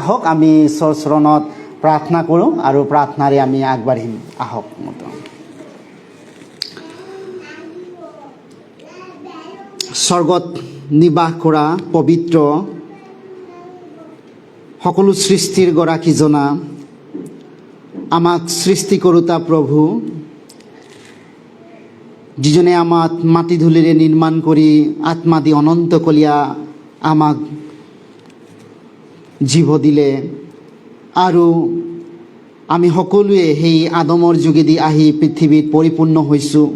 আহক আমি ঈশ্বৰৰ চৰণত প্ৰাৰ্থনা কৰোঁ আৰু প্ৰাৰ্থনাৰে আমি আগবাঢ়িম। আহক মতো স্বৰ্গত নিবাস কৰা পবিত্ৰ সকলো সৃষ্টিৰ গৰাকী জনা আমাক সৃষ্টি কৰোঁতা প্ৰভু, যিজনে আমাক মাটি ধূলিৰে নিৰ্মাণ কৰি আত্মা দি অনন্তকলীয়া আমাক জীৱ দিলে আৰু আমি সকলোৱে সেই আদমৰ যোগেদি আহি পৃথিৱীত পৰিপূৰ্ণ হৈছোঁ।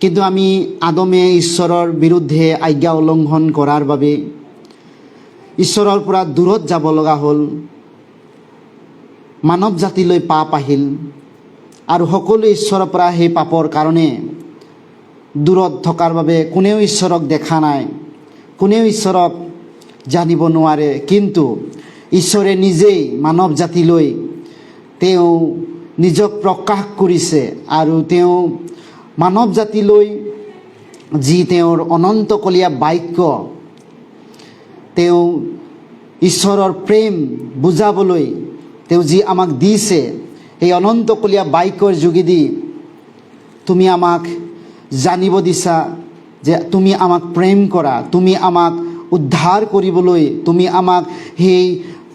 কিন্তু আমি আদমে ঈশ্বৰৰ বিৰুদ্ধে আজ্ঞা উলংঘন কৰাৰ বাবে ঈশ্বৰৰ পৰা দূৰত যাব লগা হ'ল। মানৱ জাতিলৈ পাপ আহিল আৰু সকলোৱে ঈশ্বৰৰ পৰা সেই পাপৰ কাৰণে দূৰত থকাৰ বাবে কোনেও ঈশ্বৰক দেখা নাই, কোনেও ঈশ্বৰক জানিব নোৱাৰে। কিন্তু ঈশ্বৰে নিজেই মানৱ জাতিলৈ তেওঁ নিজক প্ৰকাশ কৰিছে আৰু তেওঁ মানৱ জাতিলৈ যি তেওঁৰ অনন্তকলীয়া বাক্য, তেওঁ ঈশ্বৰৰ প্ৰেম বুজাবলৈ তেওঁ যি আমাক দিছে, এই অনন্তকলীয়া বাক্যৰ যোগেদি তুমি আমাক জানিব দিছা যে তুমি আমাক প্ৰেম কৰা, তুমি আমাক উদ্ধাৰ কৰিবলৈ, তুমি আমাক সেই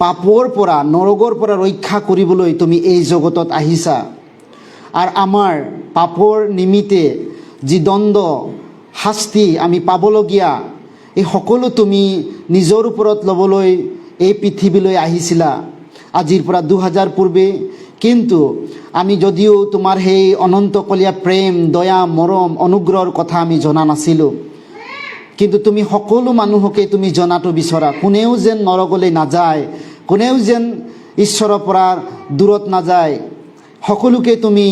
পাপৰ পৰা, নৰকৰ পৰা ৰক্ষা কৰিবলৈ তুমি এই জগতত আহিছা। আৰু আমাৰ পাপৰ নিমিত্তে যি দণ্ড শাস্তি আমি পাবলগীয়া, এই সকলো তুমি নিজৰ ওপৰত ল'বলৈ এই পৃথিৱীলৈ আহিছিলা আজিৰ পৰা 2000 পূৰ্বে। কিন্তু আমি যদিও তোমাৰ সেই অনন্তকলীয়া প্ৰেম, দয়া, মৰম, অনুগ্ৰহৰ কথা আমি জনা নাছিলোঁ, কিন্তু তুমি সকলো মানুহকে তুমি জনাটো বিচৰা। কোনেও যেন নৰকলৈ নাযায়, কোনেও যেন ঈশ্বৰৰ পৰা দূৰত নাযায়, সকলোকে তুমি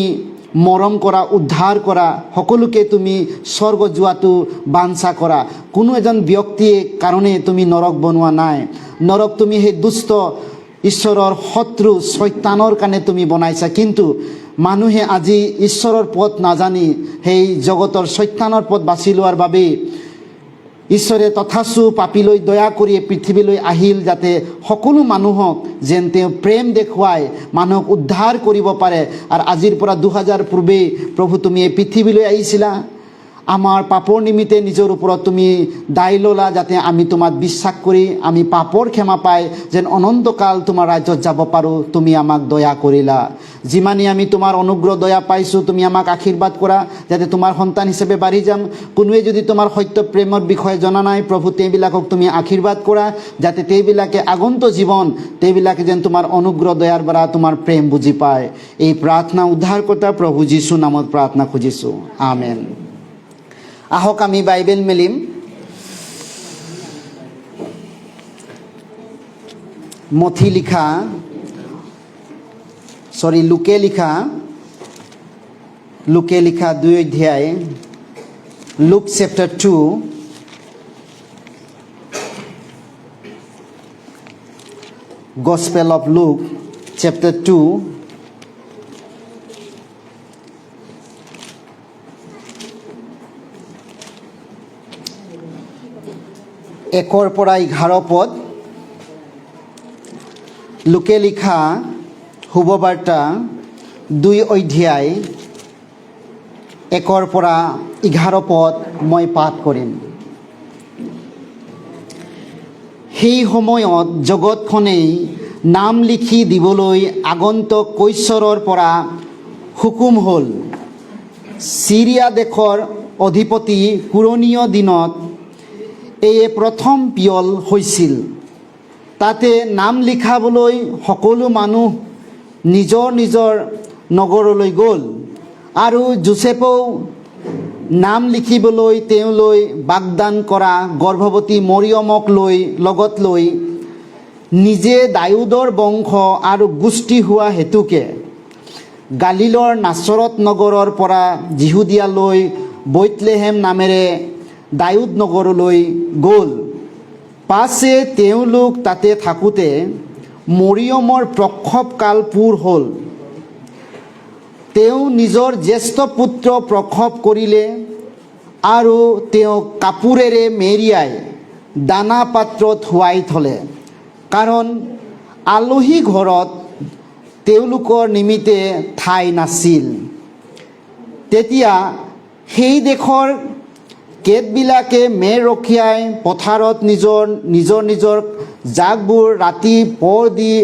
মৰম কৰা, উদ্ধাৰ কৰা, সকলোকে তুমি স্বৰ্গ যোৱাটো বাঞ্ছা কৰা। কোনো এজন ব্যক্তিয়ে কাৰণে তুমি নৰক বনোৱা নাই। নৰক তুমি সেই দুষ্ট ঈশ্বৰৰ শত্ৰু শয়তানৰ কাৰণে তুমি বনাইছা। কিন্তু মানুহে আজি ঈশ্বৰৰ পথ নাজানি সেই জগতৰ শয়তানৰ পথ বাছি লোৱাৰ বাবে ঈশ্বৰে তথাচু পাপীলৈ দয়া কৰি পৃথিৱীলৈ আহিল, যাতে সকলো মানুহক যেন তেওঁ প্ৰেম দেখুৱাই মানুহক উদ্ধাৰ কৰিব পাৰে। আৰু আজিৰ পৰা 2000 পূৰ্বে প্ৰভু তুমি এই পৃথিৱীলৈ আহিছিলা, আমাৰ পাপৰ নিমিত্তে নিজৰ ওপৰত তুমি দায় ল'লা, যাতে আমি তোমাক বিশ্বাস কৰি আমি পাপৰ ক্ষমা পাই যেন অনন্তকাল তোমাৰ ৰাজ্যত যাব পাৰোঁ। তুমি আমাক দয়া কৰিলা। যিমানেই আমি তোমাৰ অনুগ্ৰহ দয়া পাইছোঁ, তুমি আমাক আশীৰ্বাদ কৰা যাতে তোমাৰ সন্তান হিচাপে বাঢ়ি যাম। কোনোৱে যদি তোমাৰ সত্য প্ৰেমৰ বিষয়ে জনা নাই, প্ৰভু তেওঁবিলাকক তুমি আশীৰ্বাদ কৰা যাতে তেওঁবিলাকে আগন্তুক জীৱন তেওঁবিলাকে যেন তোমাৰ অনুগ্ৰহ দয়াৰ দ্বাৰা তোমাৰ প্ৰেম বুজি পায়। এই প্ৰাৰ্থনা উদ্ধাৰকৰ্তা প্ৰভু যীশু নামত প্ৰাৰ্থনা খুজিছোঁ, আমেন। আহক আমি বাইবেল মেলিম লুকে লিখা 2 অধ্যায়, look chapter 2, Gospel of Luke chapter 2, একৰ পৰা 11 পদ। লোকে লিখা শুভবাৰ্তা 2 অধ্যায় 1 পৰা 11 পদ মই পাঠ কৰিম। সেই সময়ত জগতখনেই নাম লিখি দিবলৈ আগন্তুক কৈশৰৰ পৰা হুকুম হ'ল। চিৰিয়া দেশৰ অধিপতি পুৰণিয় দিনত এয়ে প্ৰথম পিয়ল হৈছিল। তাতে নাম লিখাবলৈ সকলো মানুহ নিজৰ নিজৰ নগৰলৈ গ'ল আৰু যোচেফেও নাম লিখিবলৈ তেওঁলৈ বাগদান কৰা গৰ্ভৱতী মৰিয়মক লগত লৈ নিজে দাউদৰ বংশ আৰু গোষ্ঠী হোৱা হেতুকে গালিলৰ নাচৰত নগৰৰ পৰা যিহুদিয়ালৈ বেথলেহেম নামেৰে দাউদ নগৰলৈ গ'ল। পাছে তেওঁলোক তাতে থাকোঁতে মৰিয়মৰ প্ৰসৱকাল পূৰ হ'ল। তেওঁ নিজৰ জ্যেষ্ঠ পুত্ৰ প্ৰসৱ কৰিলে আৰু তেওঁক কাপোৰেৰে মেৰিয়াই দানা পাত্ৰত শুৱাই থলে, কাৰণ আলহী ঘৰত তেওঁলোকৰ নিমিত্তে ঠাই নাছিল। তেতিয়া সেই দেশৰ কেতবিলাকে মেৰ ৰখীয়াই পথাৰত নিজৰ জাকবোৰ ৰাতি পৰ দি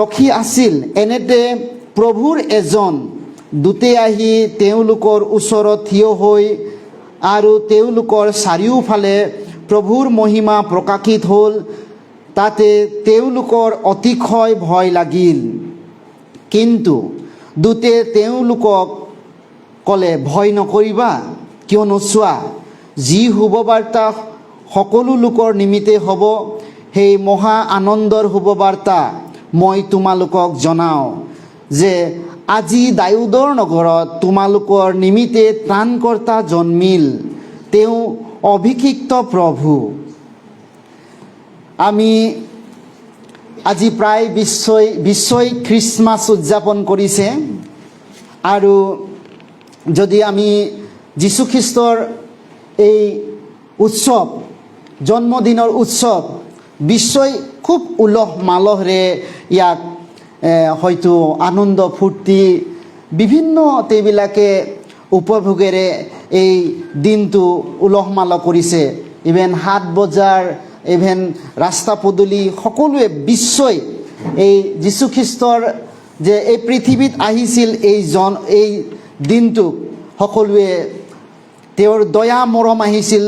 ৰখি আছিল। এনেতে প্ৰভুৰ এজন দূতে আহি তেওঁলোকৰ ওচৰত থিয় হৈ আৰু তেওঁলোকৰ চাৰিওফালে প্ৰভুৰ মহিমা প্ৰকাশিত হ'ল। তাতে তেওঁলোকৰ অতিশয় ভয় লাগিল। কিন্তু দূতে তেওঁলোকক ক'লে, ভয় নকৰিবা, কিয়নো চোৱা, যি শুভবাৰ্তা সকলো লোকৰ নিমিত্তে হ'ব, সেই মহা আনন্দৰ শুভবাৰ্তা মই তোমালোকক জনাওঁ যে আজি দাউদৰ নগৰত তোমালোকৰ নিমিত্তে ত্ৰাণকৰ্তা জন্মিল, তেওঁ অভিষিক্ত প্ৰভু। আমি আজি প্ৰায় বিশ্বই খ্ৰীষ্টমাছ উদযাপন কৰিছে। আৰু যদি আমি যীশুখ্ৰীষ্টৰ এই উৎসৱ, জন্মদিনৰ উৎসৱ, বিশ্বই খুব উলহ মালহেৰে ইয়াক হয়তো আনন্দ ফূৰ্তি বিভিন্ন তেওঁবিলাকে উপভোগেৰে এই দিনটো উলহ মালহ কৰিছে। ইভেন হাট বজাৰ, ইভেন ৰাস্তা পদূলি সকলোৱে বিশ্বই এই যীশুখ্ৰীষ্টৰ যে এই পৃথিৱীত আহিছিল এই দিনটোক সকলোৱে তেওঁৰ দয়া মৰম আহিছিল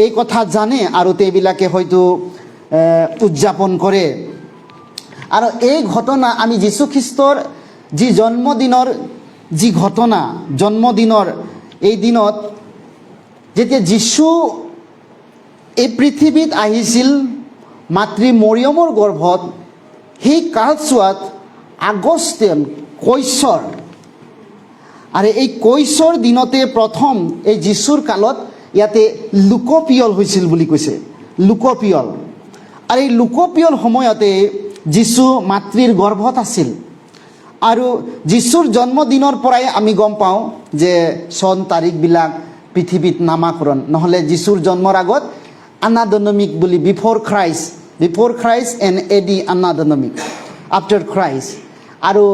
এই কথা জানে আৰু তেওঁবিলাকে হয়তো উদযাপন কৰে। আৰু এই ঘটনা আমি যীশুখ্ৰীষ্টৰ যি জন্মদিনৰ যি ঘটনা, জন্মদিনৰ এই দিনত যেতিয়া যীশু এই পৃথিৱীত আহিছিল মাতৃ মৰিয়মৰ গৰ্ভত, সেই কালছোৱাত আগষ্টীয়ান কৈশৰ, আৰু এই কৈশৰ দিনতে প্ৰথম এই যীশুৰ কালত ইয়াতে লোকপিয়ল হৈছিল বুলি কৈছে। লোকপিয়ল, আৰু এই লোকপিয়ল সময়তে যীশু মাতৃৰ গৰ্ভত আছিল। আৰু যীশুৰ জন্মদিনৰ পৰাই আমি গম পাওঁ যে চন তাৰিখবিলাক পৃথিৱীত নামাকৰণ, নহ'লে যীশুৰ জন্মৰ আগত আনাডনমিক বুলি, before Christ and AD anno domini, after Christ. আৰু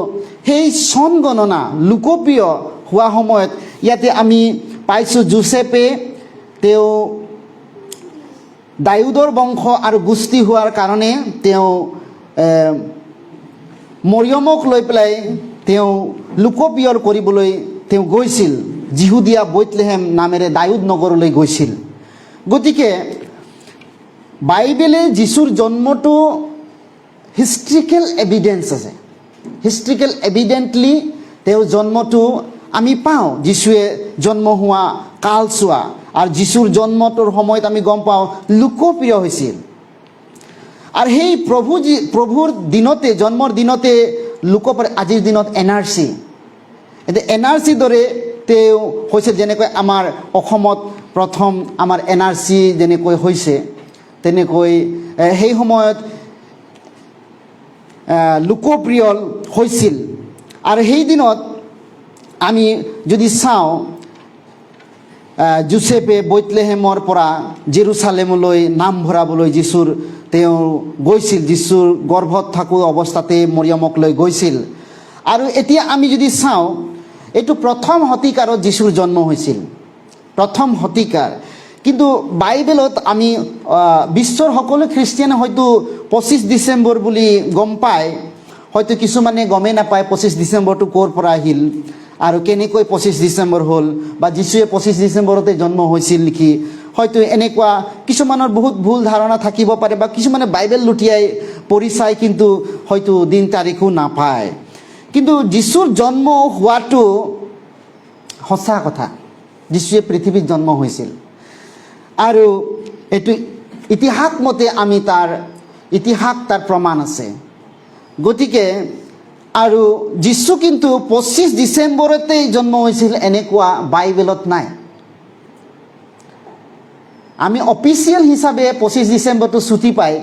সেই চন গণনা লোকপ্ৰিয় হোৱা সময়ত ইয়াতে আমি পাইছোঁ জোচেফে তেওঁ দাউদৰ বংশ আৰু গোষ্ঠী হোৱাৰ কাৰণে তেওঁ মৰিয়মক লৈ পেলাই তেওঁ লোকপিয়ল কৰিবলৈ তেওঁ গৈছিল, যিহুদিয়া বেথলেহেম নামেৰে দাউদ নগৰলৈ গৈছিল। গতিকে বাইবেলে যীশুৰ জন্মটো হিষ্ট্ৰিকেল এভিডেঞ্চ আছে। হিষ্ট্ৰিকেল এভিডেণ্টলি তেওঁৰ জন্মটো আমি পাওঁ, যীশুৱে জন্ম হোৱা কালছোৱা। আৰু যীশুৰ জন্মটোৰ সময়ত আমি গম পাওঁ লোকপ্ৰিয় হৈছিল। আৰু সেই প্ৰভুৰ দিনতে, জন্মৰ দিনতে লোকপ্ৰিয়। আজিৰ দিনত NRC, এতিয়া NRC দৰে তেওঁ হৈছে, যেনেকৈ আমাৰ অসমত প্ৰথম আমাৰ NRC যেনেকৈ হৈছে, তেনেকৈ সেই সময়ত লোকপ্ৰিয় হৈছিল। আৰু সেই দিনত আমি যদি চাওঁ, জোচেফে বেথলেহেমৰ পৰা জেৰুচালেমলৈ নাম ভৰাবলৈ তেওঁ গৈছিল, যীশুৰ গৰ্ভত থাকোঁ অৱস্থাতে মৰিয়মক লৈ গৈছিল। আৰু এতিয়া আমি যদি চাওঁ, এইটো প্ৰথম শতিকাৰত যীশুৰ জন্ম হৈছিল, প্ৰথম শতিকাৰ। কিন্তু বাইবেলত আমি বিশ্বৰ সকলো খ্ৰীষ্টিয়ানে হয়তো 25 ডিচেম্বৰ বুলি গম পায়, হয়তো কিছুমানে গমেই নাপায় 25 ডিচেম্বৰটো ক'ৰ পৰা আহিল আৰু কেনেকৈ 25 ডিচেম্বৰ হ'ল, বা যীশুৱে 25 ডিচেম্বৰতে জন্ম হৈছিল নেকি। হয়তো এনেকুৱা কিছুমানৰ বহুত ভুল ধাৰণা থাকিব পাৰে, বা কিছুমানে বাইবেল লুটিয়াই পঢ়ি চাই কিন্তু হয়তো দিন তাৰিখো নাপায়। কিন্তু যীশুৰ জন্ম হোৱাটো সঁচা কথা, যীশুৱে পৃথিৱীত জন্ম হৈছিল। আৰু এইটো ইতিহাস মতে আমি তাৰ প্ৰমাণ আছে। গতিকে আৰু যীশু কিন্তু 25 ডিচেম্বৰতেই জন্ম হৈছিল এনেকুৱা বাইবেলত নাই। আমি অফিচিয়েল হিচাপে 25 ডিচেম্বৰটো ছুটি পাই,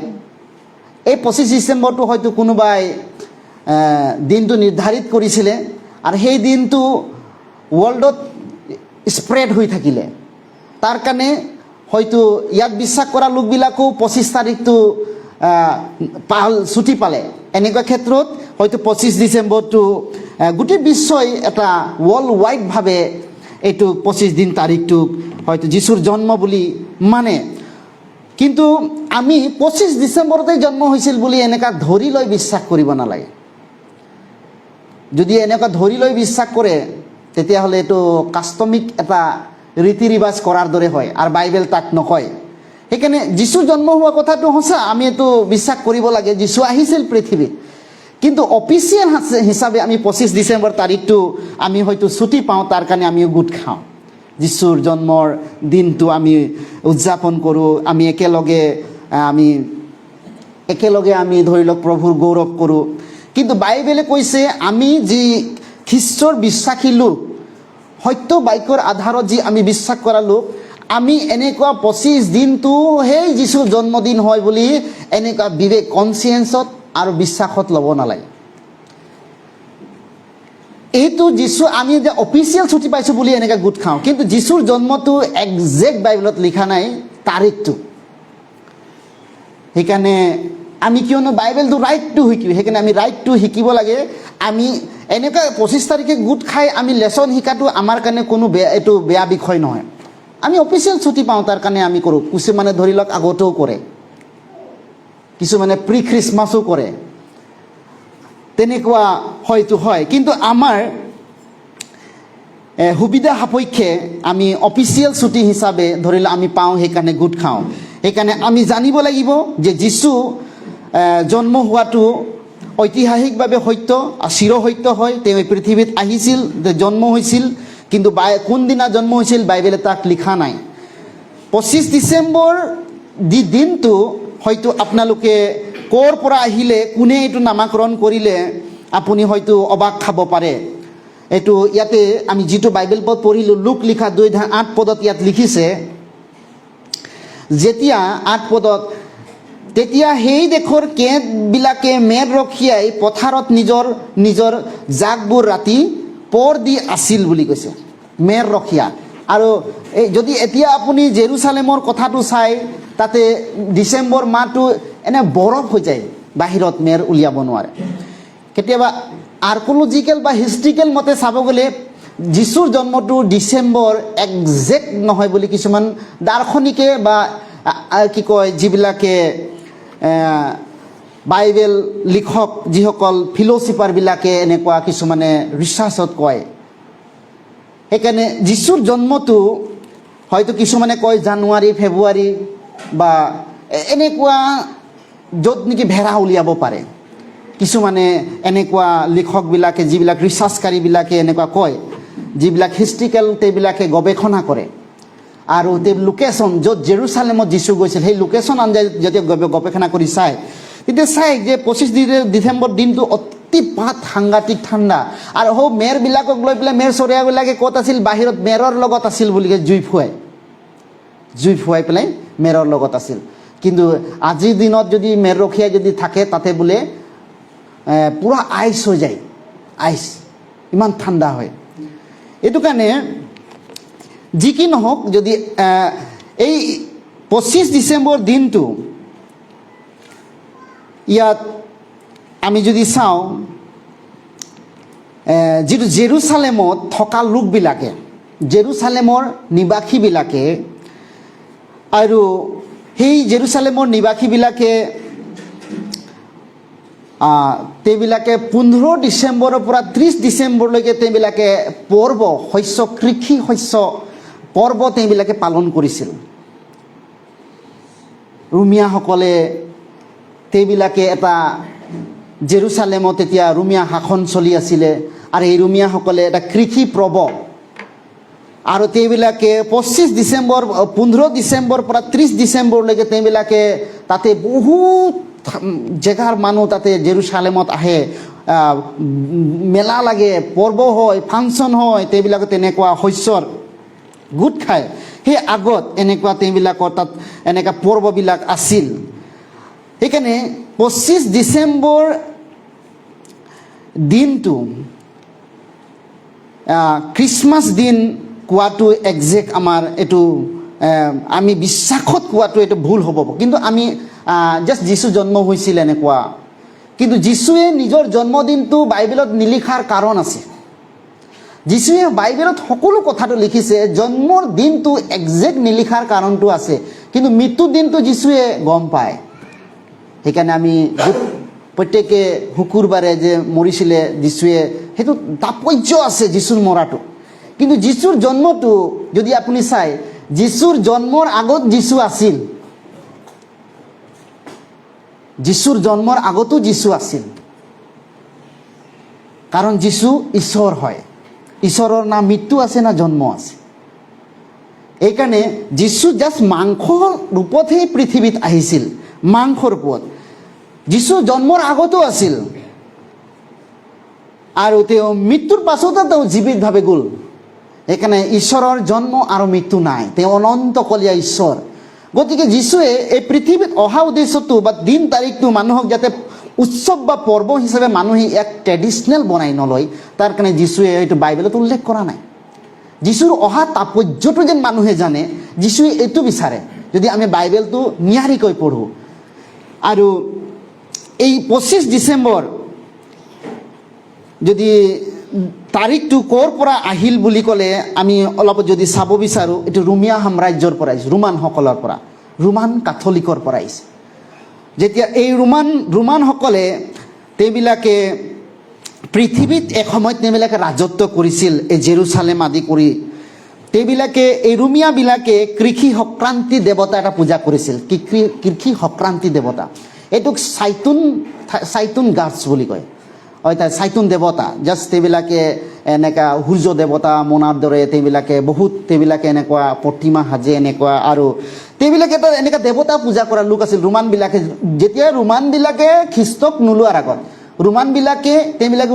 এই 25 ডিচেম্বৰটো হয়তো কোনোবাই দিনটো নিৰ্ধাৰিত কৰিছিলে, আৰু সেই দিনটো ৱৰ্ল্ডত স্প্ৰেড হৈ থাকিলে। তাৰ কাৰণে হয়তো ইয়াক বিশ্বাস কৰা লোকবিলাকো 25 তাৰিখটো ছুটি পালে, এনেকুৱা ক্ষেত্ৰত হয়তো 25 ডিচেম্বৰটো গোটেই বিশ্বই এটা ৱৰ্ল্ড ৱাইডভাৱে এইটো 25 দিন তাৰিখটোক হয়তো যীশুৰ জন্ম বুলি মানে। কিন্তু আমি 25 ডিচেম্বৰতে জন্ম হৈছিল বুলি এনেকুৱা ধৰি লৈ বিশ্বাস কৰিব নালাগে। যদি এনেকুৱা ধৰি লৈ বিশ্বাস কৰে তেতিয়াহ'লে এইটো কাষ্টমিক এটা ৰীতি ৰিবাজ কৰাৰ দৰে হয় আৰু বাইবেল তাক নকয়। সেইকাৰণে যীশু জন্ম হোৱা কথাটো সঁচা, আমি এইটো বিশ্বাস কৰিব লাগে। যীশু আহিছিল পৃথিৱীত, কিন্তু অফিচিয়েল হিচাপে আমি 25 ডিচেম্বৰ তাৰিখটো আমি হয়তো ছুটি পাওঁ, তাৰ কাৰণে আমিও গোট খাওঁ। যীশুৰ জন্মৰ দিনটো আমি উদযাপন কৰোঁ, আমি একেলগে আমি ধৰি লওক প্ৰভুৰ গৌৰৱ কৰোঁ। কিন্তু বাইবেলে কৈছে আমি যি খ্ৰীষ্টৰ বিশ্বাসী লোক, সত্য বাক্যৰ আধাৰত যি আমি বিশ্বাস কৰা লোক, আমি এনেকুৱা 25 দিনটো সেই যীশুৰ জন্মদিন হয় বুলি এনেকুৱা বিবেক কনচিয়েঞ্চত আৰু বিশ্বাসত ল'ব নালাগে। এইটো যীশু আমি যে অফিচিয়েল ছুটি পাইছোঁ বুলি এনেকৈ গোট খাওঁ, কিন্তু যীশুৰ জন্মটো একজেক্ট বাইবেলত লিখা নাই তাৰিখটো। সেইকাৰণে আমি কিয়নো বাইবেলটো ৰাইটটো শিকিব, সেইকাৰণে আমি ৰাইটটো শিকিব লাগে। আমি এনেকুৱা 25 তাৰিখে গোট খাই আমি লেচন শিকাটো আমাৰ কাৰণে কোনো এইটো বেয়া বিষয় নহয়। আমি অফিচিয়েল ছুটি পাওঁ, তাৰ কাৰণে আমি কৰোঁ। কিছুমানে ধৰি লওক আগতেও কৰে, কিছুমানে প্ৰি খ্ৰীষ্টমাছো কৰে, তেনেকুৱা হয়তো হয়। কিন্তু আমাৰ সুবিধা সাপেক্ষে আমি অফিচিয়েল ছুটি হিচাপে ধৰি লওক আমি পাওঁ, সেইকাৰণে গোট খাওঁ। সেইকাৰণে আমি জানিব লাগিব যে যীশু জন্ম হোৱাটো ঐতিহাসিকভাৱে সত্য, চিৰসত্য হয়। তেওঁ পৃথিৱীত আহিছিল, জন্ম হৈছিল, কিন্তু কোনদিনা জন্ম হৈছিল বাইবেলে তাক লিখা নাই। 25 ডিচেম্বৰ দিনটো হয়তো আপোনালোকে ক'ৰ পৰা আহিলে, কোনে এইটো নামাকৰণ কৰিলে, আপুনি হয়তো অবাক খাব পাৰে। এইটো ইয়াতে আমি যিটো বাইবেল পদ পঢ়িলোঁ, লোক লিখা 2:8 পদত ইয়াত লিখিছে, যেতিয়া 8 পদত, তেতিয়া সেই দেশৰ কেঁটবিলাকে মেৰ ৰখিয়াই পথাৰত নিজৰ জাকবোৰ ৰাতি পৰ দি আছিল বুলি কৈছে। মেৰ ৰখীয়া। আৰু যদি এতিয়া আপুনি জেৰুচালেমৰ কথাটো চাই, তাতে ডিচেম্বৰ মাহটো এনে বৰফ হৈ যায়, বাহিৰত মেৰ উলিয়াব নোৱাৰে। কেতিয়াবা আৰ্কলজিকেল বা হিষ্ট্ৰিকেল মতে চাব গ'লে যীশুৰ জন্মটো ডিচেম্বৰ একজেক্ট নহয় বুলি কিছুমান দাৰ্শনিকে বা কি কয়, যিবিলাকে বাইবেল লিখক, যিসকল ফিল'চফাৰবিলাকে এনেকুৱা কিছুমানে ৰিচাৰ্চত কয়। সেইকাৰণে যীশুৰ জন্মটো হয়তো কিছুমানে কয় জানুৱাৰী, ফেব্ৰুৱাৰী বা এনেকুৱা, য'ত নেকি ভেড়া উলিয়াব পাৰে। কিছুমানে এনেকুৱা লিখকবিলাকে, যিবিলাক ৰিচাৰ্চকাৰীবিলাকে এনেকুৱা কয়, যিবিলাক হিষ্ট্ৰিকেল তেওঁবিলাকে গৱেষণা কৰে। আৰু তেওঁ লোকেশ্যন য'ত জেৰুচালেমত যীশু গৈছিল, সেই লোকেশ্যন আঞ্জাই যেতিয়া গৱেষণা কৰি চায়, তেতিয়া চাই যে 25 ডিচেম্বৰ দিনটো অতিপাত সাংঘাতিক ঠাণ্ডা। আৰু মেৰবিলাকক লৈ পেলাই মেৰ চৰিয়াবিলাকে ক'ত আছিল, বাহিৰত মেৰৰ লগত আছিল বুলি জুই ফুৱাই পেলাই মেৰৰ লগত আছিল। কিন্তু আজিৰ দিনত যদি মেৰ ৰখীয়া যদি থাকে, তাতে বোলে পূৰা আইচ হৈ যায়, আইচ, ইমান ঠাণ্ডা হয়। এইটো কাৰণে যি কি নহওক, যদি এই 25 ডিচেম্বৰ দিনটো ইয়াত আমি যদি চাওঁ, যিটো জেৰুচালেমত থকা লোকবিলাকে, জেৰুচালেমৰ নিবাসীবিলাকে, আৰু সেই জেৰুচালেমৰ নিবাসীবিলাকে তেওঁবিলাকে 15 ডিচেম্বৰৰ পৰা 30 ডিচেম্বৰলৈকে তেওঁবিলাকে কৃষি শস্য পৰ্ব তেওঁবিলাকে পালন কৰিছিল। ৰোমিয়াসকলে তেওঁবিলাকে এটা জেৰুচালেমত তেতিয়া ৰোমিয়া শাসন চলি আছিলে, আৰু এই ৰোমিয়াসকলে এটা কৃষি পৰ্ব, আৰু তেওঁবিলাকে 25 ডিচেম্বৰ 15 ডিচেম্বৰ পৰা 30 ডিচেম্বৰলৈকে তেওঁবিলাকে তাতে বহুত জেগাৰ মানুহ তাতে জেৰুচালেমত আহে, মেলা লাগে, পৰ্ব হয়, ফাংচন হয়, তেওঁবিলাকে তেনেকুৱা শস্যৰ গোট খায়। সেই আগত এনেকুৱা তেওঁবিলাকৰ তাত এনেকুৱা পৰ্ববিলাক আছিল। সেইকাৰণে 25 ডিচেম্বৰ দিনটো খ্ৰীষ্টমাছ দিন কোৱাটো একজেক্ট আমাৰ এইটো আমি বিশ্বাসত কোৱাটো এইটো ভুল হ'ব। কিন্তু আমি জাষ্ট যীশু জন্ম হৈছিল এনেকুৱা কিন্তু যীশুৱে নিজৰ জন্মদিনটো বাইবেলত নিলিখাৰ কাৰণ আছে। যীশুৱে বাইবেলত সকলো কথাটো লিখিছে, জন্মৰ দিনটো একজেক্ট নিলিখাৰ কাৰণটো আছে, কিন্তু মৃত্যুৰ দিনটো যীশুৱে গম পায়। সেইকাৰণে আমি প্ৰত্যেকে শুকুৰবাৰে যে মৰিছিলে যীশুৱে, সেইটো তাৎপৰ্য আছে যীশুৰ মৰাটো। কিন্তু যীশুৰ জন্মটো যদি আপুনি চাই, যীশুৰ জন্মৰ আগত যীশু আছিল। যীশুৰ জন্মৰ আগতো যীশু আছিল, কাৰণ যীশু ঈশ্বৰ হয়। ঈশ্বৰৰ না মৃত্যু আছে না জন্ম আছে। এইকাৰণে যীশু জাষ্ট মাংসৰ ৰূপতহে পৃথিৱীত আহিছিল, মাংসৰ ৰূপত। যীশু জন্মৰ আগতো আছিল, আৰু তেওঁ মৃত্যুৰ পাছতো তেওঁ জীৱিতভাৱে গ'ল। সেইকাৰণে ঈশ্বৰৰ জন্ম আৰু মৃত্যু নাই, তেওঁ অনন্তকলীয়া ঈশ্বৰ। গতিকে যীশুৱে এই পৃথিৱীত অহা উদ্দেশ্যটো বা দিন তাৰিখটো মানুহক যাতে উৎসৱ বা পৰ্ব হিচাপে মানুহে এক ট্ৰেডিশ্যনেল বনাই নলয়, তাৰ কাৰণে যীশুৱে এইটো বাইবেলত উল্লেখ কৰা নাই। যীশুৰ অহা তাৎপৰ্যটো যেন মানুহে জানে, যীশুৱে এইটো বিচাৰে যদি আমি বাইবেলটো নিয়াৰিকৈ পঢ়োঁ। আৰু এই 25 ডিচেম্বৰ যদি তাৰিখটো ক'ৰ পৰা আহিল বুলি ক'লে আমি অলপ যদি চাব বিচাৰোঁ, এইটো ৰোমিয়া সাম্ৰাজ্যৰ পৰা আহিছে, ৰোমানসকলৰ পৰা, ৰোমান কাথলিকৰ পৰা আহিছে। যেতিয়া এই ৰোমানসকলে তেওঁবিলাকে পৃথিৱীত এসময়ত তেওঁবিলাকে ৰাজত্ব কৰিছিল, এই জেৰুচালেম আদি কৰি, তেওঁবিলাকে এই ৰোমিয়াবিলাকে কৃষি সংক্ৰান্তি দেৱতা এটা পূজা কৰিছিল। কৃষি সংক্ৰান্তি দেৱতা, এইটোক চাইতুন গাছ বুলি কয়, অৰ্থাৎ চাইতুন দেৱতা। জাষ্ট তেওঁবিলাকে এনেকুৱা সূৰ্য দেৱতা মনাৰ দৰে তেওঁবিলাকে এনেকুৱা প্ৰতিমা সাজে এনেকুৱা, আৰু তেওঁবিলাকে এটা এনেকুৱা দেৱতা পূজা কৰা লোক আছিল ৰোমানবিলাকে। যেতিয়া ৰোমানবিলাকে খ্ৰীষ্টক নোলোৱাৰ আগত, ৰোমানবিলাকে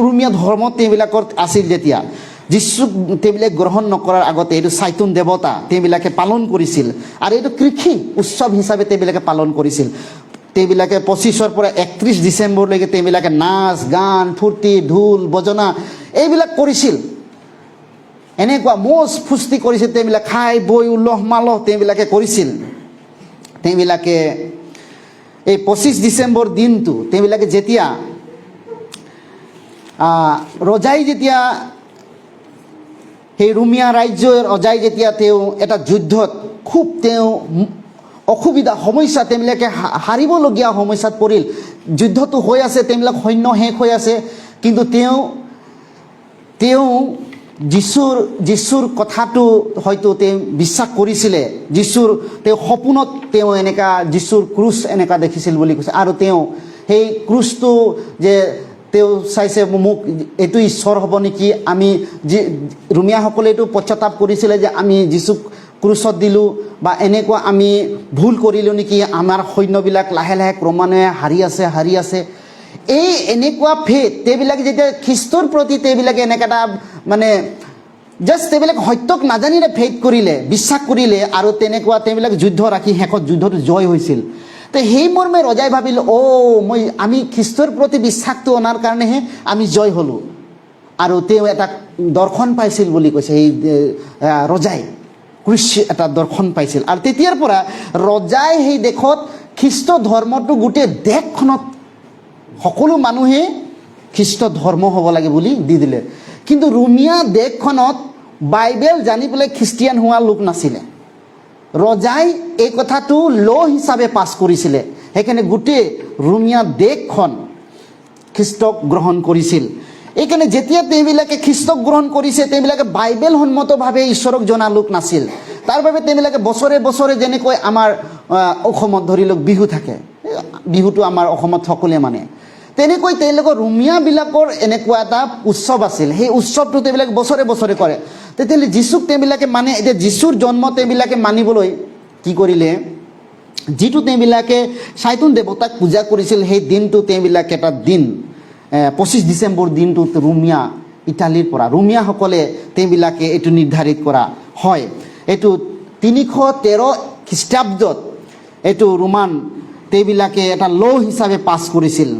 ৰোমিয়া ধৰ্মত তেওঁবিলাকৰ আছিল, যেতিয়া যীশুক তেওঁবিলাকে গ্ৰহণ নকৰাৰ আগতে এইটো চাইতুন দেৱতা তেওঁবিলাকে পালন কৰিছিল, আৰু এইটো কৃষি উৎসৱ হিচাপে তেওঁবিলাকে পালন কৰিছিল। তেওঁবিলাকে 25 পৰা 31 ডিচেম্বৰলৈকে তেওঁবিলাকে নাচ গান ফূৰ্তি ঢোল বজনা এইবিলাক কৰিছিল, এনেকুৱা মজ ফুৰ্তি কৰিছিল। তেওঁবিলাক খাই বৈ উলহ মালহ তেওঁবিলাকে কৰিছিল। তেওঁবিলাকে এই 25 ডিচেম্বৰ দিনটো তেওঁবিলাকে যেতিয়া ৰজাই যেতিয়া সেই ৰোমিয়া ৰাজ্যৰ ৰজাই যেতিয়া তেওঁ এটা যুদ্ধত খুব তেওঁ অসুবিধা সমস্যা, তেওঁবিলাকে হাৰিবলগীয়া সমস্যাত পৰিল। যুদ্ধটো হৈ আছে, তেওঁবিলাক সৈন্য শেষ হৈ আছে, কিন্তু তেওঁ যীশুৰ কথাটো হয়তো তেওঁ বিশ্বাস কৰিছিলে। তেওঁ সপোনত তেওঁ এনেকুৱা যীশুৰ ক্ৰুচ এনেকুৱা দেখিছিল বুলি কৈছে, আৰু তেওঁ সেই ক্ৰুচটো যে তেওঁ চাইছে, মোক এইটো ঈশ্বৰ হ'ব নেকি। ৰোমিয়াসকলে এইটো পশ্চাতাপ কৰিছিলে যে আমি যীশুক ক্ৰুচত দিলোঁ, বা এনেকুৱা আমি ভুল কৰিলোঁ নেকি, আমাৰ সৈন্যবিলাক লাহে লাহে ক্ৰমান্বয়ে হাৰি আছে। এই এনেকুৱা ফেথ তেওঁবিলাকে যেতিয়া খ্ৰীষ্টৰ প্ৰতি তেওঁবিলাকে এনেকুৱা এটা মানে জাষ্ট তেওঁবিলাকে সত্যক নাজানিলে ফেথ কৰিলে, বিশ্বাস কৰিলে, আৰু তেনেকুৱা তেওঁবিলাক যুদ্ধ ৰাখি শেষত যুদ্ধটো জয় হৈছিল। তো সেই মৰ্মে ৰজাই ভাবিল, আমি খ্ৰীষ্টৰ প্ৰতি বিশ্বাসটো অনাৰ কাৰণেহে আমি জয় হ'লোঁ। আৰু তেওঁ এটা দৰ্শন পাইছিল বুলি কৈছে এই ৰজাই, এটা দৰ্শন পাইছিল। আৰু তেতিয়াৰ পৰা ৰজাই সেই দেশত খ্ৰীষ্ট ধৰ্মটো গোটেই দেশখনত সকলো মানুহে খ্ৰীষ্ট ধৰ্ম হ'ব লাগে বুলি দি দিলে। কিন্তু ৰোমিয়া দেশখনত বাইবেল জানি পেলাই খ্ৰীষ্টিয়ান হোৱা লোক নাছিলে। ৰজাই এই কথাটো ল' হিচাপে পাছ কৰিছিলে, সেইকাৰণে গোটেই ৰোমিয়া দেশখন খ্ৰীষ্টক গ্ৰহণ কৰিছিল। এইকাৰণে যেতিয়া তেওঁবিলাকে খ্ৰীষ্টক গ্ৰহণ কৰিছে, তেওঁবিলাকে বাইবেল সন্মতভাৱে ঈশ্বৰক জনা লোক নাছিল। তাৰ বাবে তেওঁবিলাকে বছৰে বছৰে যেনেকৈ আমাৰ অসমত ধৰি লওক বিহু থাকে, বিহুটো আমাৰ অসমত সকলোৱে মানে, তেনেকৈ তেওঁলোকৰ ৰোমিয়াবিলাকৰ এনেকুৱা এটা উৎসৱ আছিল। সেই উৎসৱটো তেওঁবিলাকে বছৰে বছৰে কৰে। তেতিয়াহ'লে যীশুক তেওঁবিলাকে মানে, এতিয়া যীশুৰ জন্ম তেওঁবিলাকে মানিবলৈ কি কৰিলে, যিটো তেওঁবিলাকে চাইতুন দেৱতাক পূজা কৰিছিল, সেই দিনটো তেওঁবিলাকে এটা দিন 25 ডিচেম্বৰ দিনটোত ইটালীৰ পৰা ৰোমিয়াসকলে তেওঁবিলাকে এইটো নিৰ্ধাৰিত কৰা হয়। এইটো 313 খ্ৰীষ্টাব্দত এইটো ৰোমান তেওঁবিলাকে এটা ল' হিচাপে পাছ কৰিছিল।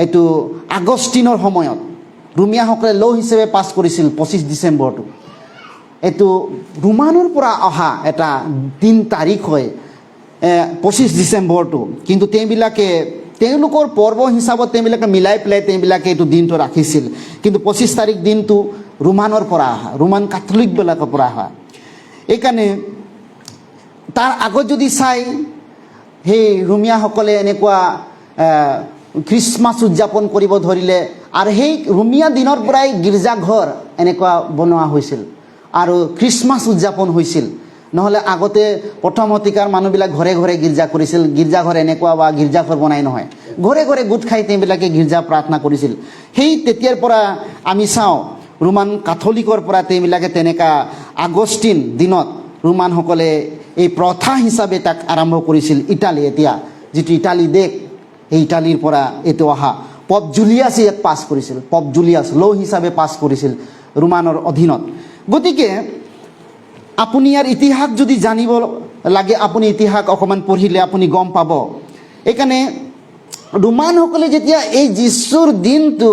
এইটো আগষ্টিনৰ সময়ত ৰোমিয়াসকলে ল' হিচাপে পাছ কৰিছিল 25 ডিচেম্বৰটো। এইটো ৰোমানৰ পৰা অহা এটা দিন তাৰিখ হয় 25 ডিচেম্বৰটো। কিন্তু তেওঁবিলাকে তেওঁলোকৰ পৰ্ব হিচাপত তেওঁবিলাকে মিলাই পেলাই তেওঁবিলাকে এইটো দিনটো ৰাখিছিল। কিন্তু 25 তাৰিখ দিনটো ৰোমানৰ পৰা অহা, ৰোমান কাথলিকবিলাকৰ পৰা অহা। এইকাৰণে তাৰ আগত যদি চাই সেই ৰোমিয়াসকলে এনেকুৱা খ্ৰীষ্টমাছ উদযাপন কৰিব ধৰিলে, আৰু সেই ৰোমিয়া দিনৰ পৰাই গীৰ্জাঘৰ এনেকুৱা বনোৱা হৈছিল আৰু খ্ৰীষ্টমাছ উদযাপন হৈছিল। নহ'লে আগতে প্ৰথম শতিকাৰ মানুহবিলাক ঘৰে ঘৰে গীৰ্জা কৰিছিল। গীৰ্জাঘৰ এনেকুৱা বা গীৰ্জাঘৰ বনাই নহয়, ঘৰে ঘৰে গোট খাই তেওঁবিলাকে গীৰ্জা প্ৰাৰ্থনা কৰিছিল। সেই তেতিয়াৰ পৰা আমি চাওঁ ৰোমান কাথলিকৰ পৰা তেওঁবিলাকে তেনেকুৱা আগষ্টিন দিনত ৰোমানসকলে এই প্ৰথা হিচাপে তাক আৰম্ভ কৰিছিল। ইটালী, এতিয়া যিটো ইটালী দেশ, এই ইটালীৰ পৰা এইটো অহা পপ জুলিয়াছে ইয়াত পাছ কৰিছিল। পপ জুলিয়াছ ল' হিচাপে পাছ কৰিছিল ৰোমানৰ অধীনত। গতিকে আপুনি ইয়াৰ ইতিহাস যদি জানিব লাগে, আপুনি ইতিহাস অকণমান পঢ়িলে আপুনি গম পাব। এইকাৰণে ৰোমানসকলে যেতিয়া এই যীশুৰ দিনটো,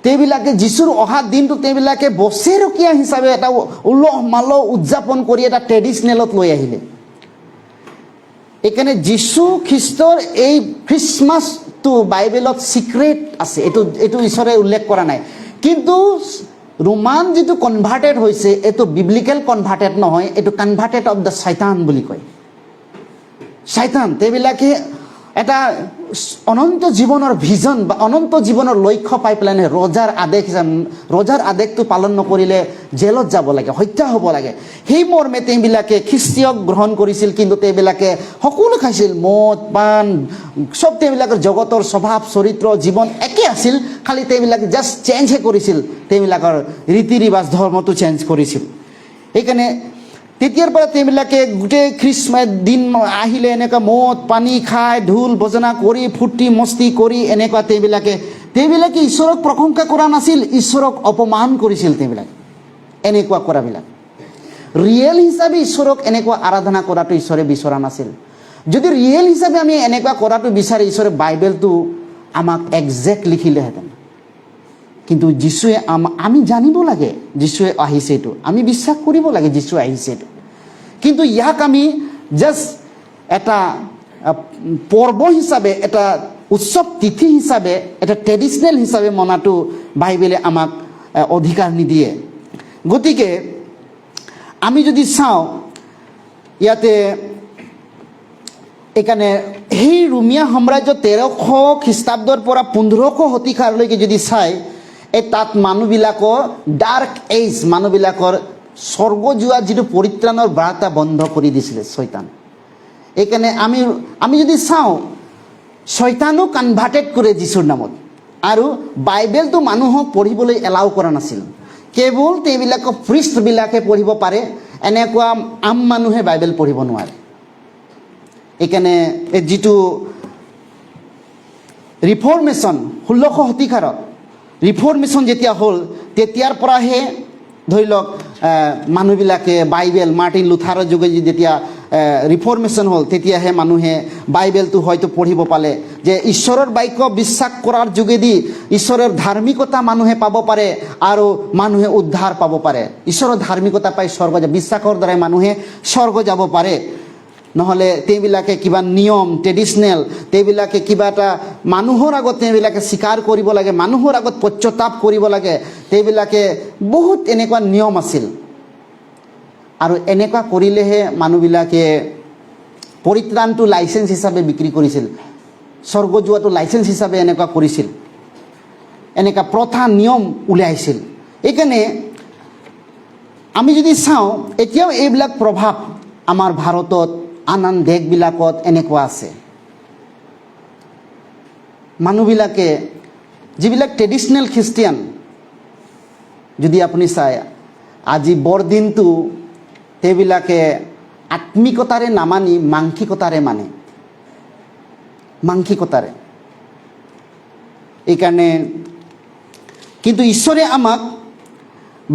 তেওঁবিলাকে যীশুৰ অহা দিনটো তেওঁবিলাকে বছৰেকীয়া হিচাপে এটা উলহ মালহ উদযাপন কৰি এটা ট্ৰেডিশ্যনেলত লৈ আহিলে। এইকাৰণে যীশু খ্ৰীষ্টৰ এই খ্ৰীষ্টমাছটো বাইবেলত চিক্ৰেট আছে, এইটো ঈশ্বৰে উল্লেখ কৰা নাই। কিন্তু ৰোমান যিটো কনভাৰ্টেড হৈছে, এইটো বিব্লিকেল কনভাৰ্টেড নহয়, এইটো কনভাৰ্টেড অফ দ্য শয়তান বুলি কয়। শয়তান তেওঁবিলাকে এটা অনন্ত জীৱনৰ ভিজন বা অনন্ত জীৱনৰ লক্ষ্য পাই পেলাই ৰজাৰ আদেশটো পালন নকৰিলে জেলত যাব লাগে, হত্যা হ'ব লাগে, সেই মৰ্মে তেওঁবিলাকে খ্ৰীষ্টীয়ক গ্ৰহণ কৰিছিল। কিন্তু তেওঁবিলাকে সকলো খাইছিল, মদ পাণ চব। তেওঁবিলাকৰ জগতৰ স্বভাৱ চৰিত্ৰ জীৱন একে আছিল, খালি তেওঁবিলাকে জাষ্ট চেঞ্জহে কৰিছিল, তেওঁবিলাকৰ ৰীতি ৰিবাজ ধৰ্মটো চেঞ্জ কৰিছিল। সেইকাৰণে তেতিয়াৰ পৰা তেওঁবিলাকে গোটেই খ্ৰীষ্টমাছ দিন আহিলে এনেকুৱা মদ পানী খাই ঢোল বজনা কৰি ফূৰ্তি মস্তি কৰি এনেকুৱা তেওঁবিলাকে ঈশ্বৰক প্ৰশংসা কৰা নাছিল, ঈশ্বৰক অপমান কৰিছিল। তেওঁবিলাকে এনেকুৱা কৰাবিলাক ৰিয়েল হিচাপে ঈশ্বৰক এনেকুৱা আৰাধনা কৰাটো ঈশ্বৰে বিচৰা নাছিল। যদি ৰিয়েল হিচাপে আমি এনেকুৱা কৰাটো বিচাৰে, ঈশ্বৰে বাইবেলটো আমাক একজেক্ট লিখিলেহেঁতেন। কিন্তু যীশুৱে আমি জানিব লাগে যীশুৱে আহিছে, এইটো আমি বিশ্বাস কৰিব লাগে যীশু আহিছে এইটো। কিন্তু ইয়াক আমি জাষ্ট এটা পৰ্ব হিচাপে, এটা উৎসৱ তিথি হিচাপে, এটা ট্ৰেডিশ্যনেল হিচাপে মনাটো বাইবেলে আমাক অধিকাৰ নিদিয়ে। গতিকে আমি যদি চাওঁ ইয়াতে, এইকাৰণে সেই ৰোমিয়া সাম্ৰাজ্য 1300 খ্ৰীষ্টাব্দৰ পৰা 1500 শতিকালৈকে যদি চাই, এই তাত মানুহবিলাকৰ ডাৰ্ক এজ, মানুহবিলাকৰ স্বৰ্গ যোৱা যিটো পৰিত্ৰাণৰ বাৰ্তা বন্ধ কৰি দিছিলে শয়তান। এইকাৰণে আমি যদি চাওঁ, শয়তানো কনভাৰ্টেড কৰে যীশুৰ নামত, আৰু বাইবেলটো মানুহক পঢ়িবলৈ এলাউ কৰা নাছিল। কেৱল তেওঁবিলাকক প্ৰিষ্টবিলাকে পঢ়িব পাৰে, এনেকুৱা আম মানুহে বাইবেল পঢ়িব নোৱাৰে। এইকাৰণে এই যিটো ৰিফৰ্মেশ্যন 1600 শতিকাৰত ৰিফৰ্মেশ্যন যেতিয়া হ'ল, তেতিয়াৰ পৰাহে ধৰি লওক মানুহবিলাকে বাইবেল, মাৰ্টিন লুথাৰৰ যোগেদি যেতিয়া ৰিফৰ্মেশ্যন হ'ল, তেতিয়াহে মানুহে বাইবেলটো হয়তো পঢ়িব পালে, যে ঈশ্বৰৰ বাক্য বিশ্বাস কৰাৰ যোগেদি ঈশ্বৰৰ ধাৰ্মিকতা মানুহে পাব পাৰে আৰু মানুহে উদ্ধাৰ পাব পাৰে। ঈশ্বৰৰ ধাৰ্মিকতা পাই স্বৰ্গ যাব, বিশ্বাসৰ দ্বাৰাই মানুহে স্বৰ্গ যাব পাৰে। নহ'লে তেওঁবিলাকে কিবা নিয়ম ট্ৰেডিশ্যনেল, তেওঁবিলাকে কিবা এটা মানুহৰ আগত তেওঁবিলাকে স্বীকাৰ কৰিব লাগে, মানুহৰ আগত পশ্চাতাপ কৰিব লাগে, তেওঁবিলাকে বহুত এনেকুৱা নিয়ম আছিল। আৰু এনেকুৱা কৰিলেহে মানুহবিলাকে পৰিত্ৰাণটো লাইচেঞ্চ হিচাপে বিক্ৰী কৰিছিল, স্বৰ্গ যোৱাটো লাইচেঞ্চ হিচাপে এনেকুৱা কৰিছিল, এনেকুৱা প্ৰথা নিয়ম উলিয়াইছিল। এইকাৰণে আমি যদি চাওঁ, এতিয়াও এইবিলাক প্ৰভাৱ আমাৰ ভাৰতত, আন আন দেশবিলাকত এনেকুৱা আছে। মানুহবিলাকে যিবিলাক ট্ৰেডিশ্যনেল খ্ৰীষ্টিয়ান, যদি আপুনি চায়, আজি বৰদিনটো তেওঁবিলাকে আত্মিকতাৰে নামানি মাংসিকতাৰে মানে, মাংসিকতাৰে। এইকাৰণে কিন্তু ঈশ্বৰে আমাক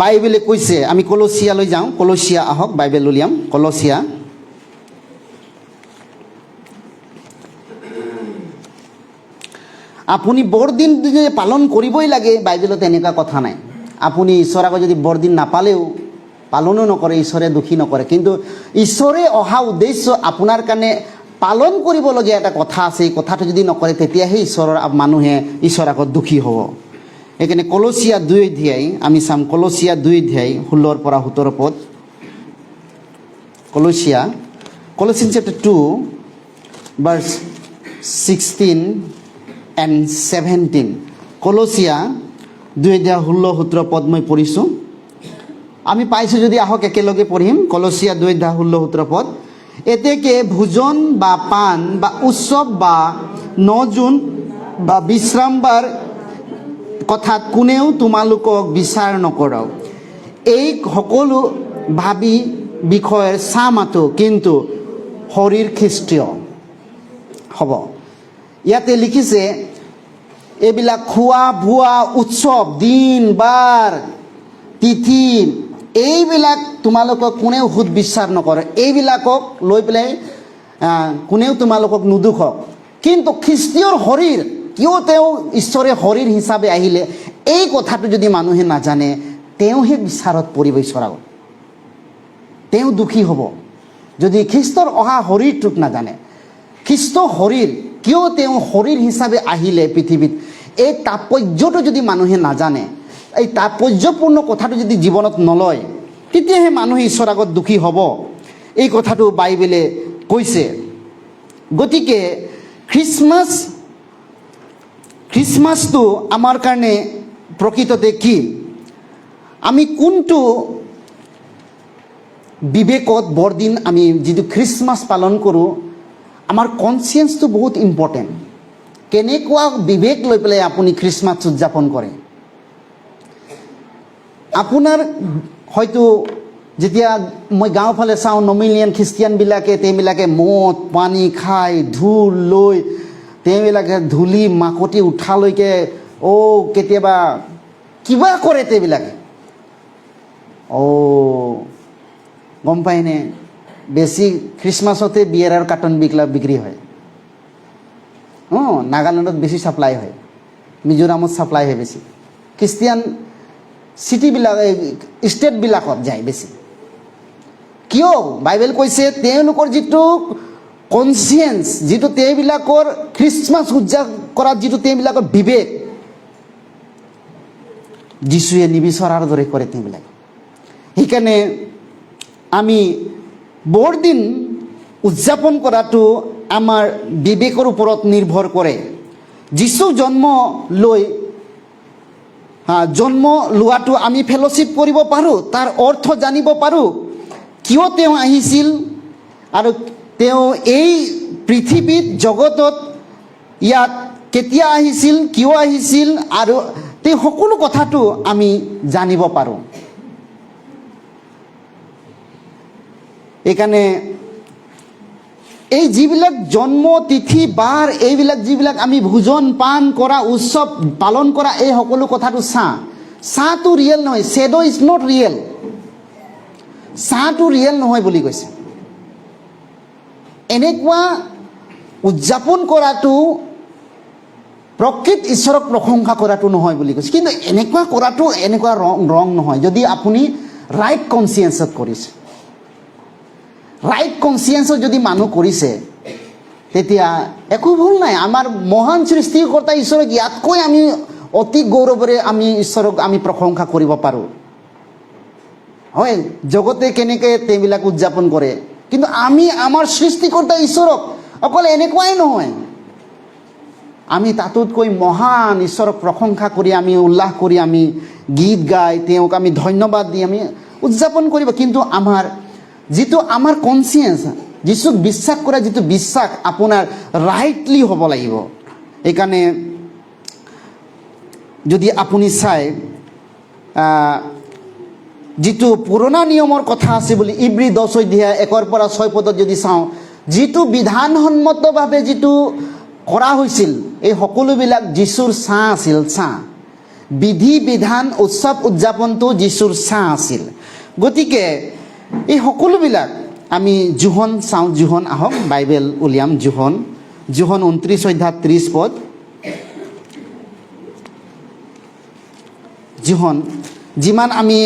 বাইবেলে কৈছে, আমি কলচীয়ালৈ যাওঁ, কলচীয়া আহক, বাইবেল উলিয়াম, কলচীয়া। আপুনি বৰদিন যদি পালন কৰিবই লাগে, বাইবেলত এনেকুৱা কথা নাই। আপুনি ঈশ্বৰৰ আগত যদি বৰদিন নাপালেও, পালনো নকৰে, ঈশ্বৰে দুখী নকৰে। কিন্তু ঈশ্বৰে অহা উদ্দেশ্য আপোনাৰ কাৰণে পালন কৰিবলগীয়া এটা কথা আছে, এই কথাটো যদি নকৰে তেতিয়াহে মানুহে ঈশ্বৰৰ আগত দুখী হ'ব। সেইকাৰণে কলচীয়া 2 অধ্যায় আমি চাম, কলচীয়া 2 অধ্যায় 16 পৰা 17 পদ। Colossians chapter 2 verse 16 and 17। কলচীয়া 2 অধ্যায় 16-17 পদ মই পঢ়িছোঁ। আমি পাইছোঁ যদি আহক একেলগে পঢ়িম। কলচীয়া 2 অধ্যায় 16-17 পদ। এতেকে ভোজন বা পান বা উৎসৱ বা নজুন বা বিশ্ৰামবাৰ কথাত কোনেও তোমালোকক বিচাৰ নকৰক। এই সকলো ভাবি বিষয়েৰ চামাতো কিন্তু শৰীৰ খ্ৰীষ্টীয় হ'ব। ইয়াতে লিখিছে এইবিলাক খোৱা বোৱা উৎসৱ দিন বাৰ তিথি এইবিলাক তোমালোকক কোনেও সুদ বিশ্বাস নকৰে, এইবিলাকক লৈ পেলাই কোনেও তোমালোকক নুদুখক। কিন্তু খ্ৰীষ্টীয়ৰ শৰীৰ কিয় তেওঁ ঈশ্বৰে শৰীৰ হিচাপে আহিলে এই কথাটো যদি মানুহে নাজানে তেওঁহে বিচাৰত পৰিব ঈশ্বৰৰ আগত, তেওঁ দুখী হ'ব। যদি খ্ৰীষ্টৰ অহা শৰীৰটোক নাজানে, খ্ৰীষ্ট শৰীৰ কিয় তেওঁ শৰীৰ হিচাপে আহিলে পৃথিৱীত এই তাৎপৰ্যটো যদি মানুহে নাজানে, এই তাৎপৰ্যপূৰ্ণ কথাটো যদি জীৱনত নলয় তেতিয়াহে মানুহে ঈশ্বৰৰ আগত দুখী হ'ব। এই কথাটো বাইবেলে কৈছে। গতিকে খ্ৰীষ্টমাছটো আমাৰ কাৰণে প্ৰকৃততে কি? আমি কোনটো বিবেকত বৰদিন আমি যিটো খ্ৰীষ্টমাছ পালন কৰোঁ, আমাৰ কনচিয়েন্সটো বহুত ইম্পৰ্টেণ্ট। কেনেকুৱা বিবেক লৈ পেলাই আপুনি খ্ৰীষ্টমাছ উদযাপন কৰে? আপোনাৰ হয়তো যেতিয়া মই গাঁও ফালে চাওঁ নমিলিয়ান খ্ৰীষ্টিয়ানবিলাকে তেওঁবিলাকে মদ পানী খাই ঢোল লৈ তেওঁবিলাকে ধূলি মাকতি উঠালৈকে কেতিয়াবা কিবা কৰে তেওঁবিলাকে। গম পায়নে? বেছি খ্ৰীষ্টমাছতে বিয়েৰৰ কাৰ্টন বিক্ৰী হয়। নাগালেণ্ডত বেছি ছাপ্লাই হয়, মিজোৰামত ছাপ্লাই হয় বেছি। খ্ৰীষ্টিয়ান চিটিবিলাক ষ্টেটবিলাকত যায় বেছি। কিয়? বাইবেল কৈছে তেওঁলোকৰ যিটো কনচিয়েন্স, যিটো তেওঁবিলাকৰ খ্ৰীষ্টমাছ উদযাপন কৰাত যিটো তেওঁবিলাকৰ বিবেক, যীশুৱে নিবিচৰাৰ দৰে কৰে তেওঁবিলাকে। সেইকাৰণে আমি বৰদিন উদযাপন কৰাটো আমাৰ বিবেকৰ ওপৰত নিৰ্ভৰ কৰে। যীশু জন্ম লোৱাটো আমি ফেলোশ্বিপ কৰিব পাৰোঁ, তাৰ অৰ্থ জানিব পাৰোঁ, কিয় তেওঁ আহিছিল আৰু তেওঁ এই পৃথিৱীত জগতত ইয়াত কেতিয়া আহিছিল, কিয় আহিছিল আৰু তেওঁ সকলো কথাটো আমি জানিব পাৰোঁ। এইকাৰণে এই যিবিলাক জন্ম তিথি বাৰ এইবিলাক যিবিলাক আমি ভোজন পান কৰা উৎসৱ পালন কৰা এই সকলো কথাটো চাহটো ৰিয়েল নহয়। Shadow is not real. চাহটো ৰিয়েল নহয় বুলি কৈছে। এনেকুৱা উদযাপন কৰাটো প্ৰকৃত ঈশ্বৰক প্ৰশংসা কৰাটো নহয় বুলি কৈছে। কিন্তু এনেকুৱা কৰাটো এনেকুৱা ৰং নহয় যদি আপুনি ৰাইট কনচিয়েন্সত কৰিছে। ৰাইট কনচিয়েন্সত যদি মানুহ কৰিছে তেতিয়া একো ভুল নাই। আমাৰ মহান সৃষ্টিকৰ্তা ঈশ্বৰক ইয়াতকৈ আমি অতি গৌৰৱেৰে আমি ঈশ্বৰক আমি প্ৰশংসা কৰিব পাৰোঁ। হয়, জগতে কেনেকৈ তেওঁবিলাক উদযাপন কৰে, কিন্তু আমি আমাৰ সৃষ্টিকৰ্তা ঈশ্বৰক অকল এনেকুৱাই নহয়, আমি তাতোতকৈ মহান ঈশ্বৰক প্ৰশংসা কৰি আমি উল্লাস কৰি আমি গীত গাই তেওঁক আমি ধন্যবাদ দি আমি উদযাপন কৰিব। কিন্তু যিটো আমাৰ কনচিয়েন্স, যিচুক বিশ্বাস কৰা যিটো বিশ্বাস আপোনাৰ ৰাইটলি হ'ব লাগিব। সেইকাৰণে যদি আপুনি চায় যিটো পুৰণা নিয়মৰ কথা আছে বুলি ইব্ৰী 10 অধ্যায় 1 পৰা 6 পদত যদি চাওঁ, যিটো বিধানসন্মতভাৱে যিটো কৰা হৈছিল এই সকলোবিলাক যীশুৰ ছাঁ আছিল। বিধি বিধান উৎসৱ উদযাপনটো যীশুৰ ছাঁ আছিল। গতিকে এই সকলোবিলাক আমি জোহন চাওঁ। জোহন আহক, বাইবেল উলিয়াম। জোহন 29 অধ্যায় 30 পদ। জোহন যিমান আমি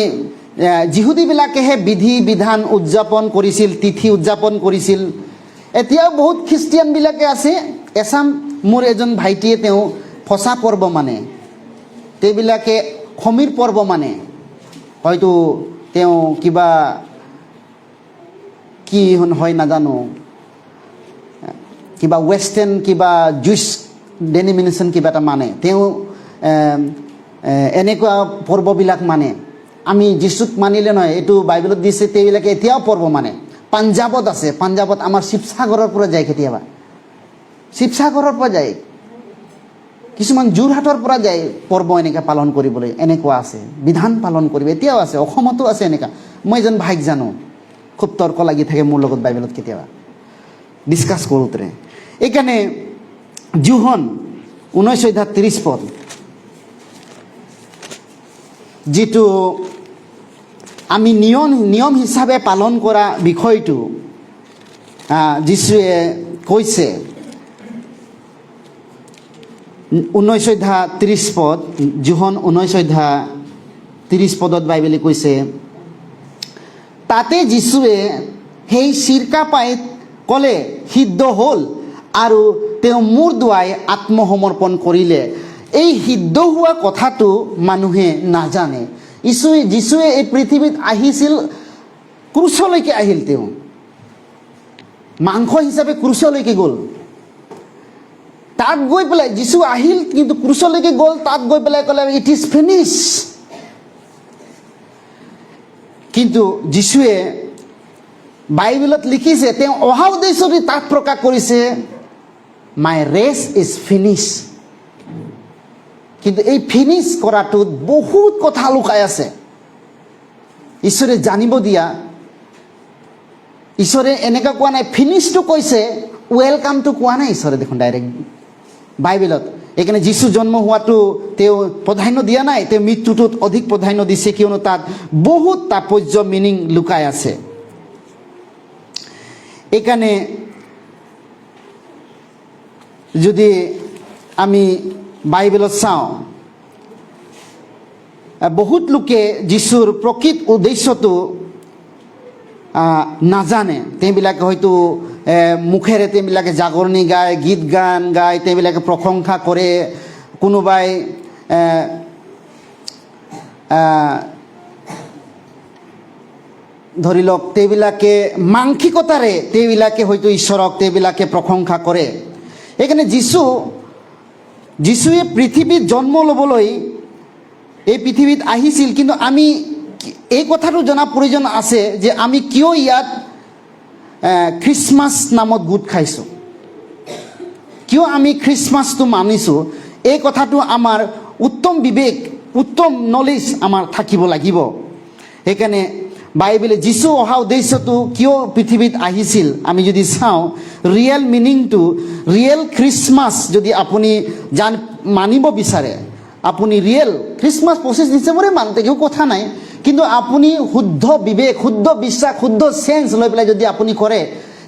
যিহুদীবিলাকেহে বিধি বিধান উদযাপন কৰিছিল, তিথি উদযাপন কৰিছিল। এতিয়াও বহুত খ্ৰীষ্টিয়ানবিলাকে আছে। এছাম মোৰ এজন ভাইটিয়ে তেওঁ ফচা পৰ্ব মানে, তেওঁবিলাকে সমীৰ পৰ্ব মানে, হয়তো তেওঁ কিবা কি হয় নাজানো, কিবা ৱেষ্টাৰ্ণ কিবা জুইচ ডেনিমিনেশ্যন কিবা এটা মানে, তেওঁ এনেকুৱা পৰ্ববিলাক মানে। আমি যীচুক মানিলে নহয়, এইটো বাইবেলত দিছে, তেওঁবিলাকে এতিয়াও পৰ্ব মানে। পাঞ্জাৱত আছে, পাঞ্জাৱত আমাৰ শিৱসাগৰৰ পৰা যায়, কেতিয়াবা শিৱসাগৰৰ পৰা যায়, কিছুমান যোৰহাটৰ পৰা যায় পৰ্ব এনেকৈ পালন কৰিবলৈ, এনেকুৱা আছে বিধান পালন কৰিব, এতিয়াও আছে, অসমতো আছে এনেকুৱা। মই এজন ভাইক জানো, খুব তৰ্ক লাগি থাকে মোৰ লগত বাইবেলত, কেতিয়াবা ডিছকাছ কৰোঁতে। এইকাৰণে জোহন 19:30 যিটো আমি নিয়ম হিচাপে পালন কৰা বিষয়টো যীশুৱে কৈছে। 19:30 জোহন 19:30 বাইবেলে কৈছে, তাতে যীশুৱে সেই চিৰকা পাই ক'লে, সিদ্ধ হ'ল, আৰু তেওঁ মূৰ দুৱাই আত্মসমৰ্পণ কৰিলে। এই সিদ্ধ হোৱা কথাটো মানুহে নাজানে। যীশুৱে এই পৃথিৱীত আহিছিল, ক্ৰুচলৈকে আহিল, তেওঁ মাংস হিচাপে ক্ৰুচলৈকে গ'ল। তাত গৈ পেলাই যীশু আহিল, কিন্তু ক্ৰুচলৈকে গ'ল, তাত গৈ পেলাই ক'লে ইট ইজ ফিনিছ। কিন্তু যীশুৱে বাইবেলত লিখিছে, তেওঁ অহা উদ্দেশ্যৰে তাত প্ৰকাশ কৰিছে, মাই ৰেচ ইজ ফিনিছ। কিন্তু এই ফিনিছ কৰাটোত বহুত কথা লুকাই আছে। ঈশ্বৰে জানিব দিয়া, ঈশ্বৰে এনেকুৱা কোৱা নাই, ফিনিছটো কৈছে, ৱেলকামটো কোৱা নাই ঈশ্বৰে দেখোন ডাইৰেক্ট বাইবেলত। এইকাৰণে যীশু জন্ম হোৱাটো তেওঁ প্ৰাধান্য দিয়া নাই, তেওঁ মৃত্যুটোত অধিক প্ৰাধান্য দিছে, কিয়নো তাত বহুত তাৎপৰ্য মিনিং লুকাই আছে। এইকাৰণে যদি আমি বাইবেলত চাওঁ, বহুত লোকে যীশুৰ প্ৰকৃত উদ্দেশ্যটো নাজানে। তেওঁবিলাকে হয়তো মুখেৰে তেওঁবিলাকে জাগৰণি গায়, গীত গান গায়, তেওঁবিলাকে প্ৰশংসা কৰে, কোনোবাই ধৰি লওক তেওঁবিলাকে মানসিকতাৰে তেওঁবিলাকে হয়তো ঈশ্বৰক তেওঁবিলাকে প্ৰশংসা কৰে। সেইকাৰণে যীশুৱে পৃথিৱীত জন্ম ল'বলৈ এই পৃথিৱীত আহিছিল। কিন্তু আমি এই কথাটো জনা প্ৰয়োজন আছে যে আমি কিয় ইয়াত খ্ৰীষ্টমাছ নামত গোট খাইছোঁ, কিয় আমি খ্ৰীষ্টমাছটো মানিছোঁ। এই কথাটো আমাৰ উত্তম বিবেক, উত্তম নলেজ আমাৰ থাকিব লাগিব। সেইকাৰণে বাইবেলে যীশু অহা উদ্দেশ্যটো কিয় পৃথিৱীত আহিছিল আমি যদি চাওঁ, ৰিয়েল মিনিংটো, ৰিয়েল খ্ৰীষ্টমাছ যদি আপুনি মানিব বিচাৰে, আপুনি ৰিয়েল খ্ৰীষ্টমাছ 25 ডিচেম্বৰে মানতে একো কথা নাই, কিন্তু আপুনি শুদ্ধ বিবেক, শুদ্ধ বিশ্বাস, শুদ্ধ চেঞ্চ লৈ পেলাই যদি আপুনি কৰে,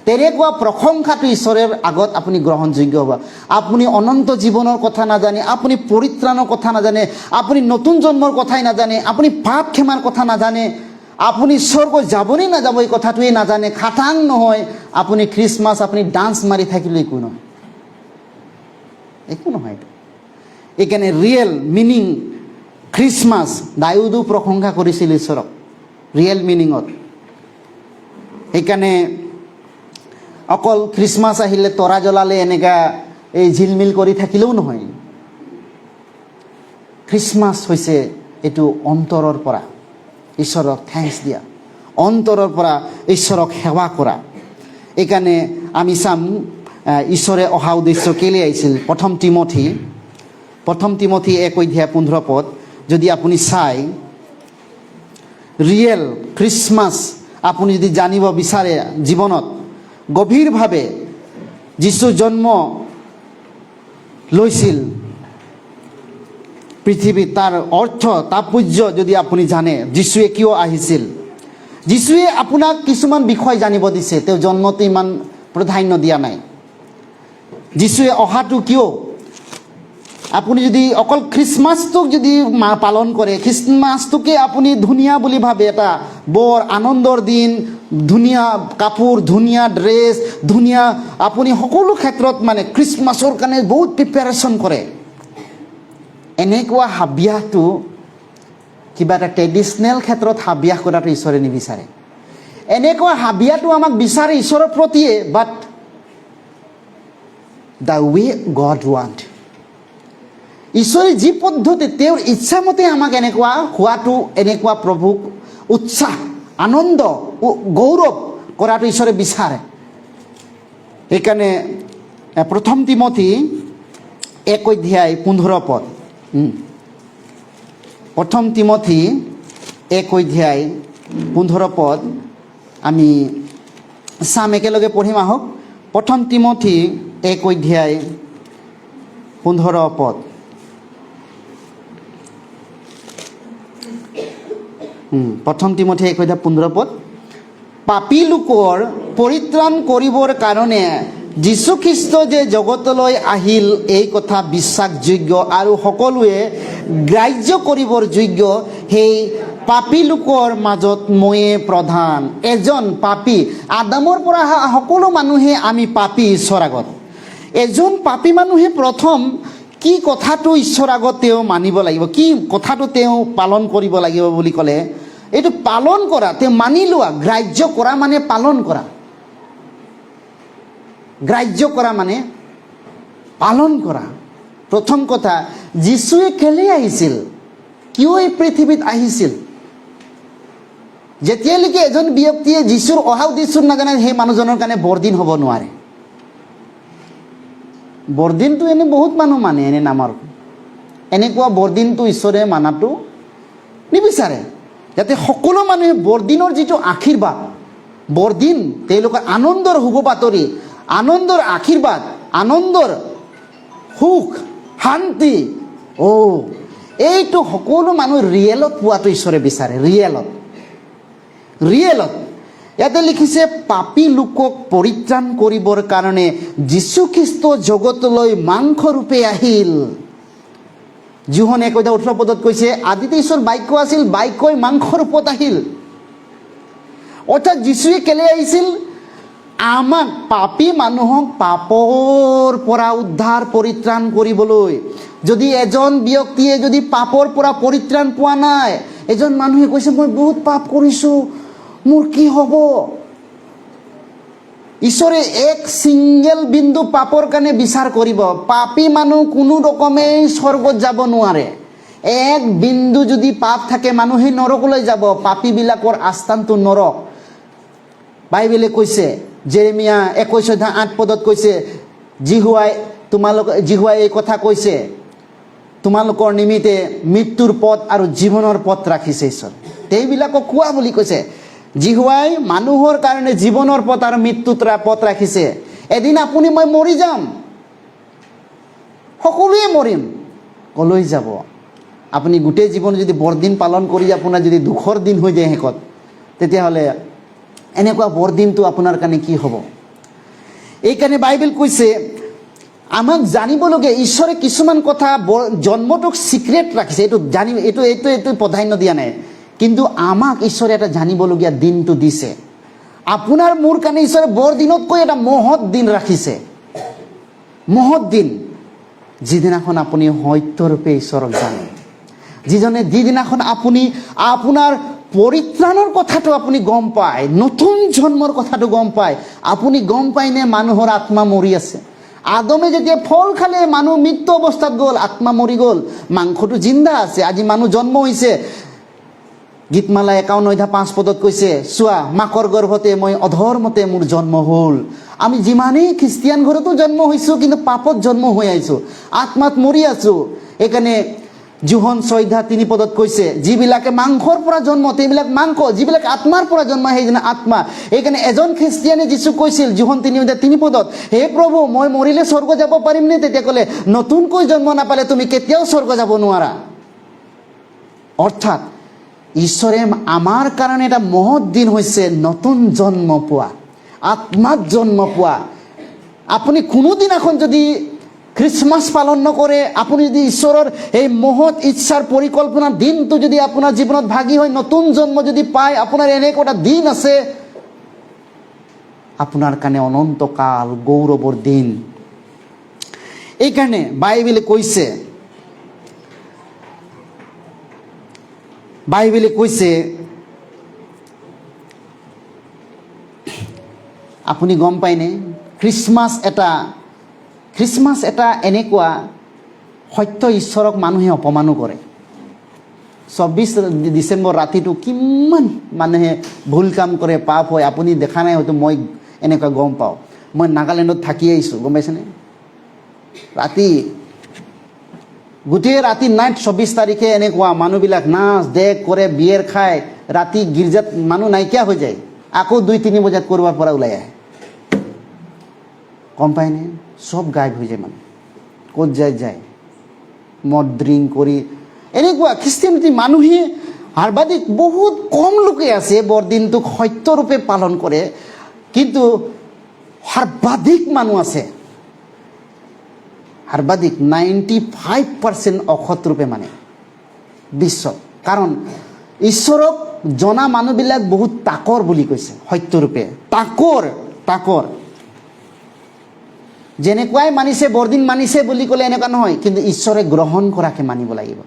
তেনেকুৱা প্ৰশংসাটো ঈশ্বৰৰ আগত আপুনি গ্ৰহণযোগ্য হ'ব। আপুনি অনন্ত জীৱনৰ কথা নাজানে, আপুনি পৰিত্ৰাণৰ কথা নাজানে, আপুনি নতুন জন্মৰ কথাই নাজানে, আপুনি পাপ ক্ষমাৰ কথা নাজানে, আপুনি স্বৰ্গ যাবনে নাযাব এই কথাটোৱে নাজানে, খাটাং নহয়, আপুনি খ্ৰীষ্টমাছ আপুনি ডান্স মাৰি থাকিলে একো নহয়, একো নহয়। এইকাৰণে ৰিয়েল মিনিং খ্ৰীষ্টমাছ, দাউদো প্ৰশংসা কৰিছিল ঈশ্বৰক ৰিয়েল মিনিঙত। সেইকাৰণে অকল খ্ৰীষ্টমাছ আহিলে তৰা জ্বলালে এনেকুৱা এই ঝিলমিল কৰি থাকিলেও নহয়। খ্ৰীষ্টমাছ হৈছে এইটো অন্তৰৰ পৰা ঈশ্বৰক থেংকছ দিয়া, অন্তৰৰ পৰা ঈশ্বৰক সেৱা কৰা। এইকাৰণে আমি চাম ঈশ্বৰে অহা উদ্দেশ্য কেলৈ আহিছিল। প্ৰথম তিমথী 1:15 যদি আপুনি চাই, ৰিয়েল খ্ৰীষ্টমাছ আপুনি যদি জানিব বিচাৰে জীৱনত গভীৰভাৱে, যীশু জন্ম লৈছিল পৃথিৱীত, তাৰ অৰ্থ তাৎপৰ্য যদি আপুনি জানে, যীশুৱে কিয় আহিছিল। যীশুৱে আপোনাক কিছুমান বিষয় জানিব দিছে, তেওঁ জন্মতে ইমান প্ৰাধান্য দিয়া নাই। যীশুৱে অহাটো কিয়, আপুনি যদি অকল খ্ৰীষ্টমাছটোক যদি পালন কৰে, খ্ৰীষ্টমাছটোকে আপুনি ধুনীয়া বুলি ভাবে, এটা বৰ আনন্দৰ দিন, ধুনীয়া কাপোৰ, ধুনীয়া ড্ৰেছ, ধুনীয়া, আপুনি সকলো ক্ষেত্ৰত মানে খ্ৰীষ্টমাছৰ কাৰণে বহুত প্ৰিপেৰেশ্যন কৰে, এনেকুৱা হাবিয়াসটো কিবা এটা ট্ৰেডিশ্যনেল ক্ষেত্ৰত হাবিয়াস কৰাটো ঈশ্বৰে নিবিচাৰে। এনেকুৱা হাবিয়াটো আমাক বিচাৰে ঈশ্বৰৰ প্ৰতিয়ে, বাট দ্য ৱে গড ৱান্ট, ঈশ্বৰে যি পদ্ধতি তেওঁৰ ইচ্ছামতে আমাক এনেকুৱা হোৱাটো, এনেকুৱা প্ৰভুক উৎসাহ, আনন্দ, গৌৰৱ কৰাটো ঈশ্বৰে বিচাৰে। সেইকাৰণে 1 তিমথী 1:15 1 তিমথী 1:15 আমি চাম, একেলগে পঢ়িম আহক। 1 তিমথী 1:15 1 তিমথী 1:15 পাপী লোকৰ পৰিত্ৰাণ কৰিবৰ কাৰণে যীশুখ্ৰীষ্ট যে জগতলৈ আহিল, এই কথা বিশ্বাসযোগ্য আৰু সকলোৱে গ্ৰাহ্য কৰিবৰ যোগ্য। সেই পাপী লোকৰ মাজত ময়ে প্ৰধান। এজন পাপী, আদামৰ পৰা সকলো মানুহে আমি পাপী ঈশ্বৰৰ আগত। এজন পাপী মানুহে প্ৰথম কি কথাটো ঈশ্বৰৰ আগত তেওঁ মানিব লাগিব, কি কথাটো তেওঁ পালন কৰিব লাগিব বুলি ক'লে, এইটো পালন কৰা, তেওঁ মানি লোৱা। গ্ৰাহ্য কৰা মানে পালন কৰা, গ্ৰাহ্য কৰা মানে পালন কৰা। প্ৰথম কথা, যীশুৱে কেলে আহিছিল, কিয় এই পৃথিৱীত আহিছিল? যেতিয়ালৈকে এজন ব্যক্তিয়ে যীশুৰ অহা উদ্দেশ্য নাজানে, সেই মানুহজনৰ কাৰণে বৰদিন হ'ব নোৱাৰে। বৰদিনটো এনে বহুত মানুহ মানে, এনে নামৰ এনেকুৱা বৰদিনটো ঈশ্বৰে মানাটো নিবিচাৰে, যাতে সকলো মানুহে বৰদিনৰ যিটো আশীৰ্বাদ, বৰদিন তেওঁলোকৰ আনন্দৰ শুভ বাতৰি, আনন্দৰ আশীৰ্বাদ, আনন্দৰ সুখ, শান্তি, এইটো সকলো মানুহ ৰিয়েলত পোৱাটো ঈশ্বৰে বিচাৰে। ৰিয়েলত ইয়াতে লিখিছে, পাপী লোকক পৰিত্ৰাণ কৰিবৰ কাৰণে যীশুখ্ৰীষ্ট জগতলৈ মাংস ৰূপে আহিল। যোহন 1:18 কৈছে, আদিতে ঈশ্বৰ বাক্য আছিল, বাক্যই মাংস ৰূপত আহিল। অৰ্থাৎ যীশুৱে কেলে আহিছিল? আমাক পাপী মানুহক পাপৰ পৰা উদ্ধাৰ পৰিত্ৰাণ কৰিবলৈ। যদি এজন ব্যক্তিয়ে যদি পাপৰ পৰা পৰিত্ৰাণ পোৱা নাই, এজন মানুহে কৈছে মই বহুত পাপ কৰিছোঁ, মোৰ কি হ'ব? ঈশ্বৰে এক ছিংগল বিন্দু পাপৰ কাৰণে বিচাৰ কৰিব। পাপী মানুহ কোনো ৰকমেই স্বৰ্গত যাব নোৱাৰে। এক বিন্দু যদি পাপ থাকে, মানুহে নৰকলৈ যাব। পাপীবিলাকৰ আস্থানটো নৰক। বাইবেলে কৈছে, জেৰেমিয়া 21:8 কৈছে, জিহুৱাই এই কথা কৈছে, তোমালোকৰ নিমিত্তে মৃত্যুৰ পথ আৰু জীৱনৰ পথ ৰাখিছে ঈশ্বৰ। সেইবিলাকক কোৱা বুলি কৈছে। জিহুৱাই মানুহৰ কাৰণে জীৱনৰ পথ আৰু মৃত্যুৰ পথ ৰাখিছে। এদিন আপুনি মই মৰি যাম, সকলোৱে মৰিম। কলৈ যাব? আপুনি গোটেই জীৱন যদি বৰদিন পালন কৰি আপোনাৰ যদি দুখৰ দিন হৈ যায় শেষত, তেতিয়াহ'লে এনেকুৱা বৰদিনটো আপোনাৰ কাৰণে কি হ'ব? এইকাৰণে বাইবেল কৈছে, আমাক জানিবলগীয়া ঈশ্বৰে কিছুমান কথা জন্মটোক চিক্ৰেট ৰাখিছে, এইটো প্ৰাধান্য দিয়া নাই। কিন্তু আমাক ঈশ্বৰে এটা জানিবলগীয়া দিনটো দিছে। আপোনাৰ মোৰ কাৰণে ঈশ্বৰে বৰদিনতকৈ এটা মহৎ দিন ৰাখিছে। মহৎ দিন, যিদিনাখন আপুনি সত্যৰূপে ঈশ্বৰক জানে, যিদিনাখন আপুনি আপোনাৰ পৰিত্ৰাণৰ কথাটো আপুনি গম পায়, নতুন জন্মৰ কথাটো গম পায়। আপুনি গম পায়নে মানুহৰ আত্মা মৰি আছে? আদমে যেতিয়া ফল খালে, মানুহ মৃত্যু অৱস্থাত গ'ল, আত্মা মৰি গ'ল, মাংসটো জিন্দা আছে। আজি মানুহ জন্ম হৈছে। গীতমালা 51:5 কৈছে, চোৱা মাকৰ গৰ্ভতে মই অধৰ্মতে মোৰ জন্ম হ'ল। আমি যিমানেই খ্ৰীষ্টিয়ান ঘৰতো জন্ম হৈছোঁ, কিন্তু পাপত জন্ম হৈ আহিছোঁ, আত্মাত মৰি আছোঁ। সেইকাৰণে যোহন 6:3 কৈছে, যিবিলাকে মাংসৰ পৰা জন্ম সেইবিলাক মাংস, যিবিলাক আত্মাৰ পৰা জন্ম সেইজনে আত্মা। সেইকাৰণে এজন খ্ৰীষ্টিয়ানে যীশু কৈছিল যোহন 3:3, হে প্ৰভু, মই মৰিলে স্বৰ্গ যাব পাৰিমনে? তেতিয়া ক'লে, নতুনকৈ জন্ম নাপালে তুমি কেতিয়াও স্বৰ্গ যাব নোৱাৰা। অৰ্থাৎ ঈশ্বৰে আমাৰ কাৰণে এটা মহৎ দিন হৈছে নতুন জন্ম পোৱা, আত্মাত জন্ম পোৱা। আপুনি কোনোদিনাখন যদি খ্ৰীষ্টমাছ পালন নকৰে, আপুনি যদি ঈশ্বৰৰ এই মহৎ ইচ্ছাৰ পৰিকল্পনাৰ দিনটো যদি আপোনাৰ জীৱনত ভাগি হয়, নতুন জন্ম যদি পায়, আপোনাৰ এনেকুৱা এটা দিন আছে আপোনাৰ কাৰণে অনন্তকাল গৌৰৱৰ দিন। এইকাৰণে বাইবেলে কৈছে আপুনি গম পায়নে, খ্ৰীষ্টমাছ এটা এনেকুৱা সত্য ঈশ্বৰক মানুহে অপমানো কৰে। 24 ডিচেম্বৰ ৰাতিটো কিমান মানুহে ভুল কাম কৰে, পাপ হয়। আপুনি দেখা নাই হয়তো, মই এনেকুৱা গম পাওঁ। মই নাগালেণ্ডত থাকি আহিছোঁ, গম পাইছেনে? গোটেই ৰাতি নাইট 24 তাৰিখে এনেকুৱা মানুহবিলাক নাচ দেখ কৰে, বিয়েৰ খায়, ৰাতি গীৰ্জাত মানুহ নাইকিয়া হৈ যায়, আকৌ 2-3 বজাত কৰবাৰ পৰা ওলাই আহে। গম পায়নে? চব গায়ব হৈ যায়, মানুহ ক'ত যায়, মদ ড্ৰিংক কৰি এনেকুৱা। খ্ৰীষ্টিয়ানিটি মানুহে সৰ্বাধিক বহুত কম লোকে আছে বৰদিনটোক সত্যৰূপে পালন কৰে, কিন্তু সৰ্বাধিক মানুহ আছে, সৰ্বাধিক 95% অসৎ ৰূপে মানে বিশ্বত। কাৰণ ঈশ্বৰক জনা মানুহবিলাক বহুত তাকৰ বুলি কৈছে, সত্যৰূপে তাকৰ যেনেকুৱাই মানিছে, বৰদিন মানিছে বুলি ক'লে এনেকুৱা নহয়, কিন্তু ঈশ্বৰে গ্ৰহণ কৰাকে মানিব লাগিব।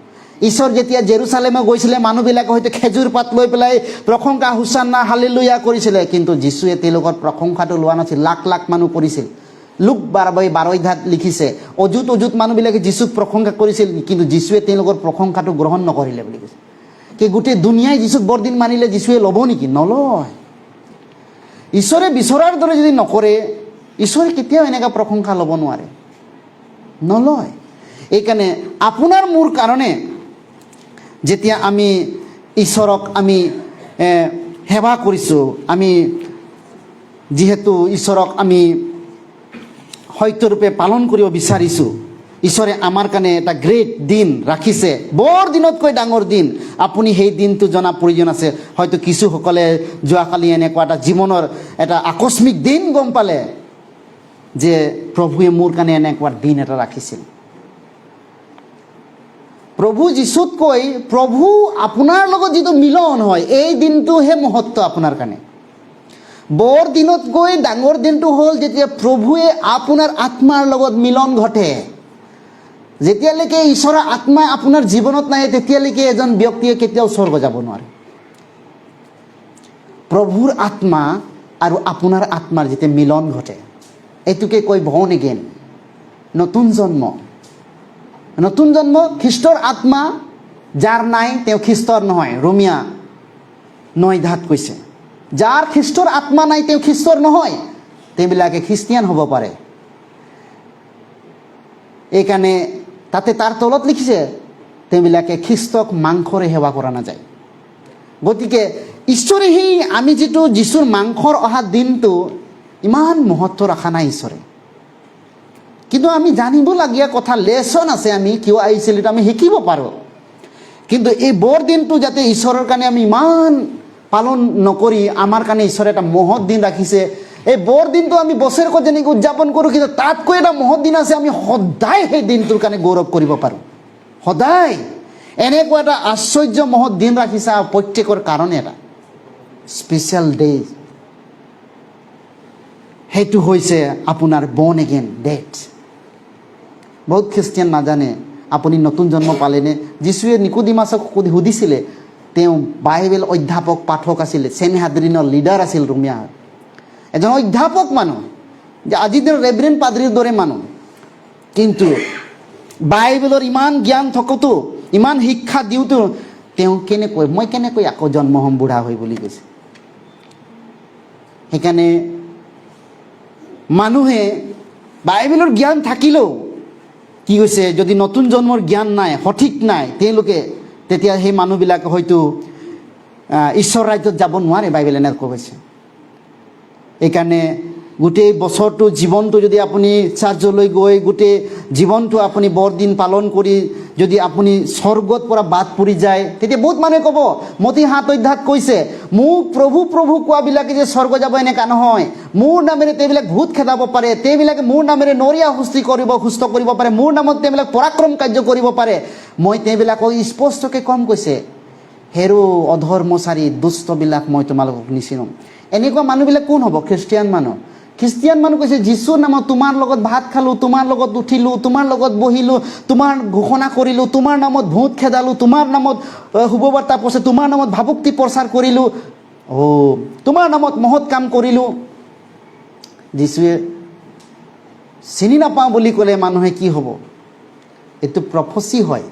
ঈশ্বৰ যেতিয়া জেৰুচালেমে গৈছিলে, মানুহবিলাকে হয়তো খেজুৰ পাত লৈ পেলাই প্ৰশংসা হোচান্না হালেলুয়া কৰিছিলে, কিন্তু যীশুৱে তেওঁলোকৰ প্ৰশংসাটো লোৱা নাছিল। লাখ লাখ মানুহ কৰিছিল। লুক 12 লিখিছে, অযুত মানুহবিলাকে যীশুক প্ৰশংসা কৰিছিল, কিন্তু যীশুৱে তেওঁলোকৰ প্ৰশংসাটো গ্ৰহণ নকৰিলে বুলি কৈছে। কি গোটেই দুনিয়াই যীশুক বৰদিন মানিলে যীশুৱে ল'ব নেকি? নলয়। ঈশ্বৰে বিচৰাৰ দৰে যদি নকৰে, ঈশ্বৰে কেতিয়াও এনেকুৱা প্ৰশংসা ল'ব নোৱাৰে, নলয়। এইকাৰণে আপোনাৰ মোৰ কাৰণে যেতিয়া আমি ঈশ্বৰক আমি সেৱা কৰিছোঁ, আমি যিহেতু ঈশ্বৰক আমি সত্যৰূপে পালন কৰিব বিচাৰিছোঁ, ঈশ্বৰে আমাৰ কাৰণে এটা গ্ৰেট দিন ৰাখিছে, বৰ দিনতকৈ ডাঙৰ দিন। আপুনি সেই দিনটো জনা প্ৰয়োজন আছে। হয়তো কিছুসকলে যোৱাকালি এনেকুৱা এটা জীৱনৰ এটা আকস্মিক দিন গম পালে যে প্ৰভুৱে মোৰ কাৰণে এনেকুৱা দিন এটা ৰাখিছিল। প্ৰভু যীশুতকৈ প্ৰভু আপোনাৰ লগত যিটো মিলন হয়, এই দিনটোহে মহত্ব আপোনাৰ কাৰণে। বৰ দিনতকৈ ডাঙৰ দিনটো হ'ল যেতিয়া প্ৰভুৱে আপোনাৰ আত্মাৰ লগত মিলন ঘটে। যেতিয়ালৈকে ঈশ্বৰৰ আত্মা আপোনাৰ জীৱনত নাই, তেতিয়ালৈকে এজন ব্যক্তিয়ে কেতিয়াও স্বৰ্গ যাব নোৱাৰে। প্ৰভুৰ আত্মা আৰু আপোনাৰ আত্মাৰ যেতিয়া মিলন ঘটে, এইটোকে কয় বৰ্ণ এগেইন, নতুন জন্ম। নতুন জন্ম খ্ৰীষ্টৰ আত্মা যাৰ নাই তেওঁ খ্ৰীষ্টৰ নহয়। ৰোমিয়া 9:10 কৈছে, যাৰ খ্ৰীষ্টৰ আত্মা নাই তেওঁ খ্ৰীষ্টৰ নহয়। তেওঁবিলাকে খ্ৰীষ্টিয়ান হ'ব পাৰে। এইকাৰণে তাতে তাৰ তলত লিখিছে, তেওঁবিলাকে খ্ৰীষ্টক মাংসৰে সেৱা কৰা নাযায়। গতিকে ঈশ্বৰে সেই আমি যিটো যীশুৰ মাংসৰ অহা দিনটো ইমান মহত্ব ৰখা নাই ঈশ্বৰে, কিন্তু আমি জানিবলগীয়া কথা লেচন আছে। আমি কিয় আহিছিলোঁ আমি শিকিব পাৰোঁ। কিন্তু এই বৰদিনটো যাতে ঈশ্বৰৰ কাৰণে আমি ইমান পালন নকৰি, আমাৰ কাৰণে ঈশ্বৰে এটা মহৎ দিন ৰাখিছে। এই বৰদিনটো আমি বছৰেকত যেনেকৈ উদযাপন কৰোঁ, কিন্তু তাতকৈ এটা মহৎ দিন আছে। আমি সদায় সেই দিনটোৰ কাৰণে গৌৰৱ কৰিব পাৰোঁ। সদায় এনেকুৱা এটা আশ্চৰ্য মহৎ দিন ৰাখিছে, প্ৰত্যেকৰ কাৰণে এটা স্পেচিয়েল ডে। সেইটো হৈছে আপোনাৰ বৰ্ণ এগেইন ডেট। বহুত খ্ৰীষ্টিয়ান নাজানে আপুনি নতুন জন্ম পালেনে। যীশুৱে নিকোডিমাছক সুধিছিলে, তেওঁ বাইবেল অধ্যাপক পাঠক আছিলে, চেনহাদ্ৰিনৰ লিডাৰ আছিল, ৰোমিয়া এজন অধ্যাপক মানুহ, যে আজিৰ দিনৰ ৰেভৰেণ্ড পাদ্ৰীৰ দৰে মানুহ, কিন্তু বাইবেলৰ ইমান জ্ঞান থকোতো, ইমান শিক্ষা দিওঁতো তেওঁ মই কেনেকৈ আকৌ জন্ম হ'ম বুঢ়া হৈ বুলি কৈছে। সেইকাৰণে মানুহে বাইবেলৰ জ্ঞান থাকিলেও কি হৈছে, যদি নতুন জন্মৰ জ্ঞান নাই, সঠিক নাই, তেতিয়া সেই মানুহবিলাকে হয়তো ঈশ্বৰ ৰাজ্যত যাব নোৱাৰে। বাইবেলে এনেকৈ কৈছে। এইকাৰণে গোটেই বছৰটো জীৱনটো যদি আপুনি চাৰ্চলৈ গৈ গোটেই জীৱনটো আপুনি বৰদিন পালন কৰি যদি আপুনি স্বৰ্গত পৰা বাদ পৰি যায়, তেতিয়া বহুত মানুহে ক'ব, মতি 7 অধ্যায়ত কৈছে, মোক প্ৰভু প্ৰভু কোৱাবিলাকে যে স্বৰ্গ যাব, এনেকুৱা নহয়। মোৰ নামেৰে তেওঁবিলাক ভূত খেদাব পাৰে, তেওঁবিলাকে মোৰ নামেৰে নৰিয়া সুস্থ কৰিব পাৰে, মোৰ নামত তেওঁবিলাক পৰাক্ৰম কাৰ্য কৰিব পাৰে। মই তেওঁবিলাকক স্পষ্টকৈ কম কৈছে, হেৰু অধৰ্মচাৰী দুষ্টবিলাক মই তোমালোকক নিচিনো। এনেকুৱা মানুহবিলাক কোন হ'ব? খ্ৰীষ্টিয়ান মানুহ। খ্ৰীষ্টিয়ান মানুহ কৈছে, যীশুৰ নামত তোমাৰ লগত ভাত খালোঁ, তোমাৰ লগত উঠিলোঁ, তোমাৰ লগত বহিলোঁ, তোমাৰ ঘোষণা কৰিলোঁ, তোমাৰ নামত ভূত খেদালোঁ, তোমাৰ নামত শুভবাৰ্তা পছে, তোমাৰ নামত ভাবুক্তি প্ৰচাৰ কৰিলোঁ, তোমাৰ নামত মহৎ কাম কৰিলোঁ। যীশুৱে চিনি নাপাওঁ বুলি ক'লে মানুহে কি হ'ব? এইটো প্ৰফেচি হয়।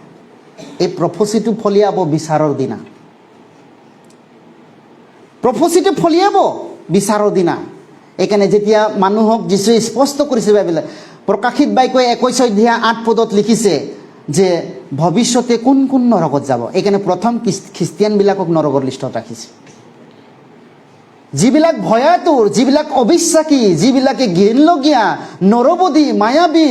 এই প্ৰফেচিটো ফলিয়াব বিচাৰৰ দিনা। প্ৰফেচিটো ফলিয়াব বিচাৰৰ দিনা। এইকাৰণে যেতিয়া মানুহক যীশুৱে স্পষ্ট কৰিছে, বাইবেলে প্ৰকাশিত বাক্যই 21 অধ্যায় 8 পদত লিখিছে যে ভৱিষ্যতে কোন কোন নৰকত যাব। এইকাৰণে প্ৰথম খ্ৰীষ্টিয়ানবিলাকক নৰকৰ লিষ্টত ৰাখিছে। যিবিলাক ভয়াতুৰ, যিবিলাক অবিশ্বাসী, যিবিলাকে ঘিনলগীয়া, নৰবধী, মায়াবী,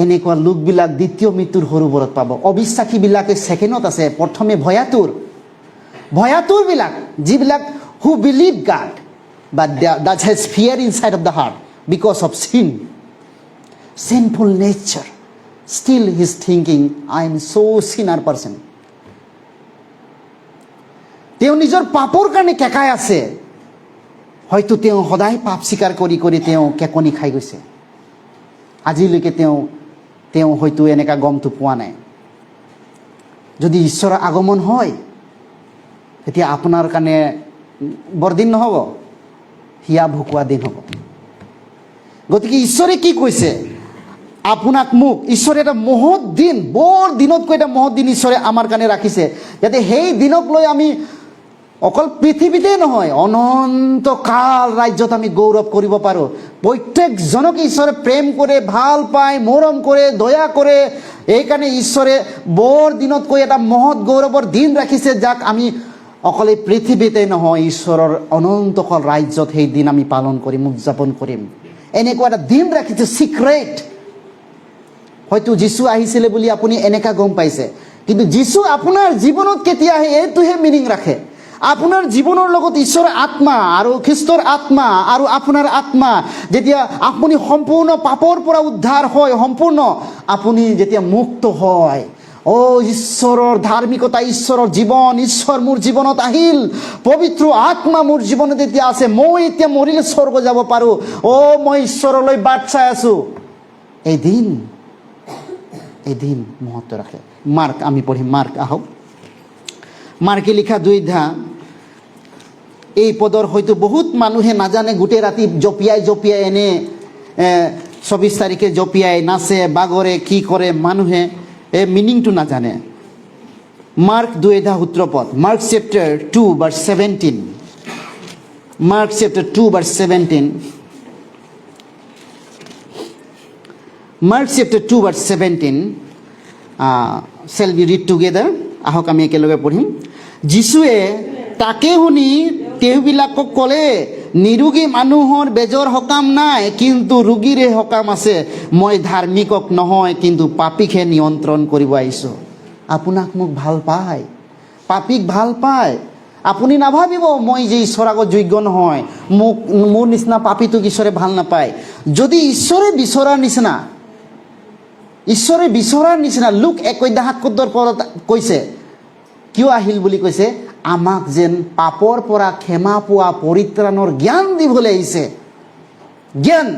এনেকুৱা লোকবিলাক দ্বিতীয় মৃত্যুৰ সৰোবৰত পাব। অবিশ্বাসীবিলাকে ছেকেণ্ডত আছে, প্ৰথমে ভয়াতুৰবিলাক, যিবিলাক হু বিলিভ গাড but that has fear inside of the heart because of sinful nature. Still he is thinking, I am so sinner person. তেওঁ নিজৰ পাপৰ কাৰণে কেকাই আছে। হয়তো তেওঁ সদায় পাপ স্বীকাৰ কৰি কৰি তেওঁ কেকনি খাই গৈছে। আজিলৈকে তেওঁ হয়তো এনেকা গমটো পোৱা নাই। যদি ঈশ্বৰৰ আগমন হয়, তেতিয়া আপোনাৰ কাৰণে বৰদিন নহ'ব, হিয়া ভুকুৱা দিন হ'ব। গতিকে ঈশ্বৰে কি কৈছে? আপোনাক মোক ঈশ্বৰে এটা মহৎ দিন, বৰ দিনতকৈ এটা মহৎ দিন ঈশ্বৰে আমাৰ কাৰণে ৰাখিছে, যাতে সেই দিনক লৈ আমি অকল পৃথিৱীতে নহয়, অনন্ত কাল ৰাজ্যত আমি গৌৰৱ কৰিব পাৰোঁ। প্ৰত্যেকজনক ঈশ্বৰে প্ৰেম কৰে, ভাল পায়, মৰম কৰে, দয়া কৰে। এইকাৰণে ঈশ্বৰে বৰ দিনতকৈ এটা মহৎ গৌৰৱৰ দিন ৰাখিছে, যাক আমি অকলে পৃথিৱীতে নহয়, ঈশ্বৰৰ অনন্তকাল ৰাজ্যত সেই দিন আমি পালন কৰিম, উদযাপন কৰিম। এনেকুৱা এটা দিন ৰাখিছে, চিক্ৰেট। হয়তো যীশু আহিছিলে বুলি আপুনি এনেকা গম পাইছে, কিন্তু যীশু আপোনাৰ জীৱনত কেতিয়া আহে এইটোহে মিনিং ৰাখে। আপোনাৰ জীৱনৰ লগত ঈশ্বৰৰ আত্মা আৰু খ্ৰীষ্টৰ আত্মা আৰু আপোনাৰ আত্মা যেতিয়া আপুনি সম্পূৰ্ণ পাপৰ পৰা উদ্ধাৰ হয়, সম্পূৰ্ণ আপুনি যেতিয়া মুক্ত হয়, ঈশ্বৰৰ ধাৰ্মিকতা, ঈশ্বৰৰ জীৱন, ঈশ্বৰ মোৰ জীৱনত আহিল, পবিত্ৰ আত্মা মোৰ জীৱনত এতিয়া আছে, মই এতিয়া মৰিলে স্বৰ্গ যাব পাৰোঁ, মই ঈশ্বৰলৈ বাট চাই আছোঁ। এদিন মহত্ব ৰাখে। মাৰ্ক আমি পঢ়িম, মাৰ্ক আহক। মাৰ্কে লিখা 2 অধ্যায় এই পদৰ হয়তো বহুত মানুহে নাজানে, গোটেই ৰাতি জঁপিয়াই এনে 24 তাৰিখে জঁপিয়াই নাচে, বাগৰে, কি কৰে, মানুহে এই মিনিংটো নাজানে। মাৰ্ক 2 অধ্যায় সূত্ৰপদ, Mark chapter 2 verse 17, Mark chapter 2 verse 17, Mark chapter 2 verse 17, shall we read together? আহক আমি একেলগে পঢ়িম। যীশুৱে তাকে শুনি তেওঁবিলাকক ক'লে, নিৰোগী মানুহৰ বেজৰ সকাম নাই, কিন্তু ৰোগীৰে সকাম আছে। মই ধাৰ্মিকক নহয়, কিন্তু পাপীকহে নিয়ন্ত্ৰণ কৰিব আহিছোঁ। আপোনাক মোক ভাল পায়, পাপীক ভাল পায়। আপুনি নাভাবিব মই যে ঈশ্বৰৰ আগত যোগ্য নহয়, মোৰ নিচিনা পাপীটোক ঈশ্বৰে ভাল নাপায়। যদি ঈশ্বৰে বিচৰাৰ নিচিনা লোক 1 অধ্যায় 7 পদত কৈছে, কিয় আহিল বুলি কৈছে? আমাক যেন পাপৰ পৰা ক্ষমা পোৱা পৰিত্ৰাণৰ জ্ঞান দিবলৈ আহিছে। জ্ঞান,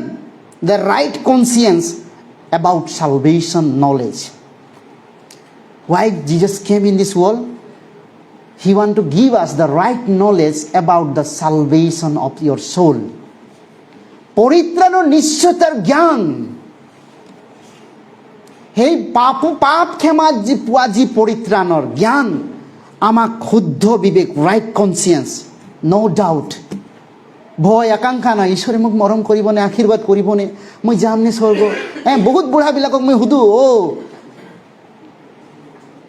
the right conscience about salvation knowledge. Why Jesus came in this world? He want to give us the right knowledge about the salvation of your soul. পৰিত্ৰাণৰ নিশ্চয়তাৰ জ্ঞান, সেই পাপ ক্ষমা পোৱা যি পৰিত্ৰাণৰ জ্ঞান, আমাক শুদ্ধ বিবেক, ৰাইট কনচিয়েন্স, ন' ডাউট, ভয় আকাংক্ষা নাই। ঈশ্বৰে মোক মৰম কৰিবনে, আশীৰ্বাদ কৰিবনে, মই যামনে স্বৰ্গ? বহুত বুঢ়াবিলাকক মই সুধোঁ,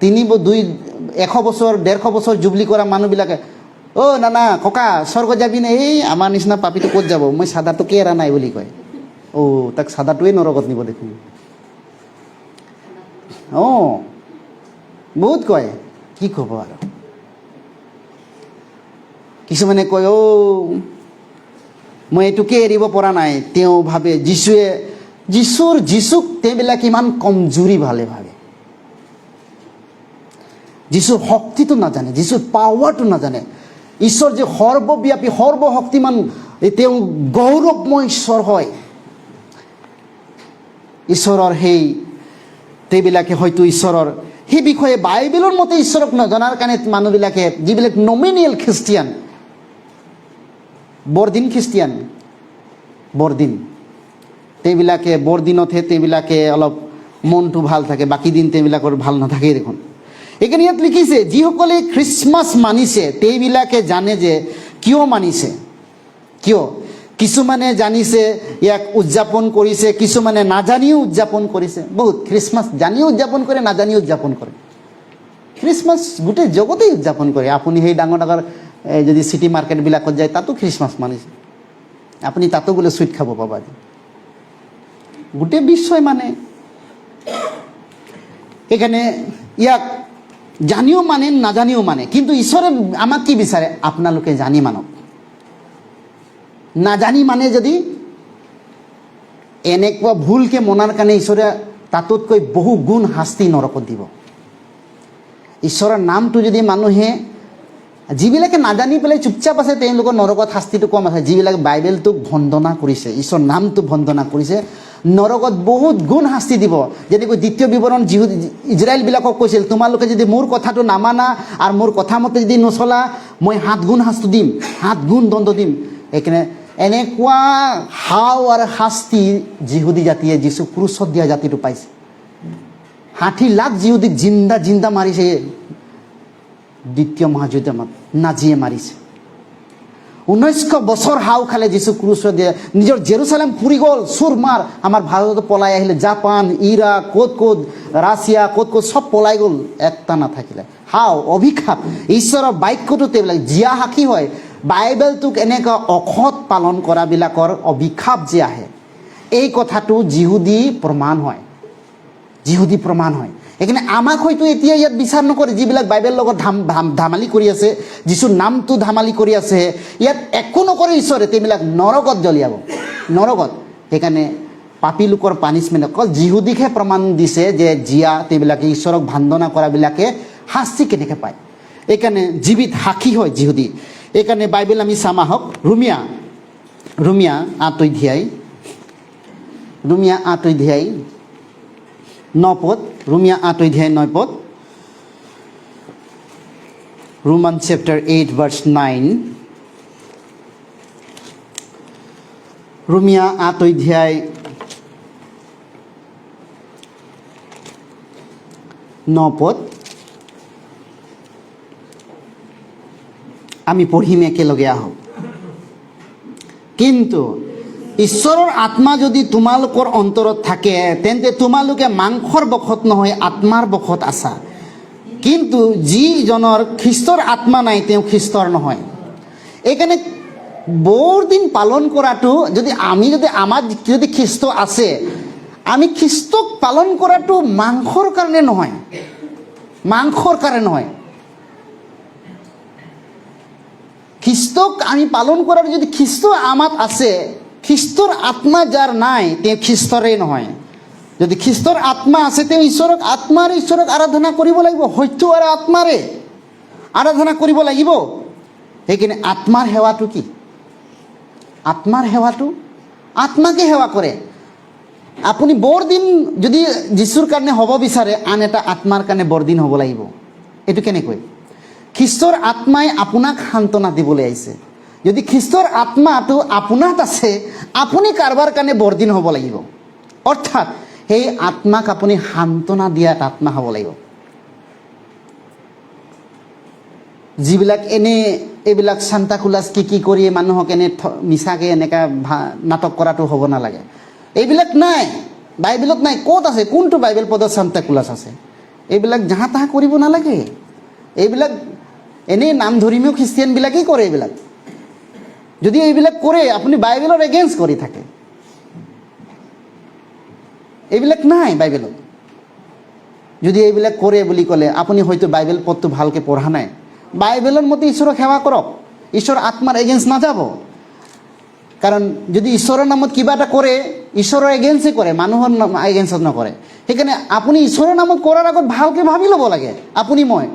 100 বছৰ 150 বছৰ জুবলি কৰা মানুহবিলাকে, নানা ককা স্বৰ্গ যাবি নে? এই আমাৰ নিচিনা পাপীটো ক'ত যাব, মই চাদাটোকে এৰা নাই বুলি কয়। তাক চাদাটোৱে নৰকত নিব দেখোন। বহুত কয়, কি ক'ব আৰু। কিছুমানে কয় মই এইটোকে এৰিব পৰা নাই। তেওঁ ভাবে যিচুক তেওঁবিলাক ইমান কমজুৰি ভাবে। যিচুৰ শক্তিটো নাজানে, যিচুৰ পাৱাৰটো নাজানে। ঈশ্বৰ যে সৰ্বব্যাপী সৰ্বশক্তিমান, তেওঁ গৌৰৱময় ঈশ্বৰ হয়। ঈশ্বৰৰ তেওঁবিলাকে হয়তো ঈশ্বৰৰ সেই বিষয়ে বাইবেলৰ মতে ঈশ্বৰক নজনাৰ কাৰণে মানুহবিলাকে, যিবিলাক নমিনিয়েল খ্ৰীষ্টিয়ান, বৰদিন খ্ৰীষ্টিয়ান, তেওঁবিলাকে বৰদিনতহে তেওঁবিলাকে অলপ মনটো ভাল থাকে, বাকী দিন তেওঁবিলাকৰ ভাল নাথাকেই দেখোন। এইকাৰণে ইয়াত লিখিছে, যিসকলে খ্ৰীষ্টমাছ মানিছে তেওঁবিলাকে জানে যে কিয় মানিছে। কিয়? কিছুমানে জানিছে, ইয়াক উদযাপন কৰিছে, কিছুমানে নাজানিও উদযাপন কৰিছে। বহুত খ্ৰীষ্টমাছ জানিও উদযাপন কৰে, নাজানিও উদযাপন কৰে। খ্ৰীষ্টমাছ গোটেই জগতেই উদযাপন কৰে। আপুনি সেই ডাঙৰ ডাঙৰ যদি চিটি মাৰ্কেটবিলাকত যায়, তাতো খ্ৰীষ্টমাছ মানিছে। আপুনি তাতো বোলে চুইট খাব পাব। গোটেই বিশ্বই মানে। সেইকাৰণে ইয়াক জানিও মানে, নাজানিও মানে। কিন্তু ঈশ্বৰে আমাক কি বিচাৰে? আপোনালোকে জানি মানক। নাজানি মানে যদি এনেকুৱা ভুলকে মনাৰ কাৰণে ঈশ্বৰে তাতোতকৈ বহু গুণ শাস্তি নৰকত দিব। ঈশ্বৰৰ নামটো যদি মানুহে, যিবিলাকে নাজানি পেলাই চুপচাপ আছে, তেওঁলোকৰ নৰকত শাস্তিটো কম আছে। যিবিলাকে বাইবেলটোক বন্দনা কৰিছে, ঈশ্বৰৰ নামটো বন্দনা কৰিছে, নৰকত বহুত গুণ শাস্তি দিব। যেনেকৈ 2 বিৱৰণ ইজৰাইলবিলাকক কৈছিল, তোমালোকে যদি মোৰ কথাটো নামানা আৰু মোৰ কথা মতে যদি নচলা, মই 7 গুণ শাস্তি দিম, 7 গুণ দণ্ড দিম। সেইকাৰণে এনেকুৱা হাও আৰু শাস্তি যিহুদী জাতিয়ে যীশু ক্ৰুচত দিয়া জাতিটো পাইছে। 60 লাখ যিহুদীক জিন্দা মাৰিছে। 2য় মহাযুদ্ধত নাজিয়ে মাৰিছে। 1900 বছৰ হাও খালে যীশু ক্ৰুচত দিয়ে। নিজৰ জেৰুচালেম পুৰি গ'ল, চুৰমাৰ। আমাৰ ভাৰতত পলাই আহিলে, জাপান, ইৰাক, ক'ত ৰাছিয়া, ক'ত চব পলাই গ'ল, একটা নাথাকিলে। হাও, অভিশাপ। ঈশ্বৰৰ বাক্যটো তেওঁবিলাক জীয়া সাক্ষী হয়। বাইবেলটোক এনেকুৱা অসৎ পালন কৰাবিলাকৰ অভিশাপ যে আহে, এই কথাটো যিহুদী প্ৰমাণ হয়। সেইকাৰণে আমাক হয়তো এতিয়া ইয়াত বিচাৰ নকৰে, যিবিলাক বাইবেল লগত ধামালি কৰি আছে, যীশুৰ নামটো ধামালি কৰি আছে, ইয়াত একো নকৰে ঈশ্বৰে, তেওঁবিলাক নৰকত জ্বলিয়াব, নৰকত। সেইকাৰণে পাপী লোকৰ পানিছমেণ্ট অকল যিহুদীকহে প্ৰমাণ দিছে যে তেওঁবিলাকে ঈশ্বৰক বন্দনা কৰাবিলাকে শাস্তি কেনেকৈ পায়। এইকাৰণে জীৱিত সাক্ষী হয় যিহুদী। এইকাৰণে বাইবেল আমি চাম আহক। ৰোমিয়া 8 অধ্যায়, ৰোমিয়া 8 অধ্যায় 9 পদ, ৰোমিয়া 8 অধ্যায় 9 পদ, Romans chapter 8 verse 9, ৰোমিয়া 8 অধ্যায় 9 পদ আমি পঢ়িম একেলগে আহক। কিন্তু ঈশ্বৰৰ আত্মা যদি তোমালোকৰ অন্তৰত থাকে, তেন্তে তোমালোকে মাংসৰ বশত নহয়, আত্মাৰ বশত আছা। কিন্তু যিজনৰ খ্ৰীষ্টৰ আত্মা নাই, তেওঁ খ্ৰীষ্টৰ নহয়। এইকাৰণে বৰদিন পালন কৰাটো, আমাৰ যদি খ্ৰীষ্ট আছে, আমি খ্ৰীষ্টক পালন কৰাটো মাংসৰ কাৰণে নহয়, খ্ৰীষ্টক আমি পালন কৰাৰ যদি খ্ৰীষ্ট আমাত আছে, খ্ৰীষ্টৰ আত্মা যাৰ নাই, তেওঁ খ্ৰীষ্টৰে নহয়। যদি খ্ৰীষ্টৰ আত্মা আছে, তেওঁ ঈশ্বৰক আৰাধনা কৰিব লাগিব, সত্য আৰু আত্মাৰে আৰাধনা কৰিব লাগিব। সেইকাৰণে আত্মাৰ সেৱাটো কি? আত্মাকে সেৱা কৰে। আপুনি বৰদিন যদি যীশুৰ কাৰণে হ'ব বিচাৰে, আন এটা আত্মাৰ কাৰণে বৰদিন হ'ব লাগিব। এইটো কেনেকৈ? খ্ৰীষ্টৰ আত্মাই আপোনাক সান্তনা দিবলৈ আহিছে। যদি খ্ৰীষ্টৰ আত্মাটো আপোনাত আছে, আপুনি কাৰোবাৰ কাৰণে বৰদিন হ'ব লাগিব। অৰ্থাৎ সেই আত্মাক আপুনি সান্তনা দিয়া এটা আত্মা হ'ব লাগিব। যিবিলাক এইবিলাক চান্তা ক্লজ কি কৰি মানুহক মিছাকৈ এনেকৈ নাটক কৰাটো হ'ব নালাগে। এইবিলাক নাই, বাইবেলত নাই। ক'ত আছে? কোনটো বাইবেল পদত চান্তা ক্লজ আছে? এইবিলাক যাহা তাহা কৰিব নালাগে। এইবিলাক এনেই নাম ধৰ্মীয় খ্ৰীষ্টিয়ানবিলাকেই কৰে এইবিলাক। যদি এইবিলাক কৰে আপুনি বাইবেলৰ এগেইনষ্ট কৰি থাকে, এইবিলাক নাই বাইবেলত। যদি এইবিলাক কৰে বুলি ক'লে আপুনি হয়তো বাইবেল পদটো ভালকৈ পঢ়া নাই। বাইবেলৰ মতে ঈশ্বৰক সেৱা কৰক, ঈশ্বৰ আত্মাৰ এগেইনষ্ট নাযাব। কাৰণ যদি ঈশ্বৰৰ নামত কিবা এটা কৰে, ঈশ্বৰৰ এগেইনষ্টে কৰে, মানুহৰ এগেইনষ্টত নকৰে। সেইকাৰণে আপুনি ঈশ্বৰৰ নামত কৰাৰ আগত ভালকৈ ভাবি ল'ব লাগে। আপুনি মই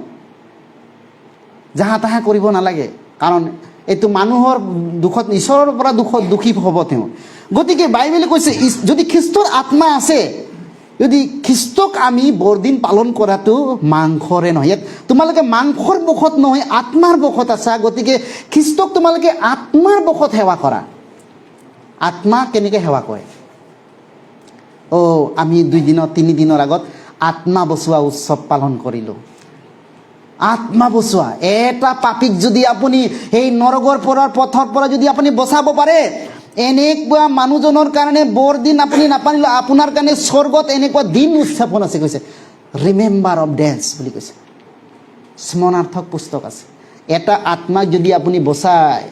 যাহা তাহা কৰিব নালাগে, কাৰণ এইটো মানুহৰ দুখত, ঈশ্বৰৰ পৰা দুখী হ'ব তেওঁ। গতিকে বাইবেলে কৈছে যদি খ্ৰীষ্টৰ আত্মা আছে, যদি খ্ৰীষ্টক আমি বৰদিন পালন কৰাটো মাংসৰে নহয়, ইয়াত তোমালোকে মাংসৰ বশত নহয় আত্মাৰ বশত আছা। গতিকে খ্ৰীষ্টক তোমালোকে আত্মাৰ বশত সেৱা কৰা। আত্মা কেনেকৈ সেৱা কৰে? আমি 2 দিনৰ 3 দিনৰ আগত আত্মা বচোৱা উৎসৱ পালন কৰিলোঁ। আত্মা বচোৱা, এটা পাপীক যদি আপুনি সেই নৰকৰ পথৰ পৰা যদি আপুনি বচাব পাৰে, এনেকুৱা মানুহজনৰ কাৰণে বৰদিন আপুনি নাপানিলে আপোনাৰ কাৰণে স্বৰ্গত এনেকুৱা দিন উদযাপন আছে। কৈছে ৰিমেম্বাৰ অফ ডেজ বুলি কৈছে, স্মৰণাৰ্থক পুস্তক আছে। এটা আত্মাক যদি আপুনি বচায়,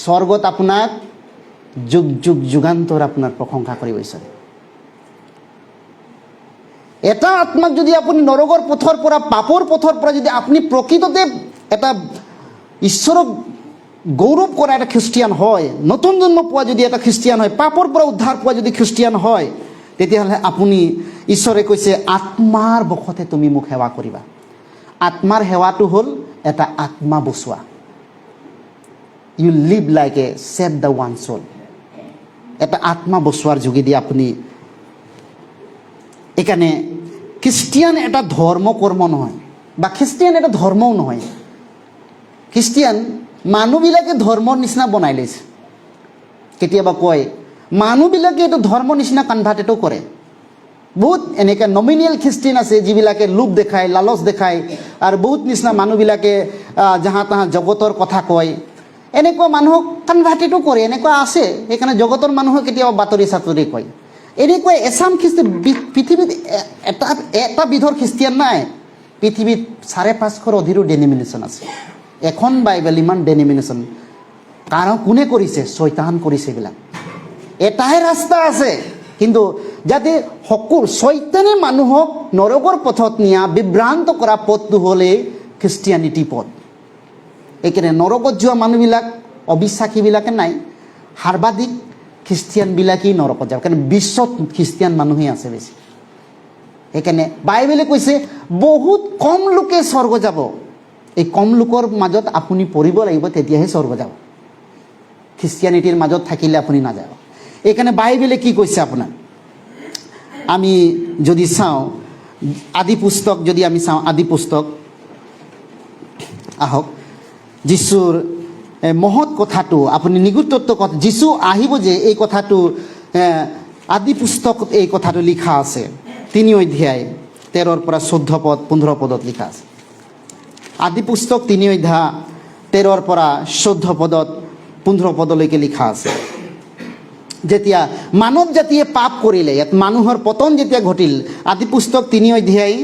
স্বৰ্গত আপোনাক যুগ যুগ যুগান্তৰ আপোনাৰ প্ৰশংসা কৰিব ঈশ্বৰে। এটা আত্মাক যদি আপুনি নৰকৰ পথৰ পৰা, পাপৰ পথৰ পৰা যদি আপুনি প্ৰকৃততে এটা ঈশ্বৰক গৌৰৱ কৰা এটা খ্ৰীষ্টিয়ান হয়, নতুন জন্ম পোৱা যদি এটা খ্ৰীষ্টিয়ান হয়, পাপৰ পৰা উদ্ধাৰ পোৱা যদি খ্ৰীষ্টিয়ান হয়, তেতিয়াহ'লে আপুনি, ঈশ্বৰে কৈছে আত্মাৰ বশতে তুমি মোক সেৱা কৰিবা। আত্মাৰ সেৱাটো হ'ল এটা আত্মা বচোৱা। You live like a save the one soul. এটা আত্মা বচোৱাৰ যোগেদি আপুনি, এইকাৰণে খ্ৰীষ্টিয়ান এটা ধৰ্ম কৰ্ম নহয়, বা খ্ৰীষ্টিয়ান এটা ধৰ্মও নহয়। খ্ৰীষ্টিয়ান মানুহবিলাকে ধৰ্মৰ নিচিনা বনাই লৈছে। কেতিয়াবা কয় মানুহবিলাকে এইটো ধৰ্মৰ নিচিনা কনভাৰ্টেটো কৰে। বহুত এনেকৈ নমিনিয়েল খ্ৰীষ্টিয়ান আছে যিবিলাকে লোভ দেখায়, লালচ দেখায়, আৰু বহুত নিচিনা মানুহবিলাকে যাহা তাহা জগতৰ কথা কয়। এনেকুৱা মানুহক কনভাৰ্টেটো কৰে, এনেকুৱা আছে। সেইকাৰণে জগতৰ মানুহে কেতিয়াবা বাতৰি চাতৰি কয়। এনেকুৱা এছাম খ্ৰীষ্টিয়ান পৃথিৱীত এটা বিধৰ খ্ৰীষ্টিয়ান নাই। পৃথিৱীত 550 অধিৰো ডেনিমিনেশ্যন আছে। এখন বাইবেল ইমান ডেনিমিনেশ্যন কাৰণ কোনে কৰিছে? শয়তান কৰিছে। এইবিলাক এটাহে ৰাস্তা আছে, কিন্তু যাতে সকলো শয়তানে মানুহক নৰকৰ পথত নিয়া, বিভ্ৰান্ত কৰা পথটো হ'লে খ্ৰীষ্টিয়ানিটি পথ। এইকাৰণে নৰকত যোৱা মানুহবিলাক অবিশ্বাসীবিলাকে নাই, সৰ্বাধিক খ্ৰীষ্টিয়ানবিলাকেই নৰকত যাব, কাৰণ বিশ্বত খ্ৰীষ্টিয়ান মানুহেই আছে বেছি। সেইকাৰণে বাইবেলে কৈছে বহুত কম লোকে স্বৰ্গ যাব। এই কম লোকৰ মাজত আপুনি পৰিব লাগিব, তেতিয়াহে স্বৰ্গ যাব। খ্ৰীষ্টিয়ানিটিৰ মাজত থাকিলে আপুনি নাযাব। এইকাৰণে বাইবেলে কি কৈছে আপোনাৰ, আমি যদি চাওঁ আদি পুস্তক, যদি আমি চাওঁ আদি পুস্তক, আহক যীশুৰ মহৎ কথাটো আপুনি নিগুতত্ব কথা, যীশু আহিব যে এই কথাটো আদি পুস্তকত এই কথাটো লিখা আছে। 3 অধ্যায় 13 পৰা 14 পদ 15 পদত লিখা আছে। আদি পুস্তক 3 অধ্যায় 13 পৰা 14 পদত 15 পদলৈকে লিখা আছে। যেতিয়া মানৱ জাতিয়ে পাপ কৰিলে, ইয়াত মানুহৰ পতন যেতিয়া ঘটিল, আদি পুস্তক 3 অধ্যায়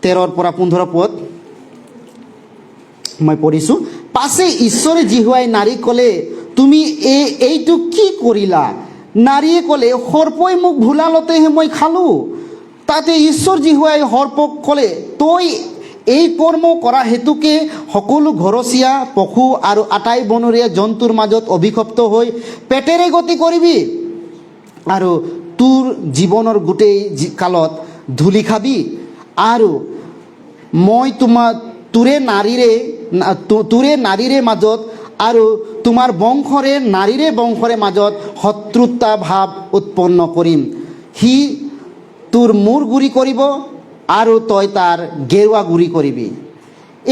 13 পৰা 15 পদ মই পঢ়িছোঁ। পাছে ঈশ্বৰে জিহুৱাই নাৰীক ক'লে, তুমি এইটো কি কৰিলা? নাৰীয়ে ক'লে, সৰ্পই মোক ভুলালতেহে মই খালোঁ। তাতে ঈশ্বৰ জিহুৱাই সৰ্পক ক'লে, তই এই কৰ্ম কৰা হেতুকে সকলো ঘৰচীয়া পশু আৰু আটাই বনৰীয়া জন্তুৰ মাজত অভিশপ্ত হৈ পেটেৰে গতি কৰিবি, আৰু তোৰ জীৱনৰ গোটেই কালত ধূলি খাবি, আৰু মই তোৰে নাৰীৰে মাজত আৰু তোমাৰ নাৰীৰে বংশৰে মাজত শত্ৰুতা ভাৱ উৎপন্ন কৰিম। সি তোৰ মূৰ গুৰি কৰিব আৰু তই তাৰ গেৰুৱা গুৰি কৰিবি।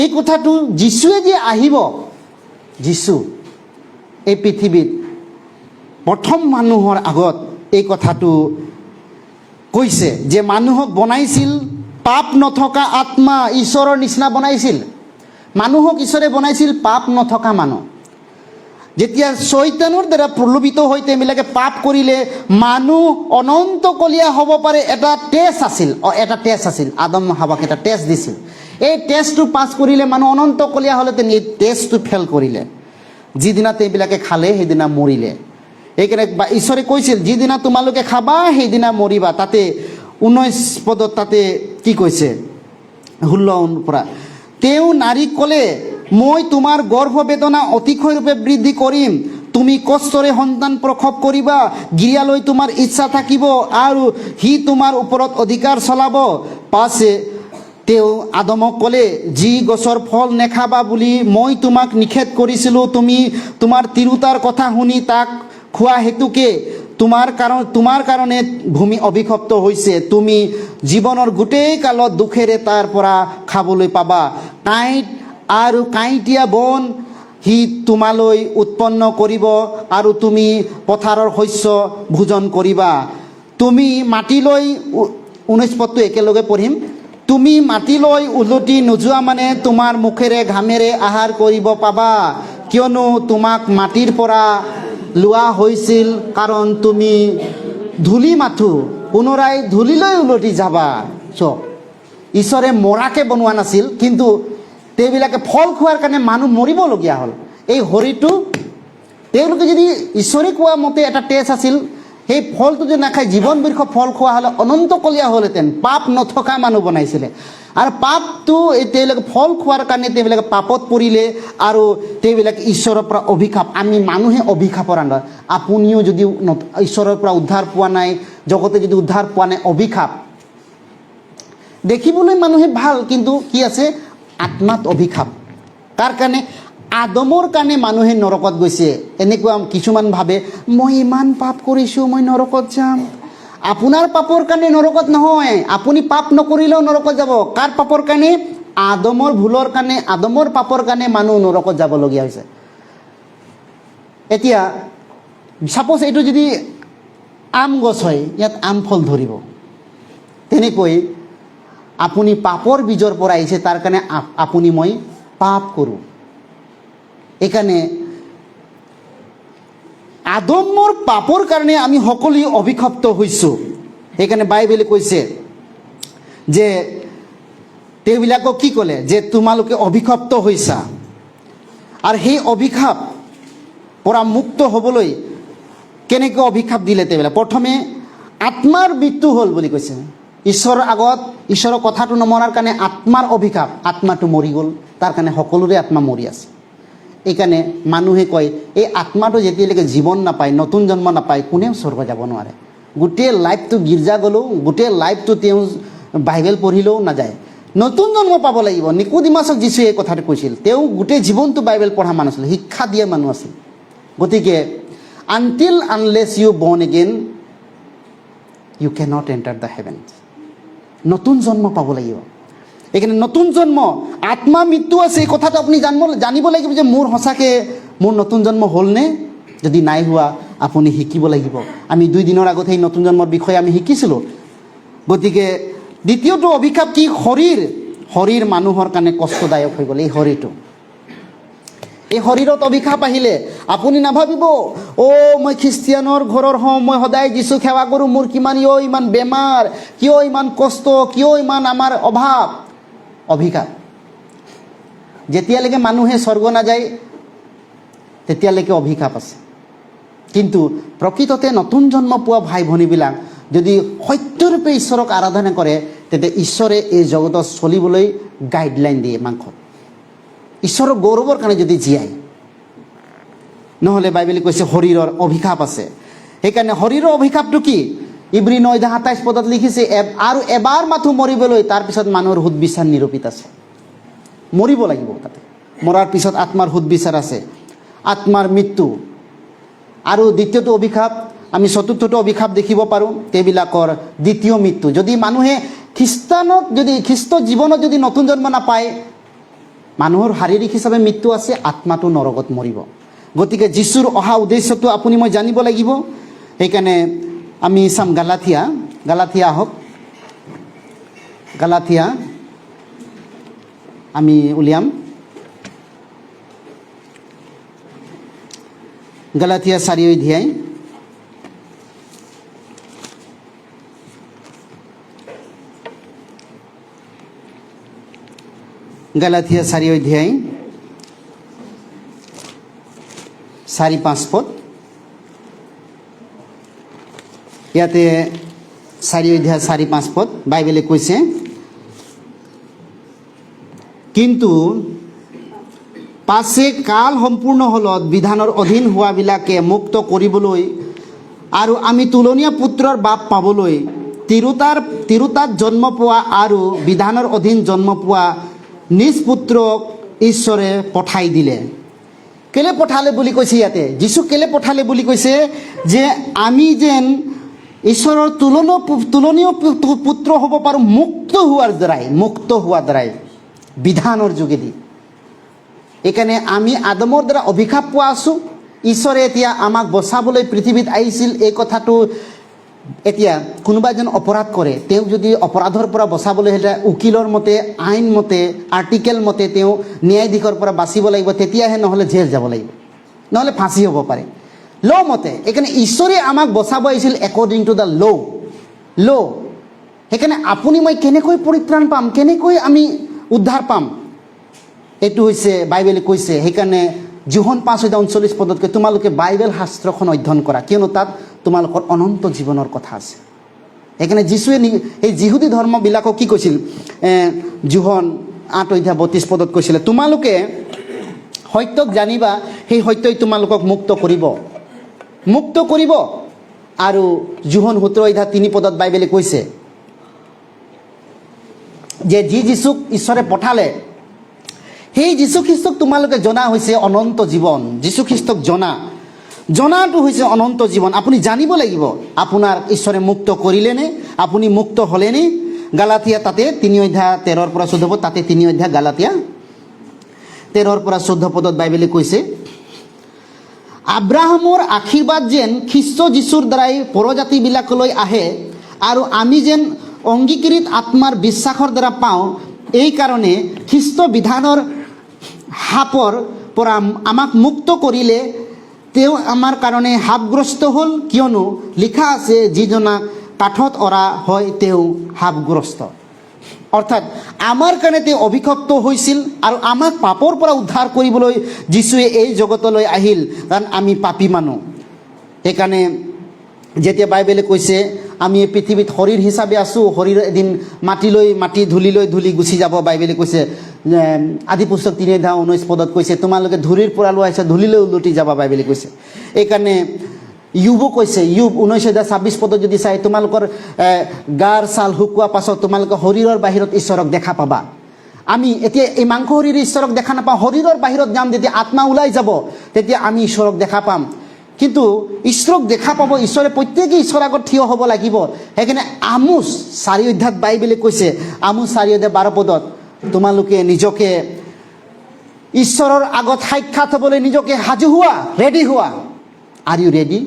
এই কথাটো যীশুৱে যে আহিব, যীশু এই পৃথিৱীত প্ৰথম মানুহৰ আগত এই কথাটো কৈছে যে মানুহক বনাইছিল পাপ নথকা আত্মা, ঈশ্বৰৰ নিচিনা বনাইছিল। মানুহক ঈশ্বৰে বনাইছিল পাপ নথকা মানুহ। যেতিয়া শয়তানৰ দ্বাৰা প্ৰলোভিত হৈ তেওঁবিলাকে পাপ কৰিলে, মানুহ অনন্তকলীয়া হ'ব পাৰে এটা টেষ্ট আছিল। আদম হাৱাক এটা টেষ্ট দিছিল। এই টেষ্টটো পাছ কৰিলে মানুহ অনন্তকলীয়া হ'লেতেন, এই টেষ্টটো ফেল কৰিলে, যিদিনা তেওঁবিলাকে খালে সেইদিনা মৰিলে। সেইকাৰণে ঈশ্বৰে কৈছিল যিদিনা তোমালোকে খাবা সেইদিনা মৰিবা। তাতে 19 পদত তাতে কি কৈছে 16 পৰা, তেওঁ নাৰীক ক'লে, মই তোমাৰ গৰ্ভবেদনা অতিশয়ৰূপে বৃদ্ধি কৰিম, তুমি কষ্টৰে সন্তান প্ৰসৱ কৰিবা, গিৰিয়ালৈ তোমাৰ ইচ্ছা থাকিব আৰু সি তোমাৰ ওপৰত অধিকাৰ চলাব। পাছে তেওঁ আদমক ক'লে, যি গছৰ ফল নেখাবা বুলি মই তোমাক নিষেধ কৰিছিলোঁ, তুমি তোমাৰ তিৰোতাৰ কথা শুনি তাক খোৱা হেতুকে তোমাৰ কাৰণে ভূমি অভিশপ্ত হৈছে। তুমি জীৱনৰ গোটেই কালত দুখেৰে তাৰ পৰা খাবলৈ পাবা। কাঁইট আৰু কাঁইটীয়া বন সি তোমালৈ উৎপন্ন কৰিব আৰু তুমি পথাৰৰ শস্য ভোজন কৰিবা। তুমি মাটিলৈ 19 পদটো একেলগে পঢ়িম। তুমি মাটিলৈ উলটি নোযোৱা মানে তোমাৰ মুখেৰে ঘামেৰে আহাৰ কৰিব পাবা, কিয়নো তোমাক মাটিৰ পৰা লোৱা হৈছিল, কাৰণ তুমি ধূলি মাথো, পুনৰাই ধূলিলৈ উলটি যাবা। চব ঈশ্বৰে মৰাকে বনোৱা নাছিল, কিন্তু তেওঁবিলাকে ফল খোৱাৰ কাৰণে মানুহ মৰিবলগীয়া হ'ল। এই শৰীৰটো তেওঁলোকে যদি ঈশ্বৰে কোৱা মতে এটা টেষ্ট আছিল, সেই ফলটো যদি নাখায় জীৱন বৃক্ষ ফল খোৱা হ'লে অনন্তকলীয়া হ'লহেঁতেন। পাপ নথকা মানুহ বনাইছিলে, আৰু পাপটো তেওঁলোকে ফল খোৱাৰ কাৰণে তেওঁবিলাকে পাপত পৰিলে, আৰু তেওঁবিলাকে ঈশ্বৰৰ পৰা অভিশাপ। আমি মানুহে অভিশাপৰ আণ্ডাৰ। আপুনিও যদি ঈশ্বৰৰ পৰা উদ্ধাৰ পোৱা নাই, জগতে যদি উদ্ধাৰ পোৱা নাই, অভিশাপ। দেখিবলৈ মানুহে ভাল, কিন্তু কি আছে আত্মাত অভিশাপ। তাৰ কাৰণে আদমৰ কাৰণে মানুহে নৰকত গৈছে। এনেকুৱা কিছুমান ভাবে মই ইমান পাপ কৰিছোঁ, মই নৰকত যাম। আপোনাৰ পাপৰ কাৰণে নৰকত নহয়, আপুনি পাপ নকৰিলেও নৰকত যাব। কাৰ পাপৰ কাৰণে? আদমৰ ভুলৰ কাৰণে, আদমৰ পাপৰ কাৰণে মানুহ নৰকত যাবলগীয়া হৈছে। এতিয়া ছাপ'জ এইটো যদি আম গছ হয়, ইয়াত আম ফল ধৰিব। তেনেকৈ আপুনি পাপৰ বীজৰ পৰা আহিছে, তাৰ কাৰণে আপুনি মই পাপ কৰোঁ। এইকাৰণে আদমৰ পাপৰ কাৰণে আমি সকলোৱে অভিশপ্ত হৈছোঁ। সেইকাৰণে বাইবেলে কৈছে যে তেওঁবিলাকক কি ক'লে, যে তোমালোকে অভিশপ্ত হৈছা। আৰু সেই অভিশাপ পৰা মুক্ত হ'বলৈ কেনেকৈ অভিশাপ দিলে তেওঁবিলাক? প্ৰথমে আত্মাৰ মৃত্যু হ'ল বুলি কৈছে। ঈশ্বৰৰ আগত ঈশ্বৰৰ কথাটো নমনাৰ কাৰণে আত্মাৰ অভিশাপ, আত্মাটো মৰি গ'ল। তাৰ কাৰণে সকলোৰে আত্মা মৰি আছে। এইকাৰণে মানুহে কয় এই আত্মাটো যেতিয়ালৈকে জীৱন নাপায়, নতুন জন্ম নাপায়, কোনেও স্বৰ্গ যাব নোৱাৰে। গোটেই লাইফটো গীৰ্জা গ'লেও, গোটেই লাইফটো তেওঁ বাইবেল পঢ়িলেও নাযায়, নতুন জন্ম পাব লাগিব। নিকোডিমাছক যীশুৱে এই কথাটো কৈছিল। তেওঁ গোটেই জীৱনটো বাইবেল পঢ়া মানুহ আছিল, শিক্ষা দিয়া মানুহ আছিল। গতিকে until unless you born again you can not enter the heavens. নতুন জন্ম পাব লাগিব। এইকাৰণে নতুন জন্ম, আত্মা মৃত্যু আছে, এই কথাটো আপুনি জানিব লাগিব যে মোৰ সঁচাকৈ মোৰ নতুন জন্ম হ'লনে? যদি নাই হোৱা আপুনি শিকিব লাগিব। আমি 2 দিনৰ আগত সেই নতুন জন্মৰ বিষয়ে আমি শিকিছিলোঁ। গতিকে দ্বিতীয়টো অভিশাপ কি? শৰীৰ মানুহৰ কাৰণে কষ্টদায়ক হৈ গ'ল। এই শৰীৰটো, এই শৰীৰত অভিশাপ আহিলে আপুনি নাভাবিব মই খ্ৰীষ্টিয়ানৰ ঘৰৰ হওঁ, মই সদায় যীচুক সেৱা কৰোঁ, মোৰ ইমান বেমাৰ, কিয় ইমান কষ্ট, কিয় ইমান আমাৰ অভাৱ? অভিশাপ। যেতিয়ালৈকে মানুহে স্বৰ্গ নাযায় তেতিয়ালৈকে অভিশাপ আছে। কিন্তু প্ৰকৃততে নতুন জন্ম পোৱা ভাই ভনীবিলাক যদি সত্যৰূপে ঈশ্বৰক আৰাধনা কৰে, তেতিয়া ঈশ্বৰে এই জগতত চলিবলৈ গাইডলাইন দিয়ে মাংসত। ঈশ্বৰৰ গৌৰৱৰ কাৰণে যদি জীয়ায়, নহ'লে বাইবেলে কৈছে শৰীৰৰ অভিশাপ আছে। সেইকাৰণে শৰীৰৰ অভিশাপটো কি? ইব্ৰী 9:27 পদত লিখিছে, আৰু এবাৰ মাথো মৰিবলৈ, তাৰপিছত মানুহৰ সুদবিচাৰ নিৰূপিত আছে। মৰিব লাগিব, তাতে মৰাৰ পিছত আত্মাৰ সুদবিচাৰ আছে, আত্মাৰ মৃত্যু। আৰু দ্বিতীয়টো অভিশাপ, আমি চতুৰ্থটো অভিশাপ দেখিব পাৰোঁ, তেওঁবিলাকৰ দ্বিতীয় মৃত্যু। যদি মানুহে খ্ৰীষ্ট জীৱনত যদি নতুন জন্ম নাপায়, মানুহৰ শাৰীৰিক হিচাপে মৃত্যু আছে, আত্মাটো নৰকত মৰিব। গতিকে যীশুৰ অহা উদ্দেশ্যটো আপুনি মই জানিব লাগিব। সেইকাৰণে আমি চাম গালাথিয়া আহক, গালাথিয়া আমি উলিয়াম। গালাথিয়া 4 অধ্যায়, গালাথিয়া 4 অধ্যায় 4-5 পদ। ইয়াতে 4 অধ্যায় 4-5 পদ বাইবেলে কৈছে, কিন্তু পাছে কাল সম্পূৰ্ণ হলত বিধানৰ অধীন হোৱাবিলাকে মুক্ত কৰিবলৈ আৰু আমি তুলনীয়া পুত্ৰৰ বাপ পাবলৈ তিৰোতাত জন্ম পোৱা আৰু বিধানৰ অধীন জন্ম পোৱা নিজ পুত্ৰক ঈশ্বৰে পঠাই দিলে। কেলে পঠালে বুলি কৈছে ইয়াতে, যীশু কেলে পঠালে বুলি কৈছে যে আমি যেন ঈশ্বৰৰ তুলনীয় পুত্ৰ হ'ব পাৰোঁ মুক্ত হোৱাৰ দ্বাৰাই বিধানৰ যোগেদি। এইকাৰণে আমি আদমৰ দ্বাৰা অভিশাপ পোৱা আছোঁ। ঈশ্বৰে এতিয়া আমাক বচাবলৈ পৃথিৱীত আহিছিল। এই কথাটো এতিয়া কোনোবা এজন অপৰাধ কৰে, তেওঁ যদি অপৰাধৰ পৰা বচাবলৈ হ'লে উকিলৰ মতে, আইন মতে, আৰ্টিকেল মতে তেওঁ ন্যায়াধীশৰ পৰা বাচিব লাগিব, তেতিয়াহে, নহ'লে জেল যাব লাগিব, নহ'লে ফাঁচি হ'ব পাৰে ল মতে। সেইকাৰণে ঈশ্বৰে আমাক বচাব আহিছিল একৰ্ডিং টু দ্য ল। সেইকাৰণে আপুনি মই কেনেকৈ পৰিত্ৰাণ পাম, কেনেকৈ আমি উদ্ধাৰ পাম, এইটো হৈছে বাইবেলে কৈছে। সেইকাৰণে যোহন 5:39 পদতকৈ তোমালোকে বাইবেল শাস্ত্ৰখন অধ্যয়ন কৰা, কিয়নো তাত তোমালোকৰ অনন্ত জীৱনৰ কথা আছে। সেইকাৰণে যীশুৱে এই যিহুদী ধৰ্মবিলাকক কি কৈছিল, যোহন 8:32 পদত কৈছিলে, তোমালোকে সত্যক জানিবা, সেই সত্যই তোমালোকক মুক্ত কৰিব। আৰু যোহন 17:3 পদত বাইবেলে কৈছে যে যি যীশুক ঈশ্বৰে পঠালে, সেই যীশুখ্ৰীষ্টক তোমালোকে জনা হৈছে অনন্ত জীৱন। যীশুখ্ৰীষ্টক জনাটো হৈছে অনন্ত জীৱন। আপুনি জানিব লাগিব আপোনাৰ ঈশ্বৰে মুক্ত কৰিলেনে, আপুনি মুক্ত হ'লেনে। গালাথিয়া তাতে 3:13-14 পদ, তাতে 3 গালাথিয়া 13-14 পদত বাইবেলে কৈছে, আব্ৰাহামৰ আশীৰ্বাদ যেন খ্ৰীষ্ট যীশুৰ দ্বাৰাই পৰজাতিবিলাকলৈ আহে আৰু আমি যেন অংগীকৃত আত্মাৰ বিশ্বাসৰ দ্বাৰা পাওঁ। এইকাৰণে খ্ৰীষ্ট বিধানৰ শাপৰ পৰা আমাক মুক্ত কৰিলে তেওঁ আমাৰ কাৰণে শাপগ্ৰস্ত হ'ল, কিয়নো লিখা আছে, যিজনাক কাঠত অৰা হয় তেওঁ শাপগ্ৰস্ত। অৰ্থাৎ আমাৰ কাৰণে তেওঁ অভিশপ্ত হৈছিল আৰু আমাক পাপৰ পৰা উদ্ধাৰ কৰিবলৈ যীশুৱে এই জগতলৈ আহিল, কাৰণ আমি পাপী মানুহ। সেইকাৰণে যেতিয়া বাইবেলে কৈছে আমি এই পৃথিৱীত শৰীৰ হিচাপে আছোঁ, শৰীৰ এদিন মাটি ধূলি গুচি যাব। বাইবেলে কৈছে আদিপুস্তক 3:19 পদত কৈছে, তোমালোকে ধূলিৰ পৰা লোৱা আহিছা, ধূলিলৈ উলটি যাবা, বাইবেলে কৈছে। এইকাৰণে ইয়ুবো কৈছে, ইয়ুব 19:26 পদত যদি চাই, তোমালোকৰ গাৰ ছাল শুকোৱা পাছত তোমালোকে শৰীৰৰ বাহিৰত ঈশ্বৰক দেখা পাবা। আমি এতিয়া এই মাংস শৰীৰে ঈশ্বৰক দেখা নাপাওঁ, শৰীৰৰ বাহিৰত যাম, যেতিয়া আত্মা ওলাই যাব তেতিয়া আমি ঈশ্বৰক দেখা পাম। কিন্তু ঈশ্বৰক দেখা পাব, ঈশ্বৰে প্ৰত্যেকেই ঈশ্বৰৰ আগত থিয় হ'ব লাগিব। সেইকাৰণে আমোচ 4 বাইবেলে কৈছে, আমোচ 4:12 পদত, তোমালোকে নিজকে ঈশ্বৰৰ আগত সাক্ষাৎ হ'বলৈ নিজকে সাজু হোৱা, ৰেডি হোৱা। Are you ready?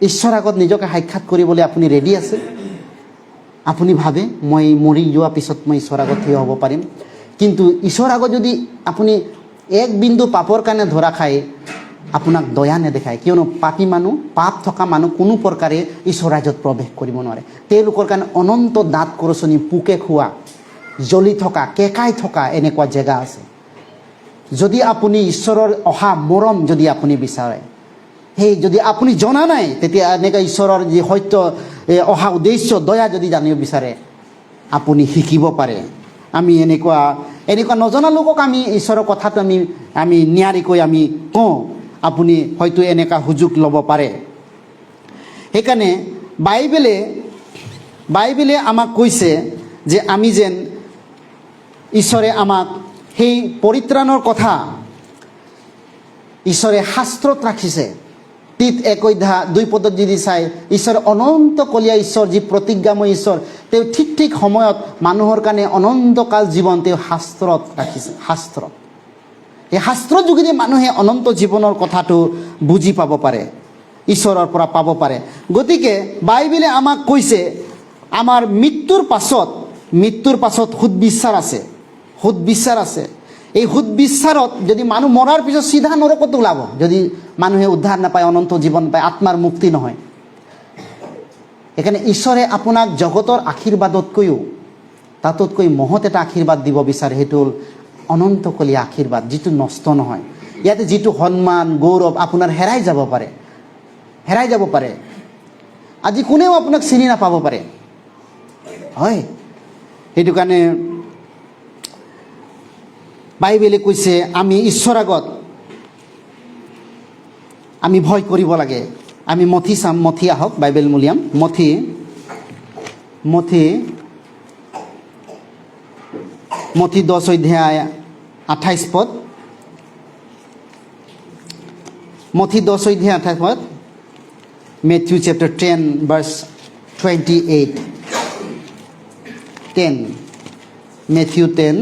ঈশ্বৰৰ আগত নিজকে সাক্ষাৎ কৰিবলৈ আপুনি ৰেডি আছে? আপুনি ভাবে মই মৰি যোৱাৰ পিছত মই ঈশ্বৰৰ আগত থিয় হ'ব পাৰিম? কিন্তু ঈশ্বৰৰ আগত যদি আপুনি এক বিন্দু পাপৰ কাৰণে ধৰা খায়, আপোনাক দয়া নেদেখায়, কিয়নো পাপী মানুহ, পাপ থকা মানুহ কোনো প্ৰকাৰে ঈশ্বৰ ৰাজ্যত প্ৰৱেশ কৰিব নোৱাৰে। তেওঁলোকৰ কাৰণে অনন্ত দাঁত কৰচনি, পোকে খোৱা, জ্বলি থকা, কেঁকাই থকা এনেকুৱা জেগা আছে। যদি আপুনি ঈশ্বৰৰ অহা মৰম যদি আপুনি বিচাৰে, যদি আপুনি জনা নাই, তেতিয়া এনেকুৱা ঈশ্বৰৰ যি সত্য অহা উদ্দেশ্য, দয়া যদি জানিব বিচাৰে, আপুনি শিকিব পাৰে। আমি এনেকুৱা নজনা লোকক আমি ঈশ্বৰৰ কথাটো আমি নিয়াৰিকৈ আমি কওঁ, আপুনি হয়তো এনেকুৱা সুযোগ ল'ব পাৰে। সেইকাৰণে বাইবেলে আমাক কৈছে যে আমি যেন ঈশ্বৰে আমাক সেই পৰিত্ৰাণৰ কথা ঈশ্বৰে শাস্ত্ৰত ৰাখিছে। 1:2 পদত যদি চাই, ঈশ্বৰ অনন্তকলীয়া ঈশ্বৰ, যি প্ৰতিজ্ঞাময় ঈশ্বৰ, তেওঁ ঠিক সময়ত মানুহৰ কাৰণে অনন্তকাল জীৱন তেওঁ শাস্ত্ৰত ৰাখিছে। এই শাস্ত্ৰৰ যোগেদি মানুহে অনন্ত জীৱনৰ কথাটো বুজি পাব পাৰে, ঈশ্বৰৰ পৰা পাব পাৰে। গতিকে বাইবেলে আমাক কৈছে আমাৰ মৃত্যুৰ পাছত সুদবিচাৰ আছে। এই সুদবিচাৰত যদি মানুহ মৰাৰ পিছত চিধা নৰকত ওলাব, যদি মানুহে উদ্ধাৰ নাপায়, অনন্ত জীৱন পায়, আত্মাৰ মুক্তি নহয়। সেইকাৰণে ঈশ্বৰে আপোনাক জগতৰ আশীৰ্বাদতকৈও তাতোতকৈ মহৎ এটা আশীৰ্বাদ দিব বিচাৰে, সেইটো হ'ল অনন্তকলীয়া আশীৰ্বাদ, যিটো নষ্ট নহয়। ইয়াতে যিটো সন্মান গৌৰৱ আপোনাৰ হেৰাই যাব পাৰে, হেৰাই যাব পাৰে। আজি কোনেও আপোনাক চিনি নাপাব পাৰে, হয়। সেইটো কাৰণে বাইবেলে কৈছে আমি ঈশ্বৰৰ আগত আমি ভয় কৰিব লাগে। আমি মথি চাম, মথি আহক, বাইবেল মূলিয়াম মথি 10 অধ্যায় 28 পদ, মথি 10 অধ্যায় 28 পদ, Matthew chapter 10 verse 28, 10, Matthew 10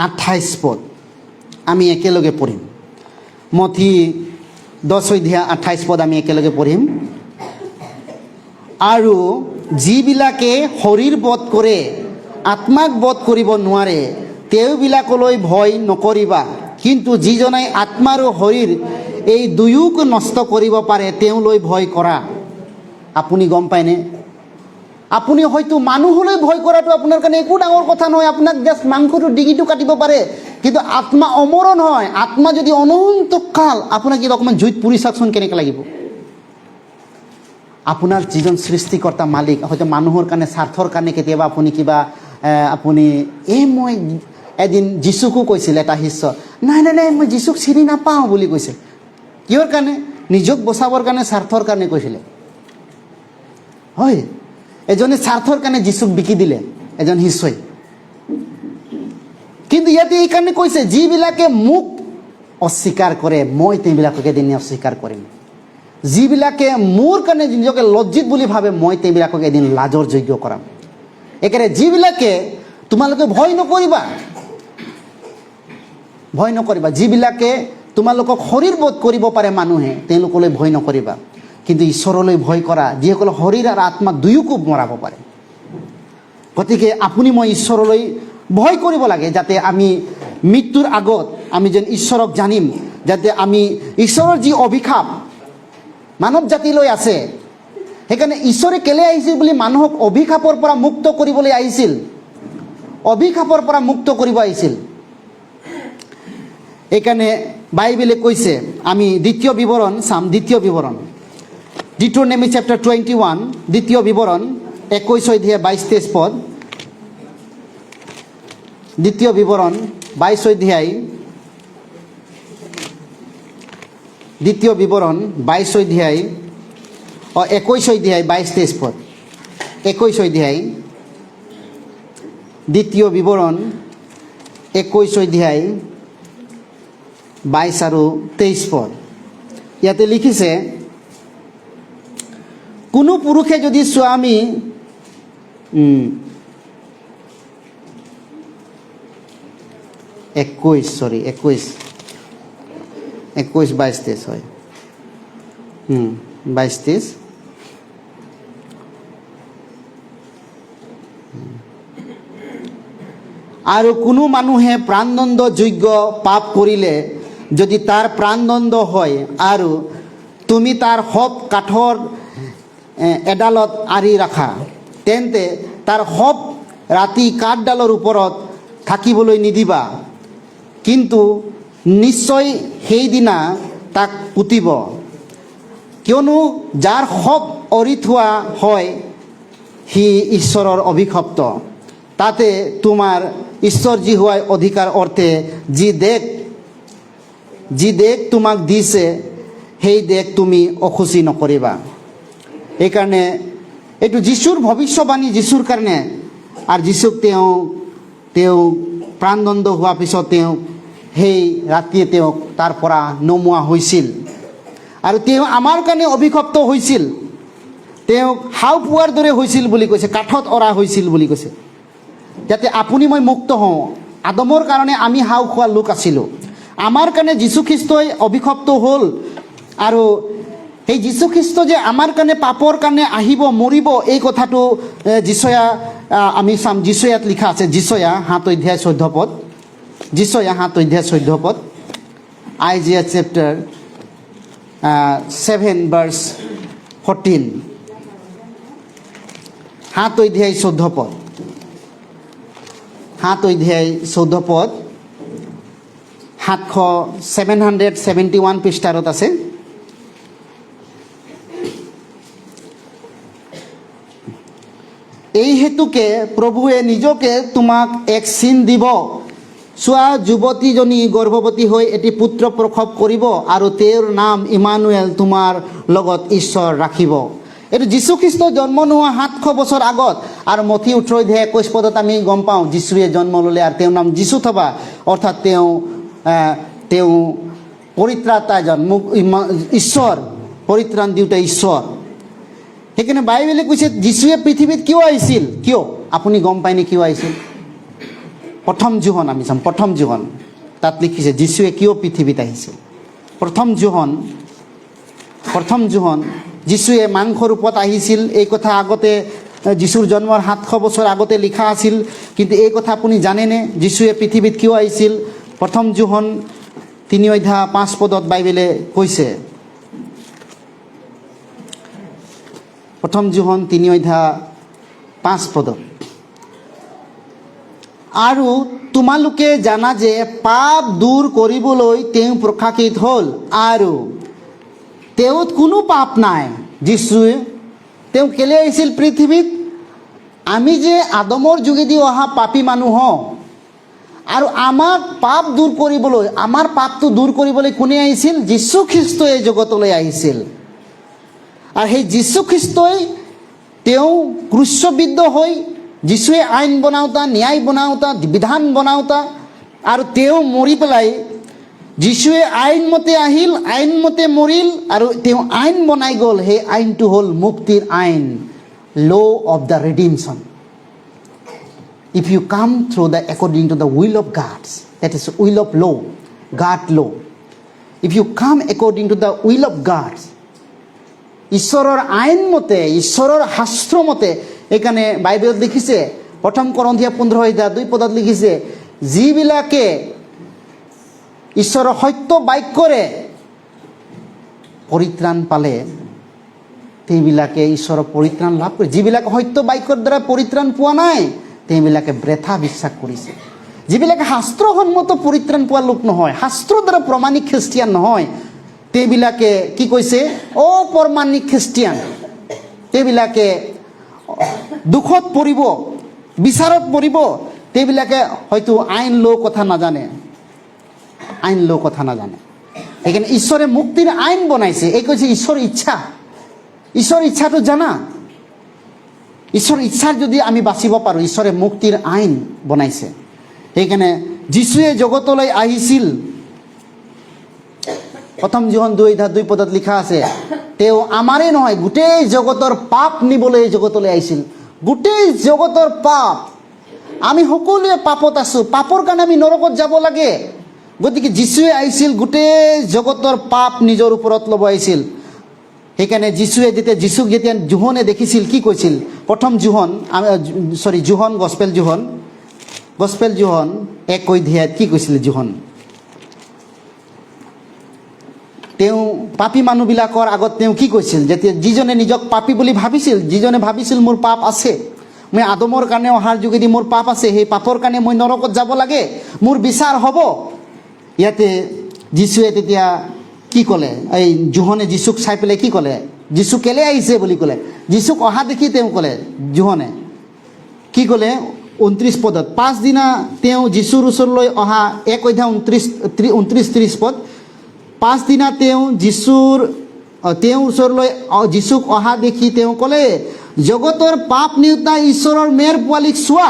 28 পদ আমি একেলগে পঢ়িম। মথি 10 অধ্যায় 28 পদ আমি একেলগে পঢ়িম। আৰু যিবিলাকে শৰীৰ বধ কৰে আত্মাক বধ কৰিব নোৱাৰে, তেওঁবিলাকলৈ ভয় নকৰিবা, কিন্তু যিজনে আত্মা আৰু শৰীৰ এই দুয়োকে নষ্ট কৰিব পাৰে তেওঁলৈ ভয় কৰা। আপুনি গম পায়নে? আপুনি হয়তো মানুহলৈ ভয় কৰাটো আপোনাৰ কাৰণে একো ডাঙৰ কথা নহয়, আপোনাক জাষ্ট মাংসটো ডিঙিটো কাটিব পাৰে, কিন্তু আত্মা অমৰণ হয়। আত্মা যদি অনন্তকাল আপোনাক কিবা অকণমান জুইত পুৰি চাওকচোন কেনেকৈ লাগিব। আপোনাৰ যিজন সৃষ্টিকৰ্তা মালিক, হয়তো মানুহৰ কাৰণে স্বাৰ্থৰ কাৰণে কেতিয়াবা আপুনি কিবা মই এদিন যীচুকো কৈছিলে এটা শিষ্য, নাই মই যীচুক চিনি নাপাওঁ বুলি কৈছে। কিহৰ কাৰণে? নিজক বচাবৰ কাৰণে, স্বাৰ্থৰ কাৰণে কৈছিলে, হয়। এজনে স্বাৰ্থৰ কাৰণে যীচুক বিকি দিলে, এজন শিষ্যই। কিন্তু ইয়াতে এই কাৰণে কৈছে, যিবিলাকে মোক অস্বীকাৰ কৰে মই তেওঁবিলাকক এদিন অস্বীকাৰ কৰিম। যিবিলাকে মোৰ কাৰণে নিজকে লজ্জিত বুলি ভাবে মই তেওঁবিলাকক এদিন লাজৰ যোগ্য কৰাম। একেবাৰে যিবিলাকে, তোমালোকে ভয় নকৰিবা, ভয় নকৰিবা। যিবিলাকে তোমালোকক শৰীৰ বধ কৰিব পাৰে মানুহে, তেওঁলোকলৈ ভয় নকৰিবা, কিন্তু ঈশ্বৰলৈ ভয় কৰা, যিসকলে শৰীৰ আৰু আত্মা দুয়োকো মৰাব পাৰে। গতিকে আপুনি মই ঈশ্বৰলৈ ভয় কৰিব লাগে, যাতে আমি মৃত্যুৰ আগত আমি যেন ঈশ্বৰক জানিম, যাতে আমি ঈশ্বৰৰ যি অভিশাপ মানৱ জাতিলৈ আছে, সেইকাৰণে ঈশ্বৰে কেলে আহিছিল বুলি মানুহক অভিশাপৰ পৰা মুক্ত কৰিবলৈ আহিছিল, অভিশাপৰ পৰা মুক্ত কৰিব আহিছিল। এইকাৰণে বাইবেলে কৈছে, আমি দ্বিতীয় বিৱৰণ চাম, দ্বিতীয় বিৱৰণ Deuteronomy chapter 21, দ্বিতীয় বিৱৰণ 21 অধ্যায় 22-23 পদ, দ্বিতীয় বিৱৰণ 22 অধ্যায়, দ্বিতীয় বিৱৰণ 22 অধ্যায় 21 অধ্যায় 22-23 পদ, 21 অধ্যায়, দ্বিতীয় বিৱৰণ 21 অধ্যায় 22 আৰু 23 পদ। ইয়াতে লিখিছে, কোনো পুৰুষে যদি স্বামী 21-22-23 হয়, 22-23। আৰু কোনো মানুহে প্ৰাণদণ্ড যোগ্য পাপ কৰিলে যদি তাৰ প্ৰাণদণ্ড হয় আৰু তুমি তাৰ সব কাঠৰ এডালত আঁৰি ৰাখা, তেন্তে তাৰ সব ৰাতি কাঠডালৰ ওপৰত থাকিবলৈ নিদিবা, কিন্তু নিশ্চয় সেইদিনা তাক পুতিব, কিয়নো যাৰ সব অৰি থোৱা হয় সি ঈশ্বৰৰ অভিশপ্ত। তাতে তোমাৰ ঈশ্বৰ জিহুৱাই অধিকাৰ অৰ্থে যি দেশ তোমাক দিছে সেই দেশ তুমি অসুচি নকৰিবা। এইকাৰণে এইটো যীশুৰ ভৱিষ্যবাণী, যীশুৰ কাৰণে। আৰু যীশুক তেওঁ প্ৰাণদণ্ড হোৱাৰ পিছত সেই ৰাতিয়ে তেওঁক তাৰ পৰা নমোৱা হৈছিল, আৰু তেওঁ আমাৰ কাৰণে অভিশপ্ত হৈছিল। তেওঁক হাও পোৱাৰ দৰে হৈছিল বুলি কৈছে, কাঠত অৰা হৈছিল বুলি কৈছে, যাতে আপুনি মই মুক্ত হওঁ। আদমৰ কাৰণে আমি হাও খোৱা লোক আছিলোঁ, আমাৰ কাৰণে যীশুখ্ৰীষ্টই অভিশপ্ত হ'ল। আৰু সেই যীশুখ্ৰীষ্ট যে আমাৰ কাৰণে পাপৰ কাৰণে আহিব, মৰিব, এই কথাটো আমি চাম। যিচয়াত লিখা আছে, যিচয়া 7 অধ্যায় 14 পদ, যিচয়া 7 অধ্যায় 14 পদ, Isaiah chapter 7 verse 14, 7 অধ্যায় 14 পদ, 7 অধ্যায় 14 পদ 771 পৃষ্ঠাৰত আছে। এই হেতুকে প্ৰভুৱে নিজকে তোমাক এক চিন দিব। চোৱা, যুৱতীজনী গৰ্ভৱতী হৈ এটি পুত্ৰ প্ৰসৱ কৰিব আৰু তেওঁৰ নাম ইমানুৱেল, তোমাৰ লগত ঈশ্বৰ ৰাখিব। এইটো যীশুখ্ৰীষ্ট জন্ম নোহোৱা 700 বছৰ আগত। আৰু মথি 18 অধ্যায় 21 পদত আমি গম পাওঁ যীশুৱে জন্ম ল'লে আৰু তেওঁৰ নাম যীশু থবা, অৰ্থাৎ তেওঁ পৰিত্ৰাতা এজন, ঈশ্বৰ, পৰিত্ৰাণ দিওঁতা ঈশ্বৰ। সেইকাৰণে বাইবেলে কৈছে যীশুৱে পৃথিৱীত কিয় আহিছিল? কিয়? আপুনি গম পায়নে কিয় আহিছিল? প্ৰথম যোহন আমি চাম, প্ৰথম যোহন তাত লিখিছে যীশুৱে কিয় পৃথিৱীত আহিছিল। প্ৰথম যোহন যীশুৱে মাংস ৰূপত আহিছিল। এই কথা আগতে যীশুৰ জন্মৰ 700 বছৰ আগতে লিখা আছিল। কিন্তু এই কথা আপুনি জানেনে যীশুৱে পৃথিৱীত কিয় আহিছিল? প্ৰথম যোহন 3 অধ্যায় 5 পদত বাইবেলে কৈছে। প্ৰথম যোহন 3 অধ্যায় 5 পদত, আৰু তোমালোকে জানা যে পাপ দূৰ কৰিবলৈ তেওঁ প্ৰকাশিত হ'ল, আৰু তেওঁত কোনো পাপ নাই। যীশুৱে তেওঁ কেলে আহিছিল পৃথিৱীত? আমি যে আদমৰ যোগেদি অহা পাপী মানুহ হওঁ, আৰু আমাক পাপ দূৰ কৰিবলৈ, আমাৰ পাপটো দূৰ কৰিবলৈ কোনে আহিছিল? যীশুখ্ৰীষ্টই এই জগতলৈ আহিছিল। আৰু সেই যীশুখ্ৰীষ্টই তেওঁ ক্ৰুশবিদ্ধ হৈ, যীশুৱে আইন বনাওঁতা, ন্যায় বনাওঁতা, বিধান বনাওঁতা, আৰু তেওঁ মৰি পেলাই, যীশুৱে আইনমতে আহিল, আইনমতে মৰিল, আৰু তেওঁ আইন বনাই গ'ল। সেই আইনটো হ'ল মুক্তিৰ আইন, law' of the redemption. If you come through according to the will of God, that is will of law, God law. If you come according to the will of God, ঈশ্বৰৰ আইন মতে, ঈশ্বৰৰ শাস্ত্ৰ মতে, এইকাৰণে বাইবেলত লিখিছে, প্ৰথম কৰন্থীয়া 15 অধ্যায় 2 পদত লিখিছে, যিবিলাকে ঈশ্বৰৰ সত্য বাক্যৰে পৰিত্ৰাণ পালে সেইবিলাকে ঈশ্বৰৰ পৰিত্ৰাণ লাভ কৰে। যিবিলাকে সত্য বাক্যৰ দ্বাৰা পৰিত্ৰাণ পোৱা নাই তেওঁবিলাকে বৃথা বিশ্বাস কৰিছে। যিবিলাকে শাস্ত্ৰসন্মত পৰিত্ৰাণ পোৱা লোক নহয়, শাস্ত্ৰৰ দ্বাৰা প্ৰমাণিক খ্ৰীষ্টিয়ান নহয়, তেওঁবিলাকে কি কৈছে? অপ্ৰমাণিক খ্ৰীষ্টিয়ান। তেওঁবিলাকে দুখত পৰিব, বিচাৰত পৰিব। তেওঁবিলাকে হয়তো আইন ল' কথা নাজানে, আইন ল' কথা নাজানে। সেইকাৰণে ঈশ্বৰে মুক্তিৰ আইন বনাইছে। এই কৈছে ঈশ্বৰৰ ইচ্ছা। ঈশ্বৰৰ ইচ্ছাটো জানা? ঈশ্বৰৰ ইচ্ছাৰ যদি আমি বাচিব পাৰোঁ, ঈশ্বৰে মুক্তিৰ আইন বনাইছে। সেইকাৰণে যীশুৱে জগতলৈ আহিছিল। প্ৰথম যোহন 2 অধ্যায় 2 পদত লিখা আছে, তেওঁ আমাৰেই নহয় গোটেই জগতৰ পাপ নিবলৈ জগতলৈ আহিছিল। গোটেই জগতৰ পাপ, আমি সকলোৱে পাপত আছোঁ, পাপৰ কাৰণে আমি নৰকত যাব লাগে। গতিকে যীশুৱে আহিছিল, গোটেই জগতৰ পাপ নিজৰ ওপৰত ল'ব আহিছিল। সেইকাৰণে যীশুক যেতিয়া জোহনে দেখিছিল, কি কৈছিল? প্ৰথম যোহন, যোহন গছপেল যোহন 1 অধ্যায়ত কি কৈছিল? যোহন তেওঁ পাপী মানুহবিলাকৰ আগত তেওঁ কি কৈছিল? যেতিয়া যিজনে নিজক পাপী বুলি ভাবিছিল, যিজনে ভাবিছিল মোৰ পাপ আছে, মই আদমৰ কাৰণে অহাৰ যোগেদি মোৰ পাপ আছে, সেই পাপৰ কাৰণে মই নৰকত যাব লাগে, মোৰ বিচাৰ হ'ব। ইয়াতে যীশুৱে তেতিয়া কি ক'লে? এই যোহনে যীশুক চাই পেলাই কি ক'লে? যীশু কেলে আহিছে বুলি ক'লে। যীশুক অহা দেখি তেওঁ ক'লে, যোহনে কি ক'লে? 29 পদত, পাছদিনা তেওঁ যীশুৰ ওচৰলৈ অহা, 1 অধ্যায় 29-30 পদ, পাছদিনা তেওঁ ওচৰলৈ যীশুক অহা দেখি তেওঁ ক'লে, জগতৰ পাপ নিউতা ঈশ্বৰৰ মেৰ পোৱালীক চোৱা।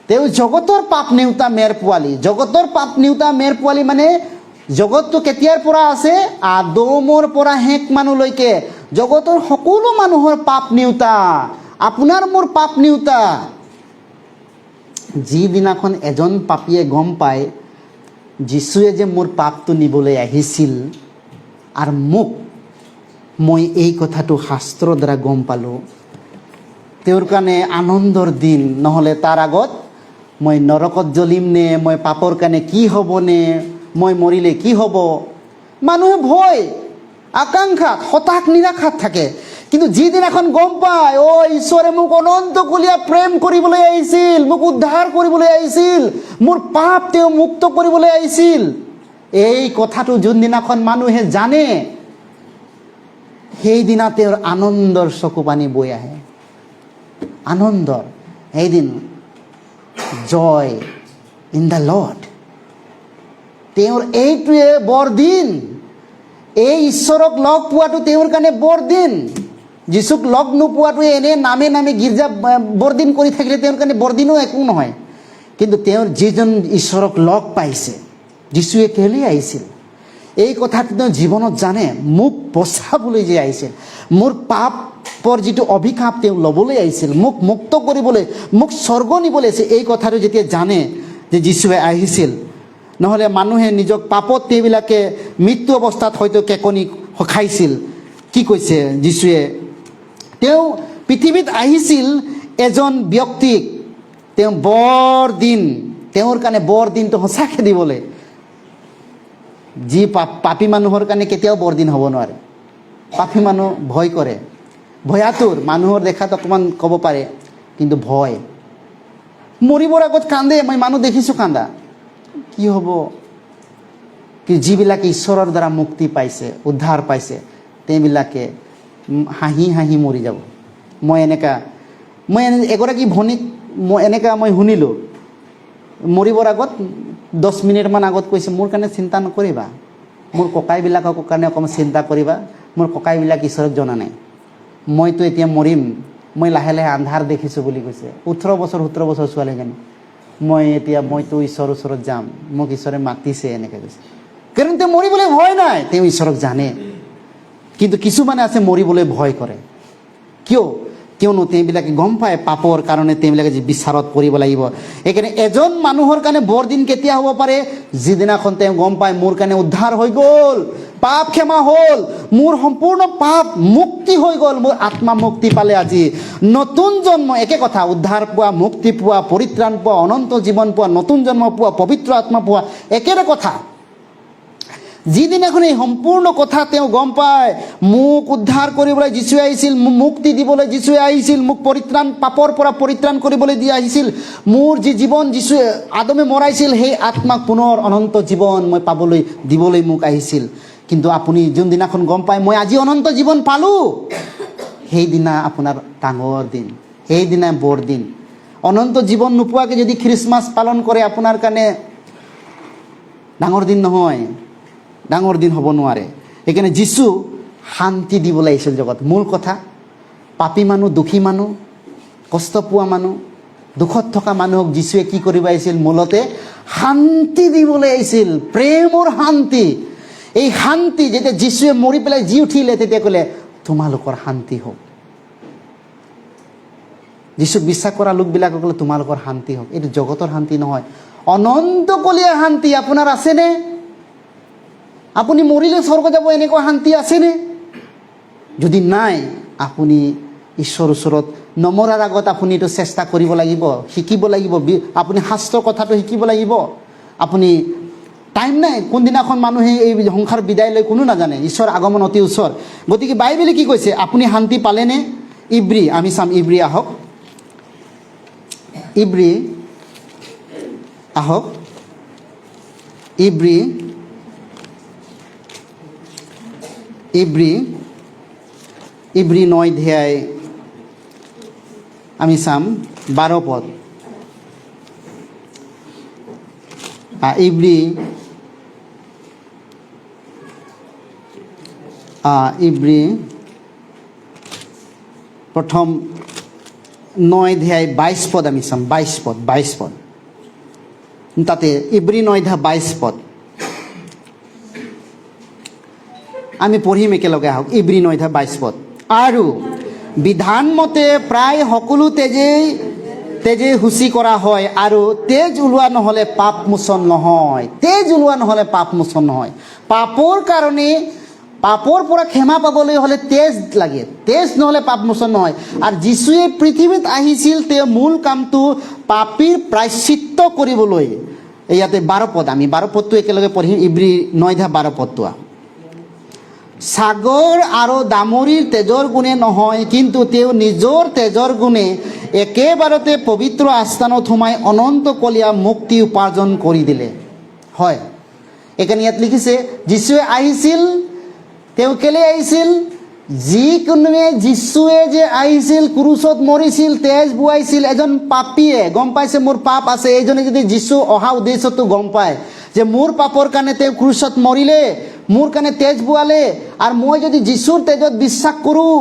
তেওঁ জগতৰ পাপ নেওতা মেৰ পোৱালী। জগতৰ পাপ নেওতা মেৰ পোৱালী মানে জগতটো কেতিয়াৰ পৰা আছে? আদমৰ পৰা শেষ মানুহলৈকে জগতৰ সকলো মানুহৰ পাপ নেওতা, আপোনাৰ মোৰ পাপ নেওতা। যিদিনাখন এজন পাপীয়ে গম পায় যীশুৱে যে মোৰ পাপটো নিবলৈ আহিছিল, আৰু মই এই কথাটো শাস্ত্ৰৰ দ্বাৰা গম পালোঁ, তেওঁৰ কাৰণে আনন্দৰ দিন। নহ'লে তাৰ আগত মই নৰকত জ্বলিম নে, মই পাপৰ কাৰণে কি হ'বনে, মই মৰিলে কি হ'ব? মানুহে ভয়, আকাংক্ষাত, হতাশ নিৰাশাত থাকে। কিন্তু কিন্তু যিদিনাখন গম পায় ঈশ্বৰে মোক অনন্তকলীয়া প্ৰেম কৰিবলৈ আহিছিল, মোক উদ্ধাৰ কৰিবলৈ আহিছিল, মোৰ পাপ তেওঁ মুক্ত কৰিবলৈ আহিছিল, এই কথাটো যোনদিনাখন মানুহে জানে, সেইদিনা তেওঁৰ আনন্দৰ চকু পানী বৈ আহে। আনন্দৰ সেইদিন, জয় ইন দ্য লৰ্ড। তেওঁৰ এইটোৱে বৰদিন। এই ঈশ্বৰক লগ পোৱাটো তেওঁৰ কাৰণে বৰদিন। যীশুক লগ নোপোৱাটো এনে নামে নামে গীৰ্জা বৰদিন কৰি থাকিলে তেওঁৰ কাৰণে বৰদিনো একো নহয়। কিন্তু তেওঁৰ যিজন ঈশ্বৰক লগ পাইছে, যীশুৱে কেলৈ আহিছিল, এই কথাটো তেওঁ জীৱনত জানে। মোক বচাবলৈ যে আহিছিল, মোৰ পাপৰ যিটো অভিশাপ তেওঁ ল'বলৈ আহিছিল, মোক মুক্ত কৰিবলৈ, মোক স্বৰ্গ নিবলৈ আহিছিল, এই কথাটো যেতিয়া জানে যে যীশুৱে আহিছিল, নহ'লে মানুহে নিজক পাপত তেওঁবিলাকে মৃত্যু অৱস্থাত হয়তো কেকনি খাইছিল। কি কৈছে যীশুৱে? তেওঁ পৃথিৱীত আহিছিল এজন ব্যক্তিক, তেওঁ বৰদিন, তেওঁৰ কাৰণে বৰদিনটো সঁচাকৈ দিবলৈ। যি পাপী মানুহৰ কাৰণে কেতিয়াও বৰদিন হ'ব নোৱাৰে। পাপী মানুহ ভয় কৰে, ভয়াতুৰ, মানুহৰ দেখাত অকণমান ক'ব পাৰে, কিন্তু ভয়। মৰিবৰ আগত কান্দে, মই মানুহ দেখিছোঁ কান্দা। কি হ'ব? কি যিবিলাকে ঈশ্বৰৰ দ্বাৰা মুক্তি পাইছে, উদ্ধাৰ পাইছে, তেওঁবিলাকে হাঁহি হাঁহি মৰি যাব। মই এগৰাকী ভনীক মই শুনিলোঁ, মৰিবৰ আগত 10 মিনিটমান আগত কৈছে, মোৰ কাৰণে চিন্তা নকৰিবা, মোৰ ককাইবিলাকৰ কাৰণে অকণমান চিন্তা কৰিবা, মোৰ ককাইবিলাক ঈশ্বৰক জনা নাই, মইতো এতিয়া মৰিম, মই লাহে লাহে আন্ধাৰ দেখিছোঁ বুলি কৈছে। 17 বছৰ ছোৱালীজনী, মইতো ঈশ্বৰৰ ওচৰত যাম, মোক ঈশ্বৰে মাতিছে, এনেকৈ কৈছে। কাৰণ তেওঁ মৰিবলৈ ভয় নাই, তেওঁ ঈশ্বৰক জানে। কিন্তু কিছুমানে আছে মৰিবলৈ ভয় কৰে। কিয়নো তেওঁবিলাকে গম পায় পাপৰ কাৰণে তেওঁবিলাকে যি বিচাৰত পৰিব লাগিব। সেইকাৰণে এজন মানুহৰ কাৰণে বৰদিন কেতিয়া হ'ব পাৰে? যিদিনাখন তেওঁ গম পায় মোৰ কাৰণে উদ্ধাৰ হৈ গ'ল, পাপ ক্ষমা হ'ল, মোৰ সম্পূৰ্ণ পাপ মুক্তি হৈ গ'ল, মোৰ আত্মা মুক্তি পালে। আজি নতুন জন্ম, একে কথা, উদ্ধাৰ পোৱা, মুক্তি পোৱা, পৰিত্ৰাণ পোৱা, অনন্ত জীৱন পোৱা, নতুন জন্ম পোৱা, পবিত্ৰ আত্মা পোৱা, একেৰে কথা। যিদিনাখন এই সম্পূৰ্ণ কথা তেওঁ গম পায়, মোক উদ্ধাৰ কৰিবলৈ যীশুৱে আহিছিল, মোক মুক্তি দিবলৈ যীশুৱে আহিছিল, মোক পাপৰ পৰা পৰিত্ৰাণ কৰিবলৈ দি আহিছিল, মোৰ যি জীৱন যীশুৱে আদমে মৰাইছিল, সেই আত্মাক পুনৰ অনন্ত জীৱন মই পাবলৈ দিবলৈ মোক আহিছিল। কিন্তু আপুনি যোনদিনাখন গম পায় মই আজি অনন্ত জীৱন পালোঁ, সেইদিনা আপোনাৰ ডাঙৰ দিন, সেইদিনা বৰদিন। অনন্ত জীৱন নোপোৱাকৈ যদি খ্ৰীষ্টমাছ পালন কৰে, আপোনাৰ কাৰণে ডাঙৰ দিন নহয়, ডাঙৰ দিন হ'ব নোৱাৰে। সেইকাৰণে যীশু শান্তি দিবলৈ আহিছিল জগত। মূল কথা, পাপী মানুহ, দুখী মানুহ, কষ্ট পোৱা মানুহ, দুখত থকা মানুহক যীশুৱে কি কৰিব আহিছিল? মূলতে শান্তি দিবলৈ আহিছিল, প্ৰেমৰ শান্তি। এই শান্তি যেতিয়া যীশুৱে মৰি পেলাই জি উঠিলে, তেতিয়া ক'লে তোমালোকৰ শান্তি হওক। যীশুক বিশ্বাস কৰা লোকবিলাকক ক'লে তোমালোকৰ শান্তি হওক। এইটো জগতৰ শান্তি নহয়, অনন্তকলীয়া শান্তি আপোনাৰ আছেনে? আপুনি মৰিলে স্বৰ্গ যাব, এনেকুৱা শান্তি আছেনে? যদি নাই, আপুনি ঈশ্বৰৰ ওচৰত নমৰাৰ আগত আপুনি এইটো চেষ্টা কৰিব লাগিব, শিকিব লাগিব। আপুনি শাস্ত্ৰৰ কথাটো শিকিব লাগিব। আপুনি টাইম নাই, কোনদিনাখন মানুহে এই সংসাৰ বিদায় লৈ কোনো নাজানে, ঈশ্বৰ আগমন অতি ওচৰ। গতিকে বাইবেলে কি কৈছে? আপুনি শান্তি পালেনে? আমি চাম, আহক, ইব্ৰী 9 অধ্যায় আমি চাম 12 পদ। ইব্ৰী 9 অধ্যায় 22 পদ আমি চাম। 22 পদ তাতে ইব্ৰী 9 অধ্যায় 22 পদ আমি পঢ়িম একেলগে। আহক, ইব্ৰী 9 অধ্যায় 22 পদ। আৰু বিধান মতে প্ৰায় সকলো তেজে শুচি কৰা হয়, আৰু তেজ ওলোৱা নহ'লে পাপ মোচন নহয়। পাপৰ কাৰণে, পাপৰ পৰা ক্ষমা পাবলৈ হ'লে তেজ লাগে, তেজ নহ'লে পাপ মোচন নহয়। আৰু যীশুৱে পৃথিৱীত আহিছিল তেওঁ মূল কামটো পাপীৰ প্ৰায়শ্চিত্ত কৰিবলৈ। ইয়াতে 12 পদ, আমি 12 পদটো একেলগে পঢ়িম। ইব্ৰী 9 অধ্যায় 12 পদটো। সাগৰ আৰু দামৰীৰ তেজৰ গুণে নহয়, কিন্তু তেওঁ নিজৰ তেজৰ গুণে একেবাৰতে পবিত্ৰ আস্থানত সোমাই অনন্তকলীয়া মুক্তি উপাৰ্জন কৰি দিলে। হয়, এইকাৰণে ইয়াত লিখিছে যীশুৱে আহিছিল, তেওঁ কেলে আহিছিল? যিকোনোৱে যীশুৱে যে আহিছিল, ক্ৰুচত মৰিছিল, তেজ বোৱাইছিল, এজন পাপীয়ে গম পাইছে মোৰ পাপ আছে, এইজনে যদি যীশু অহা উদ্দেশ্যটো গম পায় যে মোৰ পাপৰ কাৰণে তেওঁ ক্ৰুচত মৰিলে, মোৰ কাৰণে তেজ বোৱালে, আৰু মই যদি যীশুৰ তেজত বিশ্বাস কৰোঁ,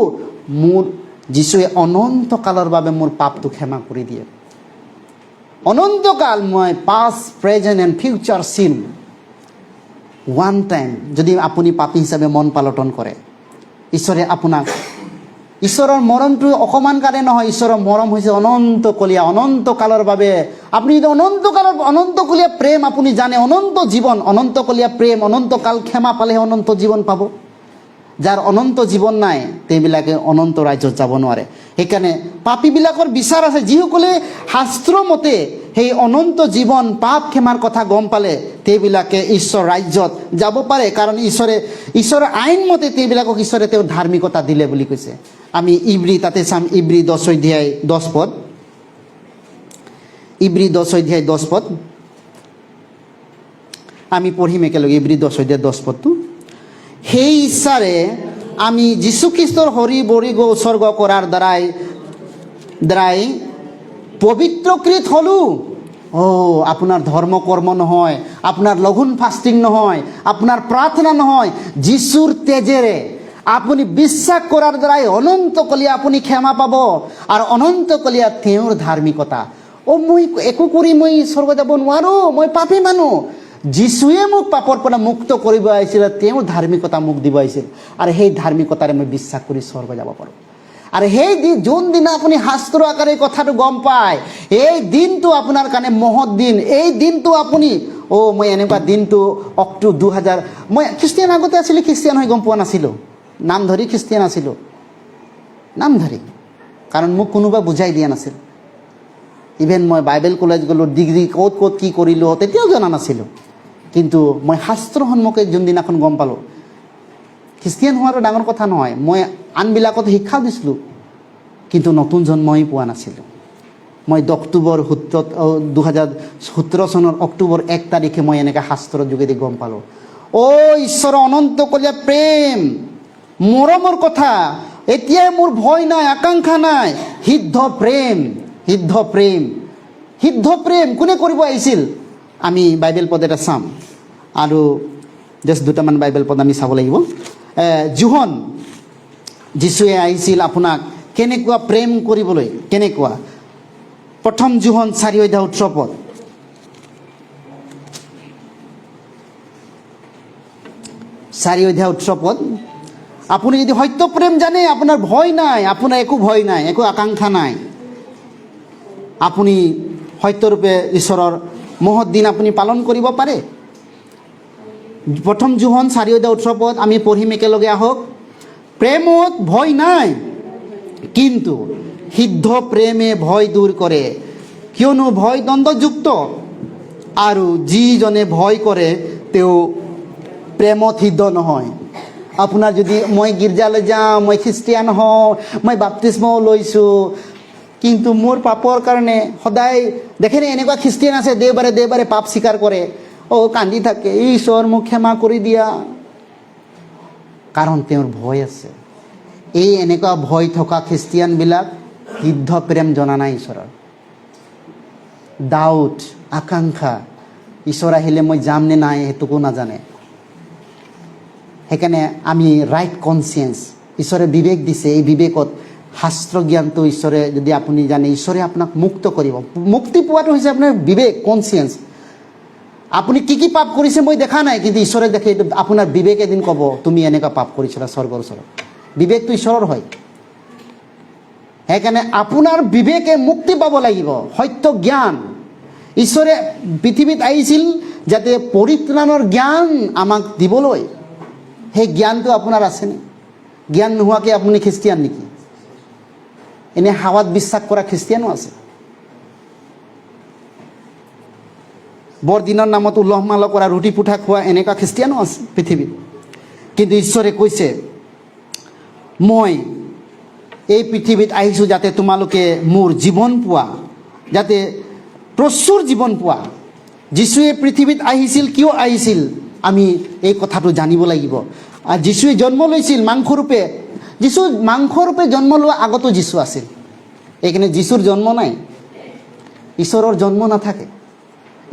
মোৰ যীশুৱে অনন্তকালৰ বাবে মোৰ পাপটো ক্ষমা কৰি দিয়ে। অনন্তকাল মই পাষ্ট, প্ৰেজেণ্ট এণ্ড ফিউচাৰ চিন ওৱান টাইম যদি আপুনি পাপী হিচাপে মন পালটন কৰে, ঈশ্বৰে আপোনাক, ঈশ্বৰৰ মৰমটো অকণমান কাৰণে নহয়, ঈশ্বৰৰ মৰম হৈছে অনন্তকলীয়া, অনন্তকালৰ বাবে। আপুনি যদি অনন্তকলীয়া প্ৰেম আপুনি জানে, অনন্ত জীৱন, অনন্তকলীয়া প্ৰেম, অনন্তকাল ক্ষমা পালেহে অনন্ত জীৱন পাব। যাৰ অনন্ত জীৱন নাই তেওঁবিলাকে অনন্ত ৰাজ্যত যাব নোৱাৰে। সেইকাৰণে পাপীবিলাকৰ বিচাৰ আছে, যিসকলে শাস্ত্ৰমতে সেই অনন্ত জীৱন, পাপ ক্ষমাৰ কথা গম পালে তেওঁবিলাকে ঈশ্বৰ ৰাজ্যত যাব পাৰে, কাৰণ ঈশ্বৰৰ আইন মতে তেওঁবিলাকক ঈশ্বৰে তেওঁৰ ধাৰ্মিকতা দিলে বুলি কৈছে। আমি ইব্ৰী তাতে চাম, ইব্ৰী 10 অধ্যায় 10 পদ, ইব্ৰী 10 অধ্যায় 10 পদ আমি পঢ়িম একেলগে। ইব্ৰী 10 অধ্যায় 10 পদটো, সেই ইচ্ছাৰে আমি যীশুখ্ৰীষ্টৰ হৰি বৰিগ উৎসৰ্গ কৰাৰ দ্বাৰাই পবিত্ৰকৃত হ'লোঁ। আপোনাৰ ধৰ্ম কৰ্ম নহয়, আপোনাৰ লঘোণ ফাষ্টিং নহয়, আপোনাৰ প্ৰাৰ্থনা নহয়, যীশুৰ তেজেৰে আপুনি বিশ্বাস কৰাৰ দ্বাৰাই অনন্তকলীয়া আপুনি ক্ষমা পাব, আৰু অনন্তকলীয়া তেওঁৰ ধাৰ্মিকতা। মই একো কৰি মই স্বৰ্গ যাব নোৱাৰোঁ, মই পাপী মানুহ, যীশুৱে মোক পাপৰ পৰা মুক্ত কৰিব আহিছিল, তেওঁৰ ধাৰ্মিকতা মোক দিব আহিছিল, আৰু সেই ধাৰ্মিকতাৰে মই বিশ্বাস কৰি স্বৰ্গ যাব পাৰোঁ। আৰু সেই যোনদিনা আপুনি শাস্ত্ৰ আকাৰে কথাটো গম পায়, এই দিনটো আপোনাৰ কাৰণে মহৎ দিন। এই দিনটো আপুনি মই এনেকুৱা দিনটো অক্টোবৰ 2000, মই খ্ৰীষ্টিয়ান আগতে আছিলোঁ, খ্ৰীষ্টিয়ান হৈ গম পোৱা নাছিলোঁ, নাম ধৰি খ্ৰীষ্টিয়ান আছিলোঁ, নাম ধৰি, কাৰণ মোক কোনোবা বুজাই দিয়া নাছিল। ইভেন মই বাইবেল কলেজ গ'লোঁ, ডিগ্ৰী ক'ত ক'ত কি কৰিলোঁ তেতিয়াও জনা নাছিলোঁ, কিন্তু মই শাস্ত্ৰ সন্মুখে যোনদিনাখন গম পালোঁ, খ্ৰীষ্টিয়ান হোৱাটো ডাঙৰ কথা নহয়, মই আনবিলাকত শিক্ষা দিছিলোঁ, কিন্তু নতুন জন্মই পোৱা নাছিলোঁ। মই অক্টোবৰ 2017 চনৰ অক্টোবৰ 1 তাৰিখে মই এনেকৈ শাস্ত্ৰৰ যোগেদি গম পালোঁ, ঈশ্বৰৰ অনন্তকলীয়া প্ৰেম, মৰমৰ কথা। এতিয়াই মোৰ ভয় নাই, আকাংক্ষা নাই, সিদ্ধ প্ৰেম, সিদ্ধ প্ৰেম, সিদ্ধ প্ৰেম কোনে কৰিব আহিছিল? আমি বাইবেল পদ এটা চাম, আৰু জাষ্ট দুটামান বাইবেল পদ আমি চাব লাগিব। জোহন, যীশুৱে আহিছিল আপোনাক কেনেকুৱা প্ৰেম কৰিবলৈ, কেনেকুৱা। প্ৰথম জোহন 4 অধ্যায় 18 পদ, আপুনি যদি সত্য প্ৰেম জানে, আপোনাৰ ভয় নাই, আপোনাৰ একো ভয় নাই, একো আকাংক্ষা নাই, আপুনি সত্যৰূপে ঈশ্বৰৰ মহৎ দিন আপুনি পালন কৰিব পাৰে। প্ৰথম জোহন 4 অধ্যায় 18 পদ আমি পঢ়িম একেলগে, আহক। প্ৰেমত ভয় নাই, কিন্তু সিদ্ধ প্ৰেমে ভয় দূৰ কৰে, কিয়নো ভয় দ্বন্দ্বযুক্ত, আৰু যিজনে ভয় কৰে তেওঁ প্ৰেমত সিদ্ধ নহয়। আপোনাৰ যদি মই গীৰ্জালৈ যাওঁ, মই খ্ৰীষ্টিয়ান হওঁ, মই বাপ্তিস্মও লৈছোঁ, কিন্তু মোৰ পাপৰ কাৰণে সদায় দেখেনে এনেকুৱা খ্ৰীষ্টিয়ান আছে, দেওবাৰে দেওবাৰে পাপ স্বীকাৰ কৰে, কান্দি থাকে, ঈশ্বৰ মোক ক্ষমা কৰি দিয়া, কাৰণ তেওঁৰ ভয় আছে। এই এনেকুৱা ভয় থকা খ্ৰীষ্টিয়ানবিলাক সিদ্ধ প্ৰেম জনা নাই ঈশ্বৰৰ। ডাউট, আকাংক্ষা, ঈশ্বৰ আহিলে মই যাম নে নাই সেইটোকো নাজানে। সেইকাৰণে আমি ৰাইট কনচিয়েঞ্চ, ঈশ্বৰে বিবেক দিছে, এই বিবেকত শাস্ত্ৰ জ্ঞানটো ঈশ্বৰে যদি আপুনি জানে, ঈশ্বৰে আপোনাক মুক্ত কৰিব। মুক্তি পোৱাটো হৈছে আপোনাৰ বিবেক, কনচিয়েঞ্চ। আপুনি কি কি পাপ কৰিছে মই দেখা নাই, কিন্তু ঈশ্বৰে দেখে, এইটো আপোনাৰ বিবেক এদিন ক'ব তুমি এনেকুৱা পাপ কৰিছিলা স্বৰ্গৰ ওচৰত। বিবেকটো ঈশ্বৰৰ হয়। সেইকাৰণে আপোনাৰ বিবেকে মুক্তি পাব লাগিব, সত্য জ্ঞান। ঈশ্বৰে পৃথিৱীত আহিছিল যাতে পৰিত্ৰাণৰ জ্ঞান আমাক দিবলৈ। সেই জ্ঞানটো আপোনাৰ আছেনে? জ্ঞান নোহোৱাকৈ আপুনি খ্ৰীষ্টিয়ান নেকি? এনে হাৱাত বিশ্বাস কৰা খ্ৰীষ্টিয়ানো আছে। বৰদিনৰ নামত উলহ মালহ কৰা, ৰুটি পুঠা খোৱা এনেকুৱা খ্ৰীষ্টিয়ানো আছে পৃথিৱীত। কিন্তু ঈশ্বৰে কৈছে মই এই পৃথিৱীত আহিছোঁ যাতে তোমালোকে মোৰ জীৱন পোৱা, যাতে প্ৰচুৰ জীৱন পোৱা। যীশুৱে পৃথিৱীত আহিছিল, কিয় আহিছিল আমি এই কথাটো জানিব লাগিব। আৰু যীশুৱে জন্ম লৈছিল মাংসৰূপে। যীশু মাংসৰূপে জন্ম লোৱা আগতো যীশু আছিল। এইকাৰণে যীশুৰ জন্ম নাই, ঈশ্বৰৰ জন্ম নাথাকে,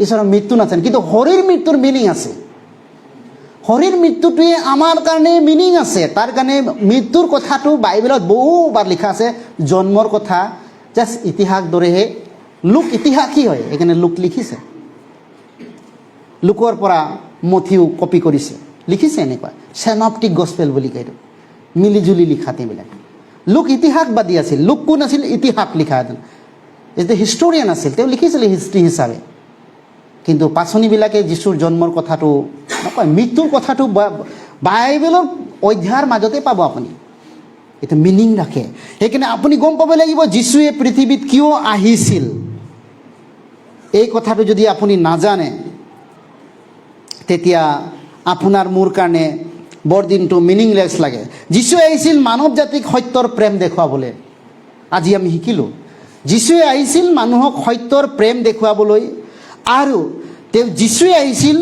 ঈশ্বৰৰ মৃত্যু নাথাকে। কিন্তু শৰীৰ মৃত্যুৰ মিনিং আছে। শৰীৰ মৃত্যুটোৱে আমাৰ কাৰণে মিনিং আছে। তাৰ কাৰণে মৃত্যুৰ কথাটো বাইবেলত বহুবাৰ লিখা আছে। জন্মৰ কথা জাষ্ট ইতিহাস দৰেহে, লোক ইতিহাসী হয়, সেইকাৰণে লোক লিখিছে। লোকৰ পৰা মথিও কপি কৰিছে, লিখিছে এনেকুৱা চেনপটিক গস্পেল বুলি কয়। এইটো মিলিজুলি লিখা এইবিলাক। লোক ইতিহাসবাদী আছিল। লোক কোন আছিল? ইতিহাস লিখা এজন হিষ্টৰিয়ান আছিল, তেওঁ লিখিছিলে হিষ্ট্ৰী হিচাপে। কিন্তু পাচনিবিলাকে যীশুৰ জন্মৰ কথাটো নকয়, মৃত্যুৰ কথাটো বাইবেলৰ অধ্যায়ৰ মাজতে পাব আপুনি। এইটো মিনিং ৰাখে। সেইকাৰণে আপুনি গম পাব লাগিব যীশুৱে পৃথিৱীত কিয় আহিছিল। এই কথাটো যদি আপুনি নাজানে তেতিয়া আপোনাৰ মোৰ কাৰণে বৰদিনটো মিনিংলেছ লাগে। যীশুৱে আহিছিল মানৱ জাতিক সত্যৰ প্ৰেম দেখুৱাবলৈ। আজি আমি শিকিলোঁ যীশুৱে আহিছিল মানুহক সত্যৰ প্ৰেম দেখুৱাবলৈ, আৰু তেওঁ যীশুৱে আহিছিল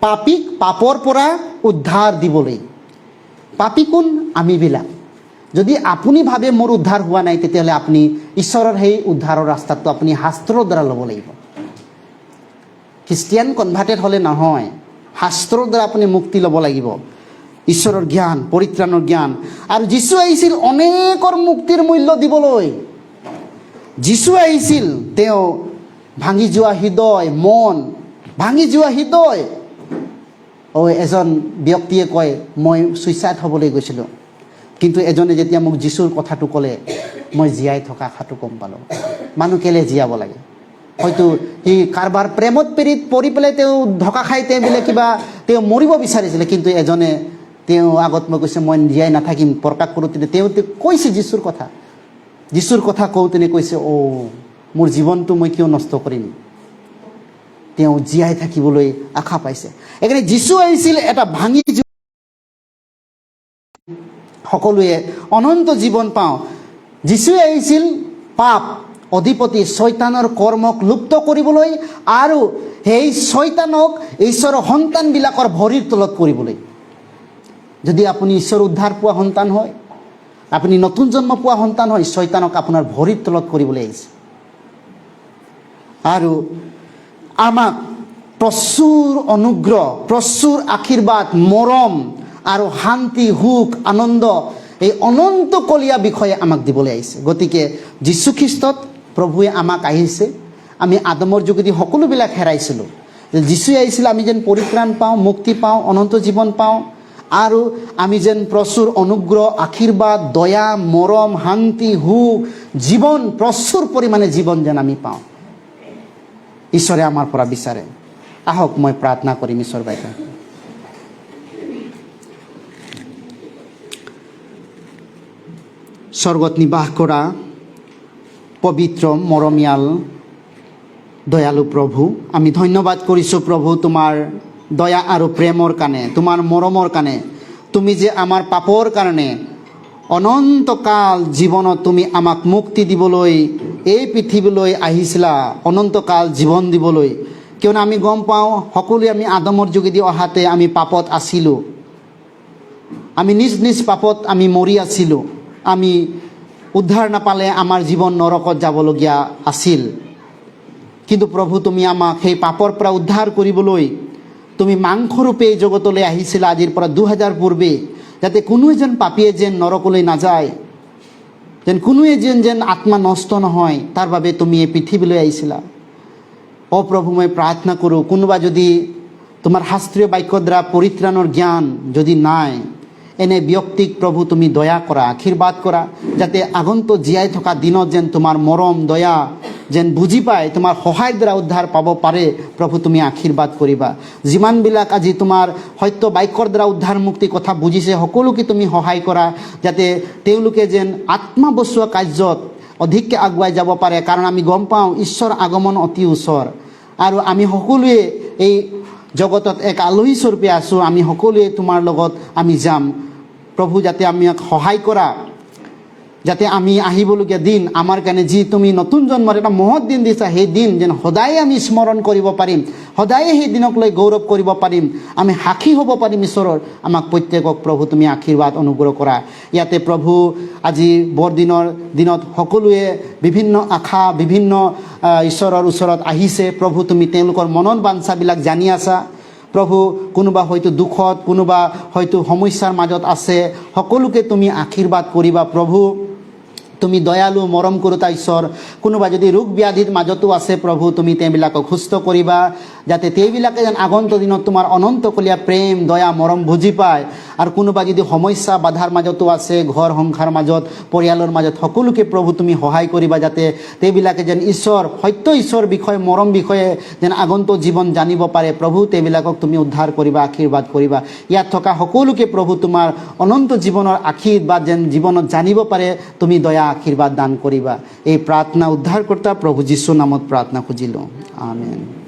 পাপীক পাপৰ পৰা উদ্ধাৰ দিবলৈ। পাপী কোন? আমিবিলাক। যদি আপুনি ভাবে মোৰ উদ্ধাৰ হোৱা নাই, তেতিয়াহ'লে আপুনি ঈশ্বৰৰ সেই উদ্ধাৰৰ ৰাস্তাটো আপুনি শাস্ত্ৰৰ দ্বাৰা ল'ব লাগিব। খ্ৰীষ্টিয়ান কনভাৰ্টেড হ'লে নহয়, শাস্ত্ৰৰ দ্বাৰা আপুনি মুক্তি ল'ব লাগিব। ঈশ্বৰৰ জ্ঞান, পৰিত্ৰাণৰ জ্ঞান। আৰু যীশু আহিছিল অনেকৰ মুক্তিৰ মূল্য দিবলৈ। যীশু আহিছিল তেওঁ ভাঙি যোৱা হৃদয়, মন ভাঙি যোৱা হৃদয়। এজন ব্যক্তিয়ে কয় মই ছুইচাইড হ'বলৈ গৈছিলোঁ, কিন্তু এজনে যেতিয়া মোক যীশুৰ কথাটো ক'লে মই জীয়াই থকা কথাটো গম পালোঁ। মানুহ কেলে জীয়াব লাগে? হয়তো সি কাৰোবাৰ প্ৰেমত পৰি পেলাই তেওঁ ঢকা খাই তেওঁ বোলে কিবা তেওঁ মৰিব বিচাৰিছিলে, কিন্তু এজনে তেওঁ আগত মই কৈছে মই জীয়াই নাথাকিম প্ৰকাশ কৰোঁতে তেওঁ কৈছে যীশুৰ কথা কওঁতেনে কৈছে মোৰ জীৱনটো মই কিয় নষ্ট কৰিম। তেওঁ জীয়াই থাকিবলৈ আশা পাইছে। সেইকাৰণে যীশু আহিছিল এটা ভাঙি সকলোৱে অনন্ত জীৱন পাওঁ। যীশুৱে আহিছিল পাপ অধিপতি শয়তানৰ কৰ্মক লুপ্ত কৰিবলৈ, আৰু সেই শয়তানক ঈশ্বৰৰ সন্তানবিলাকৰ ভৰিৰ তলত কৰিবলৈ। যদি আপুনি ঈশ্বৰ উদ্ধাৰ পোৱা সন্তান হয়, আপুনি নতুন জন্ম পোৱা সন্তান হয়, শয়তানক আপোনাৰ ভৰিৰ তলত কৰিবলৈ আহিছে। আৰু আমাক প্ৰচুৰ অনুগ্ৰহ, প্ৰচুৰ আশীৰ্বাদ, মৰম আৰু শান্তি, সুখ, আনন্দ, এই অনন্তকলীয়া বিষয়ে আমাক দিবলৈ আহিছে। গতিকে যীশুখ্ৰীষ্টত প্ৰভুৱে আমাক আহিছে। আমি আদমৰ যোগেদি সকলোবিলাক হেৰাইছিলোঁ। যীশুৱে আহিছিল আমি যেন পৰিত্ৰাণ পাওঁ, মুক্তি পাওঁ, অনন্ত জীৱন পাওঁ, আৰু আমি যেন প্ৰচুৰ অনুগ্ৰহ, আশীৰ্বাদ, দয়া, মৰম, শান্তি, সুখ, জীৱন, প্ৰচুৰ পৰিমাণে জীৱন যেন আমি পাওঁ। ঈশ্বৰে আমাৰ পৰা বিচাৰে। আহক মই প্ৰাৰ্থনা কৰিম ঈশ্বৰ বাইদেউ। স্বৰ্গত নিবাস কৰা পবিত্ৰ মৰমীয়াল দয়ালু প্ৰভু, আমি ধন্যবাদ কৰিছোঁ প্ৰভু তোমাৰ দয়া আৰু প্ৰেমৰ কাৰণে, তোমাৰ মৰমৰ কাৰণে। তুমি যে আমাৰ পাপৰ কাৰণে অনন্তকাল জীৱনত তুমি আমাক মুক্তি দিবলৈ এই পৃথিৱীলৈ আহিছিলা, অনন্তকাল জীৱন দিবলৈ। কিয়নো আমি গম পাওঁ সকলোৱে আমি আদমৰ যোগেদি অহাতে আমি পাপত আছিলোঁ। আমি নিজ পাপত আমি মৰি আছিলোঁ। আমি উদ্ধাৰ নাপালে আমাৰ জীৱন নৰকত যাবলগীয়া আছিল। কিন্তু প্ৰভু তুমি আমাক সেই পাপৰ পৰা উদ্ধাৰ কৰিবলৈ তুমি মাংসৰূপে এই জগতলৈ আহিছিলা আজিৰ পৰা 2000 পূৰ্বে, যাতে কোনো এজন পাপীয়ে যেন নৰকলৈ নাযায়, যেন কোনোৱে যেন আত্মা নষ্ট নহয়, তাৰ বাবে তুমি এই পৃথিৱীলৈ আহিছিলা। প্ৰভু মই প্ৰাৰ্থনা কৰোঁ কোনোবা যদি তোমাৰ শাস্ত্ৰীয় বাক্যৰ দ্বাৰা পৰিত্ৰাণৰ জ্ঞান যদি নাই, এনে ব্যক্তিক প্ৰভু তুমি দয়া কৰা, আশীৰ্বাদ কৰা, যাতে আগন্তুক জীয়াই থকা দিনত যেন তোমাৰ মৰম দয়া যেন বুজি পায়, তোমাৰ সহায়ৰ দ্বাৰা উদ্ধাৰ পাব পাৰে। প্ৰভু তুমি আশীৰ্বাদ কৰিবা। যিমানবিলাক আজি তোমাৰ সত্য বাক্যৰ দ্বাৰা উদ্ধাৰ মুক্তি কথা বুজিছে সকলোকে তুমি সহায় কৰা, যাতে তেওঁলোকে যেন আত্মা বচোৱা কাৰ্যত অধিককৈ আগুৱাই যাব পাৰে। কাৰণ আমি গম পাওঁ ঈশ্বৰ আগমন অতি ওচৰ, আৰু আমি সকলোৱে এই জগতত এক আলহী স্বৰূপে আছোঁ, আমি সকলোৱে তোমাৰ লগত আমি যাম। প্ৰভু যাতে আমাক সহায় কৰা, যাতে আমি আহিবলগীয়া দিন আমাৰ কাৰণে যি তুমি নতুন জন্মৰ এটা মহৎ দিন দিছা, সেই দিন যেন সদায় আমি স্মৰণ কৰিব পাৰিম, সদায় সেই দিনক লৈ গৌৰৱ কৰিব পাৰিম, আমি সাক্ষী হ'ব পাৰিম ঈশ্বৰৰ। আমাক প্ৰত্যেকক প্ৰভু তুমি আশীৰ্বাদ অনুগ্ৰহ কৰা। ইয়াতে প্ৰভু আজি বৰদিনৰ দিনত সকলোৱে বিভিন্ন আশা, বিভিন্ন ঈশ্বৰৰ ওচৰত আহিছে। প্ৰভু তুমি তেওঁলোকৰ মনৰ বাঞ্ছাবিলাক জানি আছা। প্ৰভু কোনোবা হয়তো দুখত, কোনোবা হয়তো সমস্যাৰ মাজত আছে, সকলোকে তুমি আশীৰ্বাদ কৰিবা প্ৰভু। তুমি দয়ালু মৰম কৰোতা ঈশ্বৰ। কোনোবা যদি ৰোগ ব্যাধিৰ মাজতো আছে প্ৰভু, তুমি তেওঁবিলাকক সুস্থ কৰিবা, যাতে তেওঁবিলাকে যেন আগন্তুক দিনত তোমাৰ অনন্তকলীয়া প্ৰেম দয়া মৰম বুজি পায়। আৰু কোনোবা যদি সমস্যা বাধাৰ মাজতো আছে, ঘৰ সংসাৰ মাজত, পৰিয়ালৰ মাজত, সকলোকে প্ৰভু তুমি সহায় কৰিবা, যাতে তেওঁবিলাকে যেন ঈশ্বৰ সত্য ঈশ্বৰ বিষয়ে মৰম বিষয়ে যেন আগন্তুক জীৱন জানিব পাৰে। প্ৰভু তেওঁবিলাকক তুমি উদ্ধাৰ কৰিবা, আশীৰ্বাদ কৰিবা। ইয়াত থকা সকলোকে প্ৰভু তোমাৰ অনন্ত জীৱনৰ আশীৰ্বাদ যেন জীৱনত জানিব পাৰে, তুমি দয়া আশীৰ্বাদ দান কৰিবা। এই প্ৰাৰ্থনা উদ্ধাৰকৰ্তা প্ৰভু যীশুৰ নামত প্ৰাৰ্থনা খুজিলোঁ, আমেন।